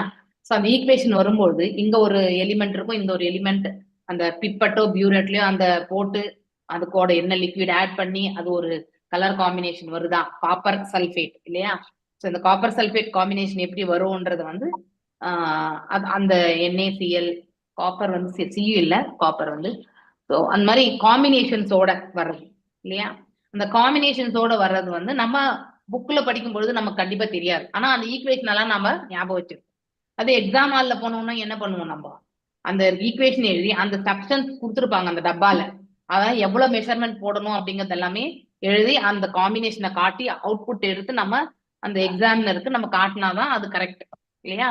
ஸோ அந்த ஈக்குவேஷன் வரும்போது இங்க ஒரு எலிமெண்ட் இருக்கும், இந்த ஒரு எலிமெண்ட் அந்த பிப்பட்டோ பியூரட்லயோ அந்த போட்டு அதுக்கோட என்ன லிக்விட் ஆட் பண்ணி அது ஒரு கலர் காம்பினேஷன் வருதா, காப்பர் சல்ஃபேட் இல்லையா? ஸோ இந்த காப்பர் சல்ஃபேட் காம்பினேஷன் எப்படி வரும்ன்றது வந்து அந்த NaCl, காப்பர் வந்து சியு இல்லை, காப்பர் வந்து ஸோ அந்த மாதிரி காம்பினேஷன்ஸோட வர்றது இல்லையா? அந்த காம்பினேஷன்ஸோட வர்றது வந்து நம்ம புக்ல படிக்கும் பொழுது நமக்கு கண்டிப்பா தெரியாது. ஆனா அந்த ஈக்குவேஷன் எல்லாம் நம்ம ஞாபகம் வச்சிருக்கோம். அது எக்ஸாம் ஹால்ல போனோம்னா என்ன பண்ணுவோம், நம்ம அந்த ஈக்குவேஷன் எழுதி அந்த சப்ஸ்டன்ஸ் கொடுத்துருப்பாங்க அந்த டப்பால, அதான் எவ்வளவு மெஷர்மெண்ட் போடணும் அப்படிங்கிறது எல்லாமே எழுதி அந்த காம்பினேஷனை காட்டி அவுட்புட் எடுத்து நம்ம அந்த எக்ஸாமினருக்கு நம்ம காட்டினாதான் அது கரெக்ட் இல்லையா?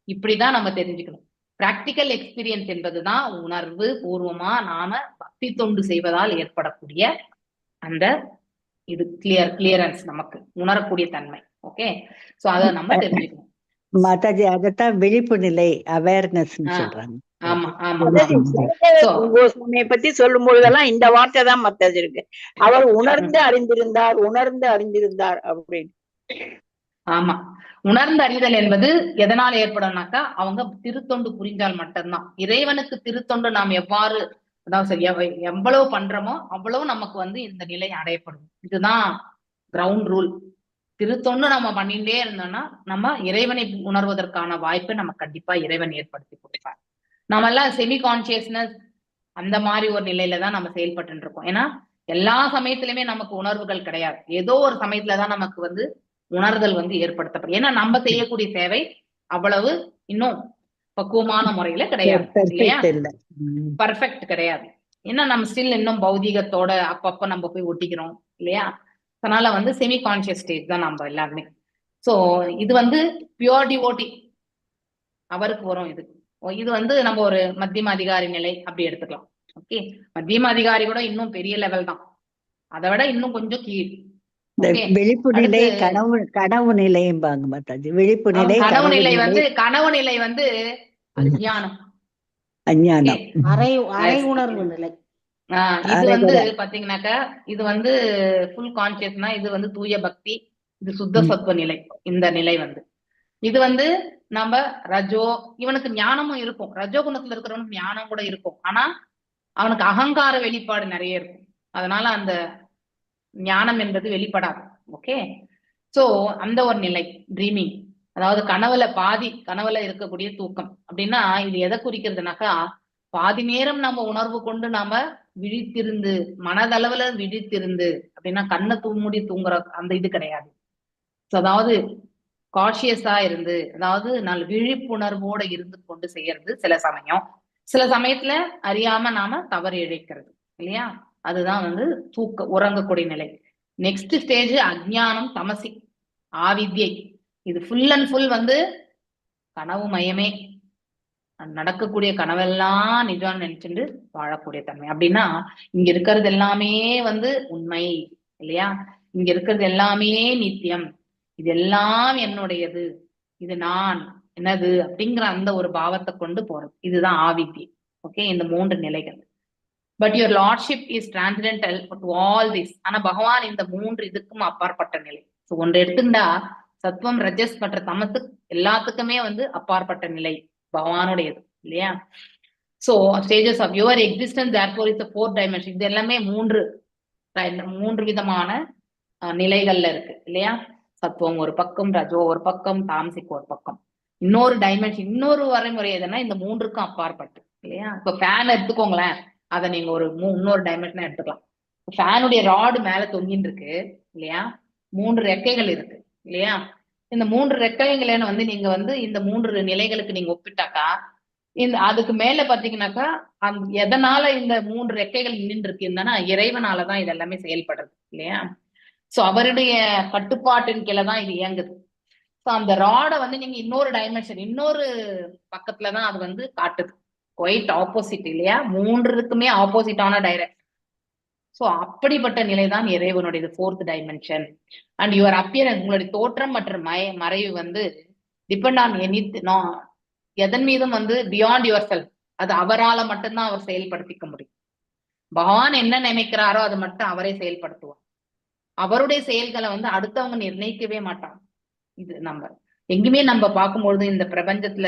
இப்படிதான் நம்ம தெரிஞ்சுக்கணும். பிராக்டிக்கல் எக்ஸ்பீரியன்ஸ் என்பதுதான் உணர்வு பூர்வமா நாம பக்தி தொண்டு செய்வதால் ஏற்படக்கூடிய அந்த இது கிளியரன்ஸ், நமக்கு உணரக்கூடிய தன்மை. ஓகே, சோ அத நம்ம தெரிஞ்சுக்கணும். மாதாஜி அதத்தான் விழிப்பு நிலை, அவேர்னஸ் சொல்றாங்க. ஆமா ஆமா. கோஸ்வாமியை பத்தி சொல்லும் பொழுதெல்லாம் இந்த வார்த்தை தான் மத்தது இருக்கு, அவர் உணர்ந்து அறிந்திருந்தார் அப்படின்னு. ஆமா, உணர்ந்து அறிதல் என்பது எதனால ஏற்படும்னாக்கா அவங்க திருத்தொண்டு புரிஞ்சால் மட்டும்தான். இறைவனுக்கு திருத்தொண்டு நாம் எவ்வாறு, அதாவது எவ்வளவு பண்றோமோ அவ்வளவு நமக்கு வந்து இந்த நிலை அடையப்படும். இதுதான் கிரவுண்ட் ரூல். திருத்தொண்டு நம்ம பண்ணிட்டே இருந்தோம்னா நம்ம இறைவனை உணர்வதற்கான வாய்ப்பை நம்ம கண்டிப்பா இறைவன் ஏற்படுத்தி கொடுப்பார். நம்ம எல்லாம் செமி கான்சியஸ்னஸ் அந்த மாதிரி ஒரு நிலையில தான் நம்ம செயல்பட்டு இருக்கோம். ஏன்னா எல்லா சமயத்திலுமே நமக்கு உணர்வுகள் கிடையாது. ஏதோ ஒரு சமயத்துலதான் நமக்கு வந்து உணர்தல் வந்து ஏற்படுத்தப்படும். ஏன்னா நம்ம செய்யக்கூடிய சேவை அவ்வளவு இன்னும் பக்குவமான முறையில கிடையாது இல்லையா? பர்ஃபெக்ட் கிடையாது. ஏன்னா நம்ம ஸ்டில் இன்னும் பௌதீகத்தோட அப்பப்ப நம்ம போய் ஒட்டிக்கிறோம் இல்லையா? அதனால வந்து செமி கான்சியஸ் ஸ்டேஜ் தான் நம்ம எல்லாருமே. சோ இது வந்து பியூர் டிவோட்டி அவருக்கு வரும். இது வந்து நம்ம ஒரு மத்தியம அதிகாரி நிலை அப்படி எடுத்துக்கலாம். ஓகே, மத்தியம அதிகாரி கூட இன்னும் பெரிய லெவல் தான், அதை விட இன்னும் கொஞ்சம் கீழ். விழிப்பு நிலை, கனவு நிலையும்பாங்க மாதாஜி. விழிப்பு நிலை, கனவு நிலை வந்து அஞ்ஞானம், அரை உணர்வு நிலை. இது வந்து பாத்தீங்கன்னாக்கா இது வந்து ஃபுல் கான்சியஸ்னா இது வந்து தூய பக்தி, இது சுத்த சத்துவ நிலை. இந்த நிலை வந்து இது வந்து நம்ம ரஜோ, இவனுக்கு ஞானமும் இருக்கும், ரஜோ குணத்துல இருக்கிறவனுக்கு ஞானம் கூட இருக்கும், ஆனா அவனுக்கு அகங்கார வெளிப்பாடு நிறைய இருக்கும். அதனால அந்த ஞானம் என்பது வெளிப்படாது. ஓகே, சோ அந்த ஒரு நிலை ட்ரீமிங், அதாவது கனவுல பாதி கனவுல இருக்கக்கூடிய தூக்கம் அப்படின்னா இது எதை குறிக்கிறதுனாக்கா, பாதி நேரம் நம்ம உணர்வு கொண்டு நாம விழித்திருந்து மனதளவுல விழித்திருந்து அப்படின்னா கண்ணை மூடி தூங்குற அந்த இது கிடையாது. அதாவது கான்சியஸா இருந்து, அதாவது நான் விழிப்புணர்வோட இருந்து கொண்டு செய்யறது சில சமயம், சில சமயத்துல அறியாம நாம தவறு இழைக்கிறது இல்லையா, அதுதான் வந்து உறங்கக்கூடிய நிலை. நெக்ஸ்ட் ஸ்டேஜ் அஜ்ஞானம், தமசி, ஆவித்யை. இது ஃபுல் அண்ட் ஃபுல் வந்து கனவு மயமே, நடக்கக்கூடிய கனவெல்லாம் நிஜம் நினைச்சுட்டு வாழக்கூடிய தன்மை. அப்படின்னா இங்க இருக்கிறது எல்லாமே வந்து உண்மை இல்லையா, இங்க இருக்கிறது எல்லாமே நித்தியம், இதெல்லாம் என்னுடையது, இது நான் என்னது அப்படிங்கிற அந்த ஒரு பாவத்தை கொண்டு போறது, இதுதான் ஆவித்யை. ஓகே, இந்த 3 நிலைகள். But your lordship is transcendental to all this. ஆனா பகவான் இந்த 3 இதுக்கும் அப்பாற்பட்ட நிலை. ஸோ ஒன்று எடுத்துட்டா சத்வம், ரஜஸ் மற்ற தமசு எல்லாத்துக்குமே வந்து அப்பாற்பட்ட நிலை பகவானுடையது இல்லையா. So stages of your existence therefore is 4 dimension. இது எல்லாமே 3 விதமான நிலைகள்ல இருக்கு இல்லையா. சத்துவம் ஒரு பக்கம், ரஜோ ஒரு பக்கம், தாமசிக் ஒரு பக்கம். இன்னொரு டைமென்ஷன், இன்னொரு வரைமுறை எதுனா இந்த 3க்கும் அப்பாற்பட்டு இல்லையா. இப்ப ஃபேன் எடுத்துக்கோங்களேன், அதை நீங்க ஒரு இன்னொரு டைமென்ஷனா எடுத்துக்கலாம். ஃபேனுடைய ராடு மேல தொங்கின்னு இருக்கு இல்லையா, 3 ரெக்கைகள் இருக்கு இல்லையா. இந்த 3 ரெக்கைகளை வந்து நீங்க வந்து இந்த 3 நிலைகளுக்கு நீங்க ஒப்பிட்டாக்கா, இந்த அதுக்கு மேல பாத்தீங்கன்னாக்கா எதனால இந்த 3 ரெக்கைகள் நின்று இருக்கு இருந்தானா இறைவனாலதான் இது எல்லாமே செயல்படுறது இல்லையா. சோ அவருடைய கட்டுப்பாட்டின் கீழே தான் இது இயங்குது. ஸோ அந்த ராடை வந்து நீங்க இன்னொரு டைமென்ஷன், இன்னொரு பக்கத்துலதான் அது வந்து காட்டுது, குவைட் ஆப்போசிட் இல்லையா, 3க்குமே ஆப்போசிட்டான டைரக்ஷன். ஸோ அப்படிப்பட்ட நிலைதான் இறைவனுடைய 4th dimension. And your appearance, உங்களுடைய தோற்றம் மற்றும் மறைவு வந்து டிபெண்ட் ஆன் எதன் மீதும் வந்து பியாண்ட் யுவர் செல்ஃப், அது அவரால மட்டும்தான் அவர் செயல்படுத்திக்க முடியும். பகவான் என்ன நினைக்கிறாரோ அது மட்டும் அவரே செயல்படுத்துவார். அவருடைய செயல்களை வந்து அடுத்தவங்க நிர்ணயிக்கவே மாட்டாங்க. இது நம்ம எங்குமே நம்ம பார்க்கும்பொழுது இந்த பிரபஞ்சத்துல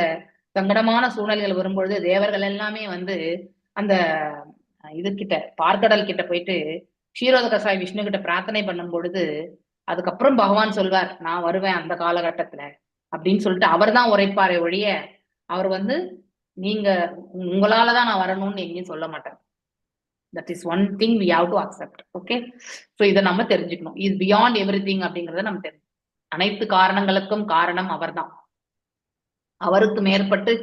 சங்கடமான சூழ்நிலைகள் வரும்பொழுது தேவர்கள் எல்லாமே வந்து அந்த இதுகிட்ட பார்க்கடல் கிட்ட போயிட்டு க்ஷீரோத கசாய் விஷ்ணு கிட்ட பிரார்த்தனை பண்ணும் பொழுது அதுக்கப்புறம் பகவான் சொல்வார், நான் வருவேன் அந்த காலகட்டத்துல அப்படின்னு சொல்லிட்டு அவர் தான் உரைப்பாரே ஒழிய அவர் வந்து நீங்க உங்களாலதான் நான் வரணும்னு எங்கேயும் சொல்ல மாட்டார். That is one thing we have to accept. Okay, so இதை நம்ம தெரிஞ்சுக்கணும். is beyond everything அப்படிங்கறத நம்ம தெரிஞ்சுக்கணும். அனைத்து காரணங்களுக்கும் காரணம் அவர்தான். அவருக்கு மேற்பட்டு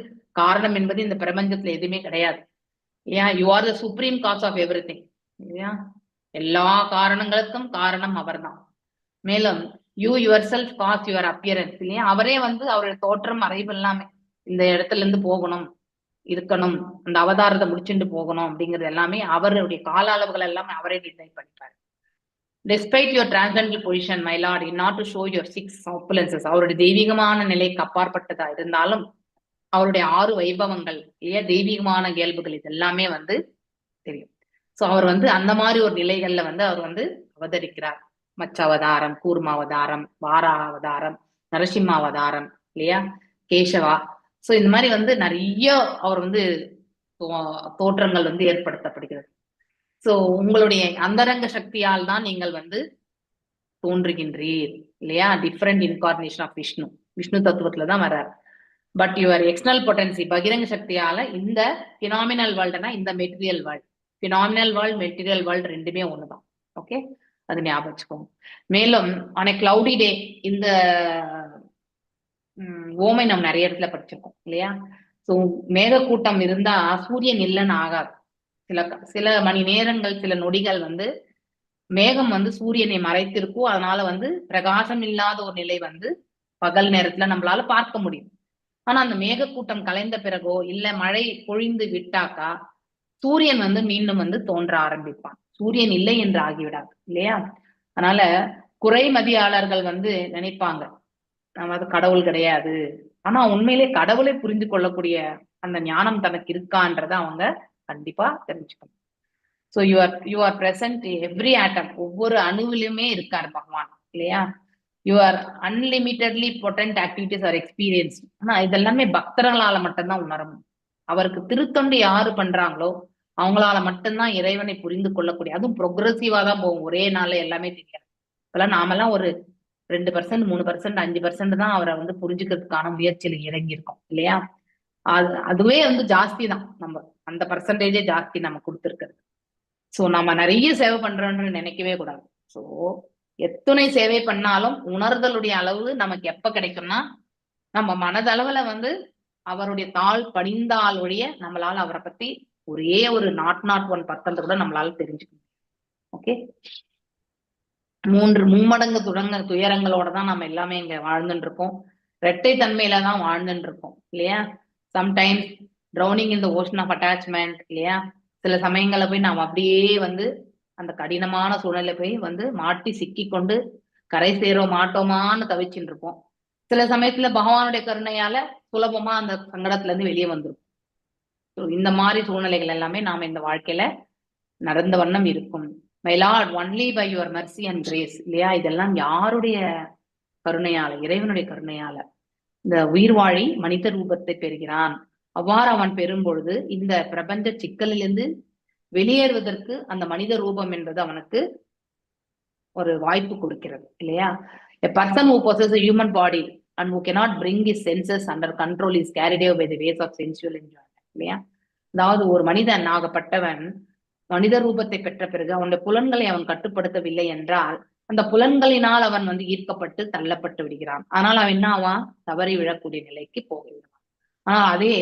காரணம் என்பது இந்த பிரபஞ்சத்துல எதுவுமே கிடையாது இல்லையா. You are the supreme cause of everything இல்லையா. எல்லா காரணங்களுக்கும் காரணம் அவர்தான். மேலும் you yourself cause your appearance இல்லையா. அவரே வந்து அவருடைய தோற்றம் மறைவு எல்லாமே இந்த இடத்துல இருந்து போகணும், இருக்கணும், அந்த அவதாரத்தை முடிச்சுட்டு போகணும் அப்படிங்கிறது எல்லாமே அவருடைய கால அளவுகள் எல்லாமே அவரே design பண்ணிப்பாரு. Despite your transcendental position, my lord, in order to show your 6 opulences, அவருடைய தெய்வீகமான நிலைக்கு அப்பாற்பட்டதா இருந்தாலும் அவருடைய 6 வைபவங்கள் இல்லையா, தெய்வீகமான இயல்புகள் இது எல்லாமே வந்து தெரியும். சோ அவர் வந்து அந்த மாதிரி ஒரு நிலைகள்ல வந்து அவர் வந்து அவதரிக்கிறார். மச்ச அவதாரம், கூர்ம அவதாரம், வாரா அவதாரம், நரசிம்ம அவதாரம் இல்லையா, கேசவா. சோ இந்த மாதிரி வந்து நிறைய அவர் வந்து தோற்றங்கள் வந்து ஏற்படுத்தப்படுகிறது. சோ உங்களுடைய அந்தரங்க சக்தியால் தான் நீங்கள் வந்து தோன்றுகின்றீர் இல்லையா. Different incarnation of Vishnu, Vishnu தத்துவத்துலதான் வர்றார். பட் யுவர் எக்ஸ்டர்னல் பொட்டன்சி, பகிரங்க சக்தியால இந்த பினாமினல் வேர்ல்டுனா இந்த material world, phenomenal world material world ரெண்டுமே ஒண்ணுதான். ஓகே, அது ஞாபகம் வச்சுக்கோங்க. மேலும் ஆன் கிளவுடி டே, இந்த ஓமை நம்ம நிறைய இடத்துல படிச்சிருக்கோம் இல்லையா. சோ மேகக்கூட்டம் இருந்தா சூரியன் இல்லைன்னு ஆகாது. சில மணி நேரங்கள், சில நொடிகள் வந்து மேகம் வந்து சூரியனை மறைத்திருக்கும். அதனால வந்து பிரகாசம் இல்லாத ஒரு நிலை வந்து பகல் நேரத்துல நம்மளால பார்க்க முடியும். ஆனா அந்த மேகக்கூட்டம் கலைந்த பிறகோ இல்ல மழை பொழிந்து விட்டாக்கா சூரியன் வந்து மீண்டும் வந்து தோன்ற ஆரம்பிப்பான். சூரியன் இல்லை என்று ஆகிவிடாது இல்லையா. அதனால குறைமதியாளர்கள் வந்து நினைப்பாங்க நம்ம அது கடவுள் கிடையாது. ஆனா உண்மையிலே கடவுளை புரிந்து கொள்ளக்கூடிய அந்த ஞானம் தனக்கு இருக்கான்றத அவங்க கண்டிப்பா தெரிஞ்சுக்கணும். So you are present every atom, ஒவ்வொரு அணுவிலுமே இருக்காரு பகவான் இல்லையா. Your unlimitedly potent activities are experience. ஆனா இதெல்லாமே பக்தர்களால மட்டும்தான் உணர முடியும். அவருக்கு திருத்தொண்டு யாரு பண்றாங்களோ அவங்களால மட்டும்தான் இறைவனை புரிந்து கொள்ளக்கூடிய, அதுவும் ப்ரொக்ரெசிவா தான் போகும், ஒரே நாள்ல எல்லாமே தெரியாது. இப்பெல்லாம் நாமெல்லாம் ஒரு 2%, 3%, 5% தான் அவரை வந்து புரிஞ்சுக்கிறதுக்கான முயற்சியில இறங்கி இருக்கோம் இல்லையா? அதுவே வந்து ஜாஸ்தி தான், நம்ம அந்த பர்சன்டேஜே ஜாஸ்தி நம்ம கொடுத்துருக்கிறது. சோ நம்ம நிறைய சேவை பண்றோம்னு நினைக்கவே கூடாது. சோ எத்தனை சேவை பண்ணாலும் உணர்தலுடைய அளவு நமக்கு எப்ப கிடைக்கும்னா, நம்ம மனதளவுல வந்து அவருடைய தாள் படிந்தால் ஒழிய நம்மளால அவரை பத்தி ஒரே ஒரு 0.1% கூட நம்மளால தெரிஞ்சுக்கணும். ஓகே, 3 மும்மடங்கு துயரங்களோட தான் நம்ம எல்லாமே இங்க வாழ்ந்துட்டு இருக்கோம். இரட்டை தன்மையில தான் வாழ்ந்துட்டு இருக்கோம் இல்லையா? Sometimes drowning in the ocean of attachment இல்லையா? சில சமயங்களை போய் நாம் அப்படியே வந்து அந்த கடினமான சூழ்நிலை போய் வந்து மாட்டி சிக்கி கொண்டு கரை சேர மாட்டோமான்னு தவிச்சுட்டு இருப்போம். சில சமயத்துல பகவானுடைய கருணையால சுலபமா அந்த சங்கடத்துல இருந்து வெளியே வந்துடும். இந்த மாதிரி சூழ்நிலைகள் எல்லாமே நாம இந்த வாழ்க்கையில நடந்த வண்ணம் இருக்கும். My lord only by your mercy and grace இல்லையா? இதெல்லாம் யாருடைய கருணையால? இறைவனுடைய கருணையால இந்த உயிர்வாழி மனித ரூபத்தை பெறுகிறான். அவ்வாறு அவன் பெறும் பொழுது இந்த பிரபஞ்ச சிக்கலிலிருந்து வெளியேறுவதற்கு அந்த மனித ரூபம் என்பது அவனுக்கு ஒரு வாய்ப்பு கொடுக்கிறது இல்லையா? A person who possesses a human body and who cannot bring his senses under control is carried away by the ways of sensual enjoyment இல்லையா? அதாவது ஒரு மனிதன் ஆகப்பட்டவன் மனித ரூபத்தை பெற்ற பிறகு அவனுடைய புலன்களை அவன் கட்டுப்படுத்தவில்லை என்றால் அந்த புலன்களினால் அவன் வந்து ஈர்க்கப்பட்டு தள்ளப்பட்டு விடுகிறான். ஆனால் அவன் என்ன ஆவான்? தவறி விழக்கூடிய நிலைக்கு போகிறான். ஆனா அதே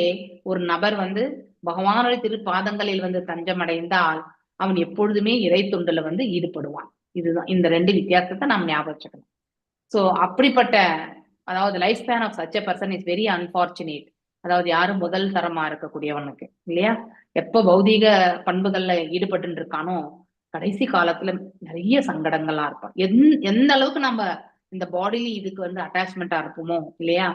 ஒரு நபர் வந்து பகவானுடைய திருப்பாதங்களில் வந்து தஞ்சமடைந்தால் அவன் எப்பொழுதுமே இறை தொண்டுல வந்து ஈடுபடுவான். இதுதான் இந்த 2 வித்தியாசத்தை நாம் ஞாபகம் வச்சுக்கணும். சோ அப்படிப்பட்ட அதாவது life span of such a person is very unfortunate. அதாவது யாரும் முதல் தரமா இருக்கக்கூடியவனுக்கு இல்லையா? எப்ப பௌதீக பண்புகள்ல ஈடுபட்டு இருக்கானோ கடைசி காலத்துல நிறைய சங்கடங்களா இருப்பான். எந்த அளவுக்கு நம்ம இந்த பாடியில இதுக்கு வந்து அட்டாச்மெண்டா இருப்போமோ இல்லையா?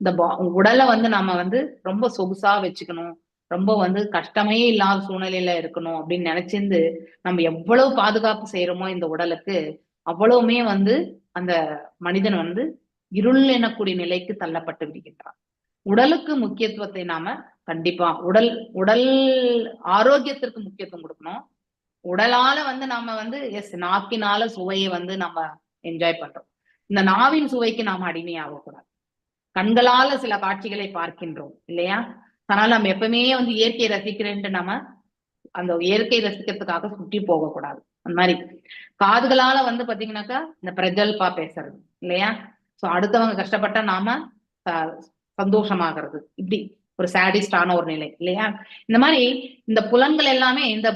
இந்த உடலை வந்து நம்ம வந்து ரொம்ப சொகுசா வச்சுக்கணும், ரொம்ப வந்து கஷ்டமே இல்லாத சூழ்நிலையில இருக்கணும் அப்படின்னு நினைச்சிருந்து நம்ம எவ்வளவு பாதுகாப்பு செய்யறோமோ இந்த உடலுக்கு அவ்வளவுமே வந்து அந்த மனிதன் வந்து இருள் எனக்கூடிய நிலைக்கு தள்ளப்பட்டு விடுகின்றான். உடலுக்கு முக்கியத்துவத்தை நாம கண்டிப்பா உடல் ஆரோக்கியத்திற்கு முக்கியத்துவம் கொடுக்கணும். உடலால வந்து நாம வந்து நாக்கினால சுவையை வந்து நம்ம என்ஜாய் பண்றோம். இந்த நாவின் சுவைக்கு நாம அடிமையாகக்கூடாது. கண்களால சில காட்சிகளை பார்க்கின்றோம் இல்லையா? அதனால நம்ம எப்பவுமே வந்து இயற்கையை ரசிக்கிறேன்ட்டு நம்ம அந்த இயற்கை ரசிக்கிறதுக்காக சுற்றி போகக்கூடாது. அந்த மாதிரி காதுகளால வந்து பாத்தீங்கன்னாக்கா இந்த பிரஜல்பா பேசுறது இல்லையா? சோ அடுத்தவங்க கஷ்டப்பட்டா நாம சந்தோஷமாகிறது, இப்படி ஒரு சாடிஸ்டான ஒரு நிலை இல்லையா? இந்த மாதிரி இந்த புலன்கள் எல்லாமே இந்த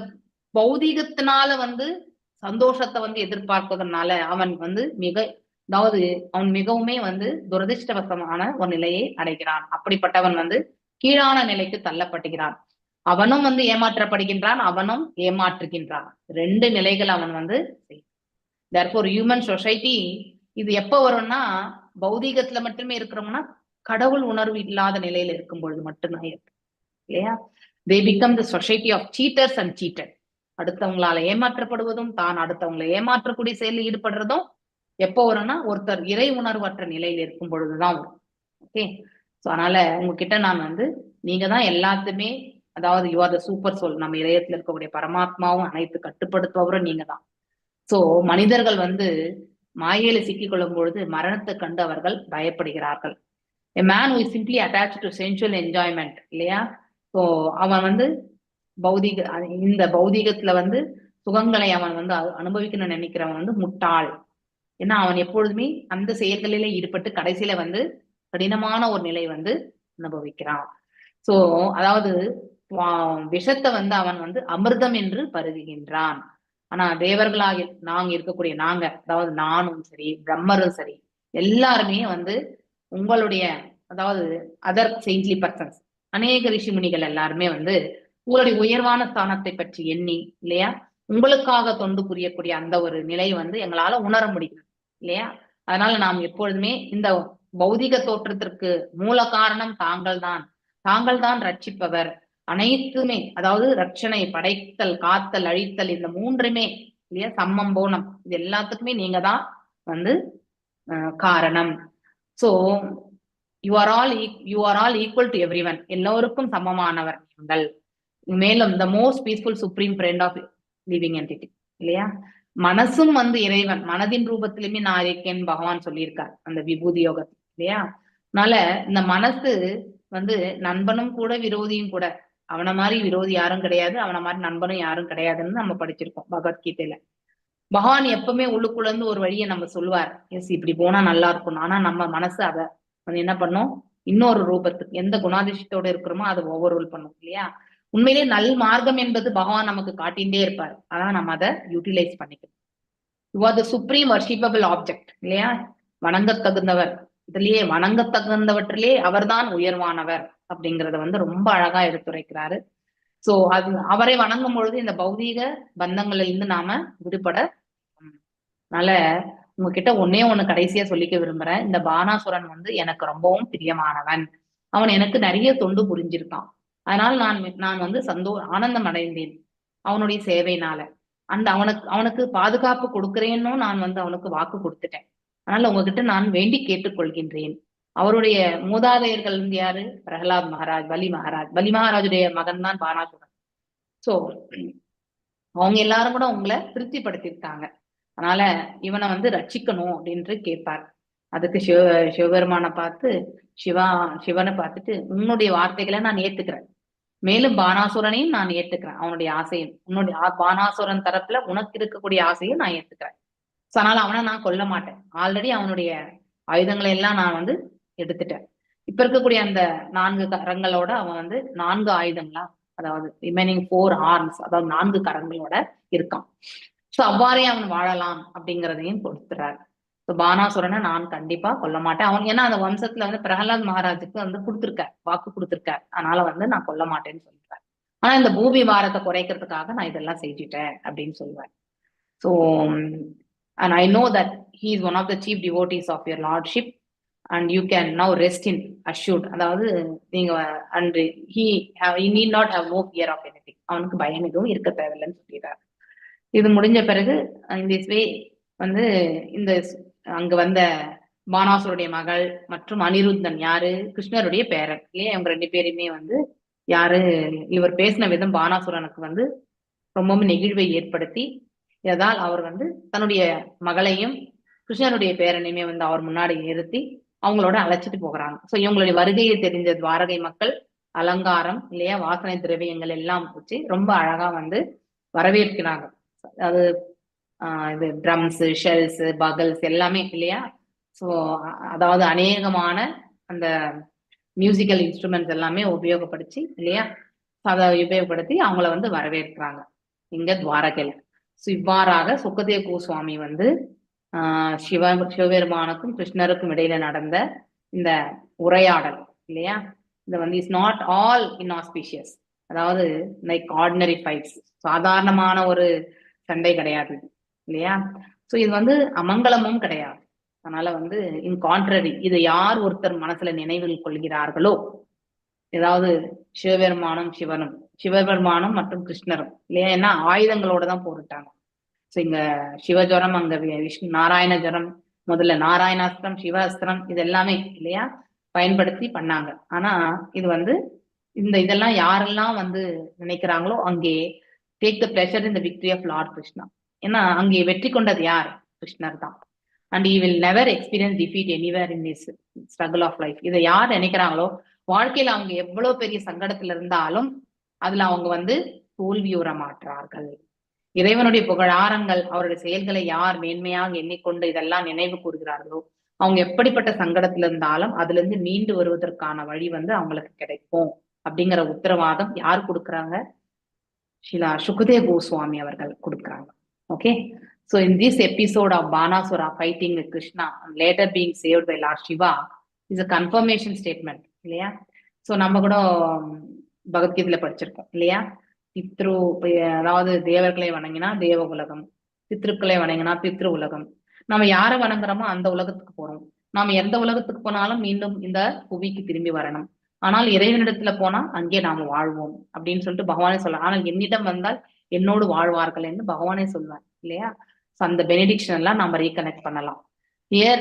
பௌதீகத்தினால வந்து சந்தோஷத்தை வந்து எதிர்பார்ப்பதனால அவன் வந்து அதாவது அவன் மிகவுமே வந்து துரதிருஷ்டவசமான ஒரு நிலையை அடைகிறான். அப்படிப்பட்டவன் வந்து கீழான நிலைக்கு தள்ளப்படுகிறான். அவனும் வந்து ஏமாற்றப்படுகின்றான், அவனும் ஏமாற்றுகின்றான். 2 நிலைகள் அவன் வந்து therefore ஹியூமன் சொசைட்டி இது எப்ப வரும்னா பௌதீகத்துல மட்டுமே இருக்கிறோம்னா கடவுள் உணர்வு இல்லாத நிலையில இருக்கும் பொழுது மட்டும்தான் இருக்கு இல்லையா? they become the society of cheaters and cheated. அடுத்தவங்களால ஏமாற்றப்படுவதும் தான் அடுத்தவங்களை ஏமாற்றக்கூடிய செயலில் ஈடுபடுறதும் எப்போ வரும்னா ஒருத்தர் இறை உணர்வற்ற நிலையில இருக்கும் பொழுதுதான் வரும். ஓகே, சோ அதனால உங்ககிட்ட நான் வந்து நீங்க தான் எல்லாத்துமே, அதாவது you are the super soul, நம்ம இதயத்துல இருக்கக்கூடிய பரமாத்மாவும் அனைத்து கட்டுப்படுத்துபவரும் நீங்க தான். சோ மனிதர்கள் வந்து மாயையில சிக்கிக் கொள்ளும் பொழுது மரணத்தை கண்டு அவர்கள் பயப்படுகிறார்கள். A man who is simply attached to sensual enjoyment இல்லையா? சோ அவன் வந்து இந்த பௌதீகத்துல வந்து சுகங்களை அவன் வந்து அனுபவிக்கணும்னு நினைக்கிறவன் வந்து முட்டாள். ஏன்னா அவன் எப்பொழுதுமே அந்த செயல்களில ஈடுபட்டு கடைசியில வந்து கடினமான ஒரு நிலை வந்து அனுபவிக்கிறான். சோ அதாவது விஷத்தை வந்து அவன் வந்து அமிர்தம் என்று பருகுகின்றான். ஆனா தேவர்களாக நாங்க இருக்கக்கூடிய நாங்க, அதாவது நானும் சரி பிரம்மரும் சரி எல்லாருமே வந்து உங்களுடைய அதாவது அதர் செயின்ட்லி பர்சன்ஸ் அநேக ரிஷி முனிகள் எல்லாருமே வந்து உங்களுடைய உயர்வான ஸ்தானத்தை பற்றி எண்ணி இல்லையா உங்களுக்காக தொண்டு புரியக்கூடிய அந்த ஒரு நிலை வந்து எங்களால உணர முடியும் இல்லையா? அதனால நாம் எப்பொழுதுமே இந்த பௌதிக தோற்றத்திற்கு மூல காரணம் தாங்கள் தான் ரட்சிப்பவர். அனைத்துமே அதாவது ரட்சணை, படைத்தல், காத்தல், அழித்தல், இந்த 3மே இல்லையா சம்மம் போனம் இது எல்லாத்துக்குமே நீங்க தான் வந்து காரணம். So you are all equal to everyone, எல்லோருக்கும் சமமானவர் நீங்கள். மேலும் the most peaceful supreme friend of living entity இல்லையா. மனசும் வந்து இறைவன் மனதின் ரூபத்திலுமே நான் இருக்கேன்னு பகவான் சொல்லியிருக்கார் அந்த விபூதி யோகத்தில் இல்லையா. அதனால இந்த மனசு வந்து நண்பனும் கூட விரோதியும் கூட, அவனை மாதிரி விரோதி யாரும் கிடையாது, அவனை மாதிரி நண்பனும் யாரும் கிடையாதுன்னு நம்ம படிச்சிருக்கோம் பகவத்கீதையில. பகவான் எப்பவுமே உள்ளுக்குள்ள இருந்து ஒரு வழியை நம்ம சொல்லுவார், எஸ் இப்படி போனா நல்லா இருக்கும். ஆனா நம்ம மனசு அதை வந்து என்ன பண்ணும், இன்னொரு ரூபத்துக்கு எந்த குணாதிசயத்தோட இருக்கிறோமோ அதை ஓவர்ரூல் பண்ணும் இல்லையா. உண்மையிலேயே நல் மார்க்கம் என்பது பகவான் நமக்கு காட்டிகிட்டே இருப்பார். ஆனா நம்ம அதை யூட்டிலைஸ் பண்ணிக்கணும். You are the supreme worshipable object இல்லையா. வணங்க தகுந்தவர், இதுலயே வணங்க தகுந்தவற்றிலே அவர்தான் உயர்வானவர் அப்படிங்கறத வந்து ரொம்ப அழகா எடுத்துரைக்கிறாரு. சோ அது அவரை வணங்கும் பொழுது இந்த பௌதீக பந்தங்கள்ல இருந்து நாம விடுபட. அதனால உங்ககிட்ட ஒன்னே ஒண்ணு கடைசியா சொல்லிக்க விரும்புறேன். இந்த பானாசுரன் வந்து எனக்கு ரொம்பவும் பிரியமானவன். அவன் எனக்கு நிறைய தொண்டு புரிஞ்சிருக்கான். அதனால நான் வந்து ஆனந்தம் அடைந்தேன் அவனுடைய சேவையினால. அவனுக்கு பாதுகாப்பு கொடுக்கிறேன்னு நான் வந்து அவனுக்கு வாக்கு கொடுத்துட்டேன். அதனால உங்ககிட்ட நான் வேண்டி கேட்டுக்கொள்கின்றேன். அவருடைய மூதாதையர்கள் வந்து யாரு, பிரகலாத் மகாராஜ், பலி மகாராஜுடைய மகன் தான் பானாசுரன். சோ அவங்க எல்லாரும் கூட உங்களை திருப்திப்படுத்திருக்காங்க. அதனால இவனை வந்து ரட்சிக்கணும் அப்படின்ட்டு கேட்பார். அதுக்கு சிவபெருமானை பார்த்து சிவனை பார்த்துட்டு, உன்னுடைய வார்த்தைகளை நான் ஏத்துக்கிறேன், மேலும் பானாசுரனையும் நான் ஏத்துக்கிறேன், அவனுடைய ஆசையும் உன்னுடைய பானாசுரன் தரப்புல உனக்கு இருக்கக்கூடிய ஆசையும் நான் ஏத்துக்கிறேன். அதனால அவனை நான் கொல்ல மாட்டேன். ஆல்ரெடி அவனுடைய ஆயுதங்களை எல்லாம் நான் வந்து எடுத்துட்டேன். இப்ப இருக்கக்கூடிய அந்த 4 கரங்களோட அவன் வந்து 4 ஆயுதங்களா, அதாவது ரிமைனிங் 4 ஆர்ம்ஸ், அதாவது 4 கரங்களோட இருக்கான். சோ அவ்வாறே அவன் வாழலாம் அப்படிங்கிறதையும் கொடுத்துறாரு. பானாசுரனை நான் கண்டிப்பா கொல்ல மாட்டேன். அவன் ஏன்னா அந்த வம்சத்துல வந்து பிரகலாத் மகாராஜுக்கு வந்து வாக்கு கொடுத்திருக்கார். அதனால வந்து நான் கொல்ல மாட்டேன்னு சொல்லிட்டார். ஆனா இந்த பூமி பாரத்தை குறைக்கிறதுக்காக நான் இதெல்லாம் செஞ்சுட்டேன் அப்படின்னு சொல்லுவேன். So and I know that he is one of the chief devotees of your lordship and you can now rest in assured. அதாவது நீங்க and he need not have no fear of anything. அவனுக்கு பயம் எதுவும் இருக்க தேவையில்லைன்னு சொல்லிடுறாரு. இது முடிஞ்ச பிறகு in this way வந்து இந்த அங்க வந்த பானாசுருடைய மகள் மற்றும் அனிருத்தன் யாரு, கிருஷ்ணருடைய பேரன் இல்லையா. இவங்க 2 பேருமே வந்து யாரு, இவர் பேசின விதம் பானாசுரனுக்கு வந்து ரொம்பவும் நெகிழ்வை ஏற்படுத்தி, இதனால் அவர் வந்து தன்னுடைய மகளையும் கிருஷ்ணருடைய பேரனையுமே வந்து அவர் முன்னாடி நிறுத்தி அவங்களோட அழைச்சிட்டு போகிறாங்க. சோ இவங்களுடைய வருகையை தெரிஞ்ச துவாரகை மக்கள் அலங்காரம் இல்லையா, வாசனை திரவியங்கள் எல்லாம் வச்சு ரொம்ப அழகா வந்து வரவேற்கிறாங்க. அது இது ட்ரம்ஸ், ஷெல்ஸ், பகல்ஸ் எல்லாமே இல்லையா. ஸோ அதாவது அநேகமான அந்த மியூசிக்கல் இன்ஸ்ட்ருமெண்ட்ஸ் எல்லாமே உபயோகப்படுத்தி இல்லையா, அதை உபயோகப்படுத்தி அவங்கள வந்து வரவேற்கிறாங்க இங்க துவாரகையில. ஸோ இவ்வாறாக சுகதேவ் கோஸ்வாமி வந்து சிவபெருமானுக்கும் கிருஷ்ணருக்கும் இடையில நடந்த இந்த உரையாடல் இல்லையா, இது வந்து இஸ் நாட் ஆல் இன்ஆஸ்பிஷியஸ், அதாவது லைக் ஆர்டினரி ஃபைட்ஸ், சாதாரணமான ஒரு சண்டை கிடையாது இல்லையா. ஸோ இது வந்து அமங்கலமும் கிடையாது. அதனால வந்து இன் கான்ட்ரரி, இதை யார் ஒருத்தர் மனசுல நினைவில் கொள்கிறார்களோ, ஏதாவது சிவபெருமானும் மற்றும் கிருஷ்ணரும் இல்லையா, ஏன்னா ஆயுதங்களோட தான் போரிட்டாங்க. ஸோ இங்க சிவஜரம், அங்க விஷ்ணு நாராயண ஜரம், முதல்ல நாராயணாஸ்திரம், சிவாஸ்திரம், இது எல்லாமே இல்லையா பயன்படுத்தி பண்ணாங்க. ஆனா இது வந்து இதெல்லாம் யாரெல்லாம் வந்து நினைக்கிறாங்களோ அங்கே take the pleasure in the victory of lord Krishna. ஏன்னா அங்கே வெற்றி கொண்டது யார், கிருஷ்ணர் தான். And you will never experience defeat anywhere in this struggle of life. இதை யார் நினைக்கிறாங்களோ வாழ்க்கையில அவங்க எவ்வளவு பெரிய சங்கடத்துல இருந்தாலும் அதுல அவங்க வந்து தோல்வியுற மாட்டார்கள். இறைவனுடைய புகழாரங்கள், அவருடைய செயல்களை யார் மேன்மையாக எண்ணிக்கொண்டு இதெல்லாம் நினைவு கூறுகிறார்களோ அவங்க எப்படிப்பட்ட சங்கடத்துல இருந்தாலும் அதுல இருந்து மீண்டு வருவதற்கான வழி வந்து அவங்களுக்கு கிடைக்கும் அப்படிங்கிற உத்தரவாதம் யார் கொடுக்குறாங்க, சுகதேவ் கோஸ்வாமி அவர்கள் கொடுக்குறாங்க. Okay, so in this episode of Banasura fighting with Krishna and later being saved by Lord Shiva is a confirmation statement இல்லையா. ஸோ நம்ம கூட பகவத்கீதையில படிச்சிருக்கோம் இல்லையா, அதாவது தேவர்களை வணங்கினா தேவ உலகம், பித்ருக்களை வணங்கினா பித்ரு உலகம். நம்ம யாரை வணங்குறோமோ அந்த உலகத்துக்கு போறோம். நாம எந்த உலகத்துக்கு போனாலும் மீண்டும் இந்த புவிக்கு திரும்பி வரணும். ஆனால் இறைவனிடத்துல போனா அங்கே நாம வாழ்வோம் அப்படின்னு சொல்லிட்டு பகவானே சொல்ல. ஆனால் என்னிடம் வந்தால் என்னோடு வாழ்வார்கள் என்று பகவானே சொல்வார் இல்லையா. அந்த பெனிடிக்ஷன் எல்லாம் நம்ம ரீகனெக்ட் பண்ணலாம். Here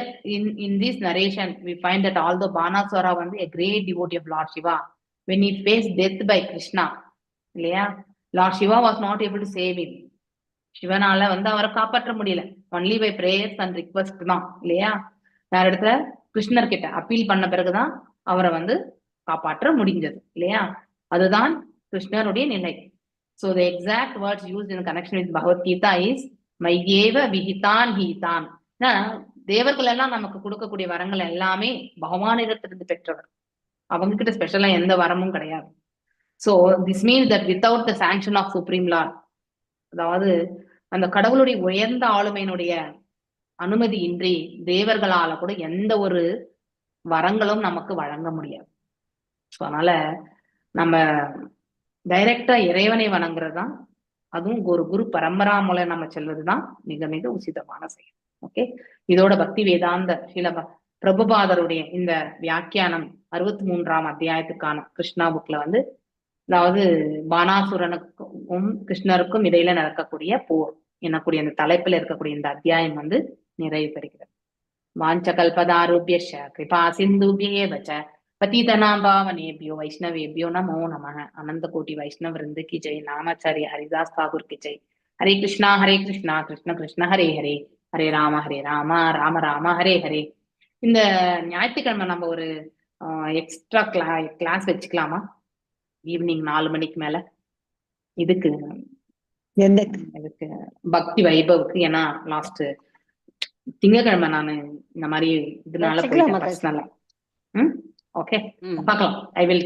in this narration, we find that although Banaswara was a great devotee of Lord Shiva, when he faced death by Krishna, Lord Shiva was not able to save him. சிவனால அவரை காப்பாற்ற முடியல. Only by prayers and request தான் இல்லையா. வேற இடத்துல கிருஷ்ணர் கிட்ட appeal பண்ண பிறகுதான் அவரை காப்பாற்ற முடிஞ்சது இல்லையா. அதுதான் கிருஷ்ணருடைய நிலை. So the exact words used in connection with Bhagavad Gita is மையேவ விஹிதான் ஹீதான். தேவர்கள் எல்லாம் நமக்கு கொடுக்கக்கூடிய வரங்கள் எல்லாமே பகவானிடத்திலிருந்து பெற்றவர். அவங்க கிட்ட ஸ்பெஷலா எந்த வரமும் கிடையாது. So this means that without the sanction of Supreme Lord, அதாவது அந்த கடவுளுடைய உயர்ந்த ஆளுமையினுடைய அனுமதி இன்றி தேவர்களால கூட எந்த ஒரு வரங்களும் நமக்கு வழங்க முடியாது. ஸோ அதனால நம்ம டைரக்டா இறைவனை வணங்குறதுதான், அதுவும் ஒரு குரு பரம்பரா மூலம் நம்ம செல்வதுதான் மிக மிக உசிதமான செயல். ஓகே, இதோட பக்தி வேதாந்த ஸ்ரீல பிரபுபாதருடைய இந்த வியாக்கியானம் 63ஆம் அத்தியாயத்துக்கான கிருஷ்ணா புக்ல அதாவது பானாசுரனுக்கும் கிருஷ்ணருக்கும் இடையில நடக்கக்கூடிய போர் என்னக்கூடிய அந்த தலைப்புல இருக்கக்கூடிய இந்த அத்தியாயம் நிறைவு பெறுகிறது. வாஞ்ச கல்பதாரூபியஷ கிருபா சிந்துபியேவச பதீதனாம் பாவனேபியோ வைஷ்ணவேபியோ நமோ நமः. அனந்த கோட்டி வைஷ்ணவ விருந்து கி ஜெய். நாமாச்சாரிய ஹரிதாஸ் தாகூர் கி ஜெய். ஹரே கிருஷ்ணா கிருஷ்ண கிருஷ்ண ஹரே ஹரே, ஹரே ராம ராம ராம ஹரே ஹரே. இந்த ஞாயிற்றுக்கிழமை நம்ம ஒரு எக்ஸ்ட்ரா கிளாஸ் வச்சுக்கலாமா? ஈவினிங் 4 மணிக்கு மேல இதுக்கு பக்தி வைபவுக்கு. ஏன்னா லாஸ்ட் திங்கட்கிழமை நான் இந்த மாதிரி இதனால போயிட்டேன் பர்சனலா. ஓகே, பார்க்கலாம். I will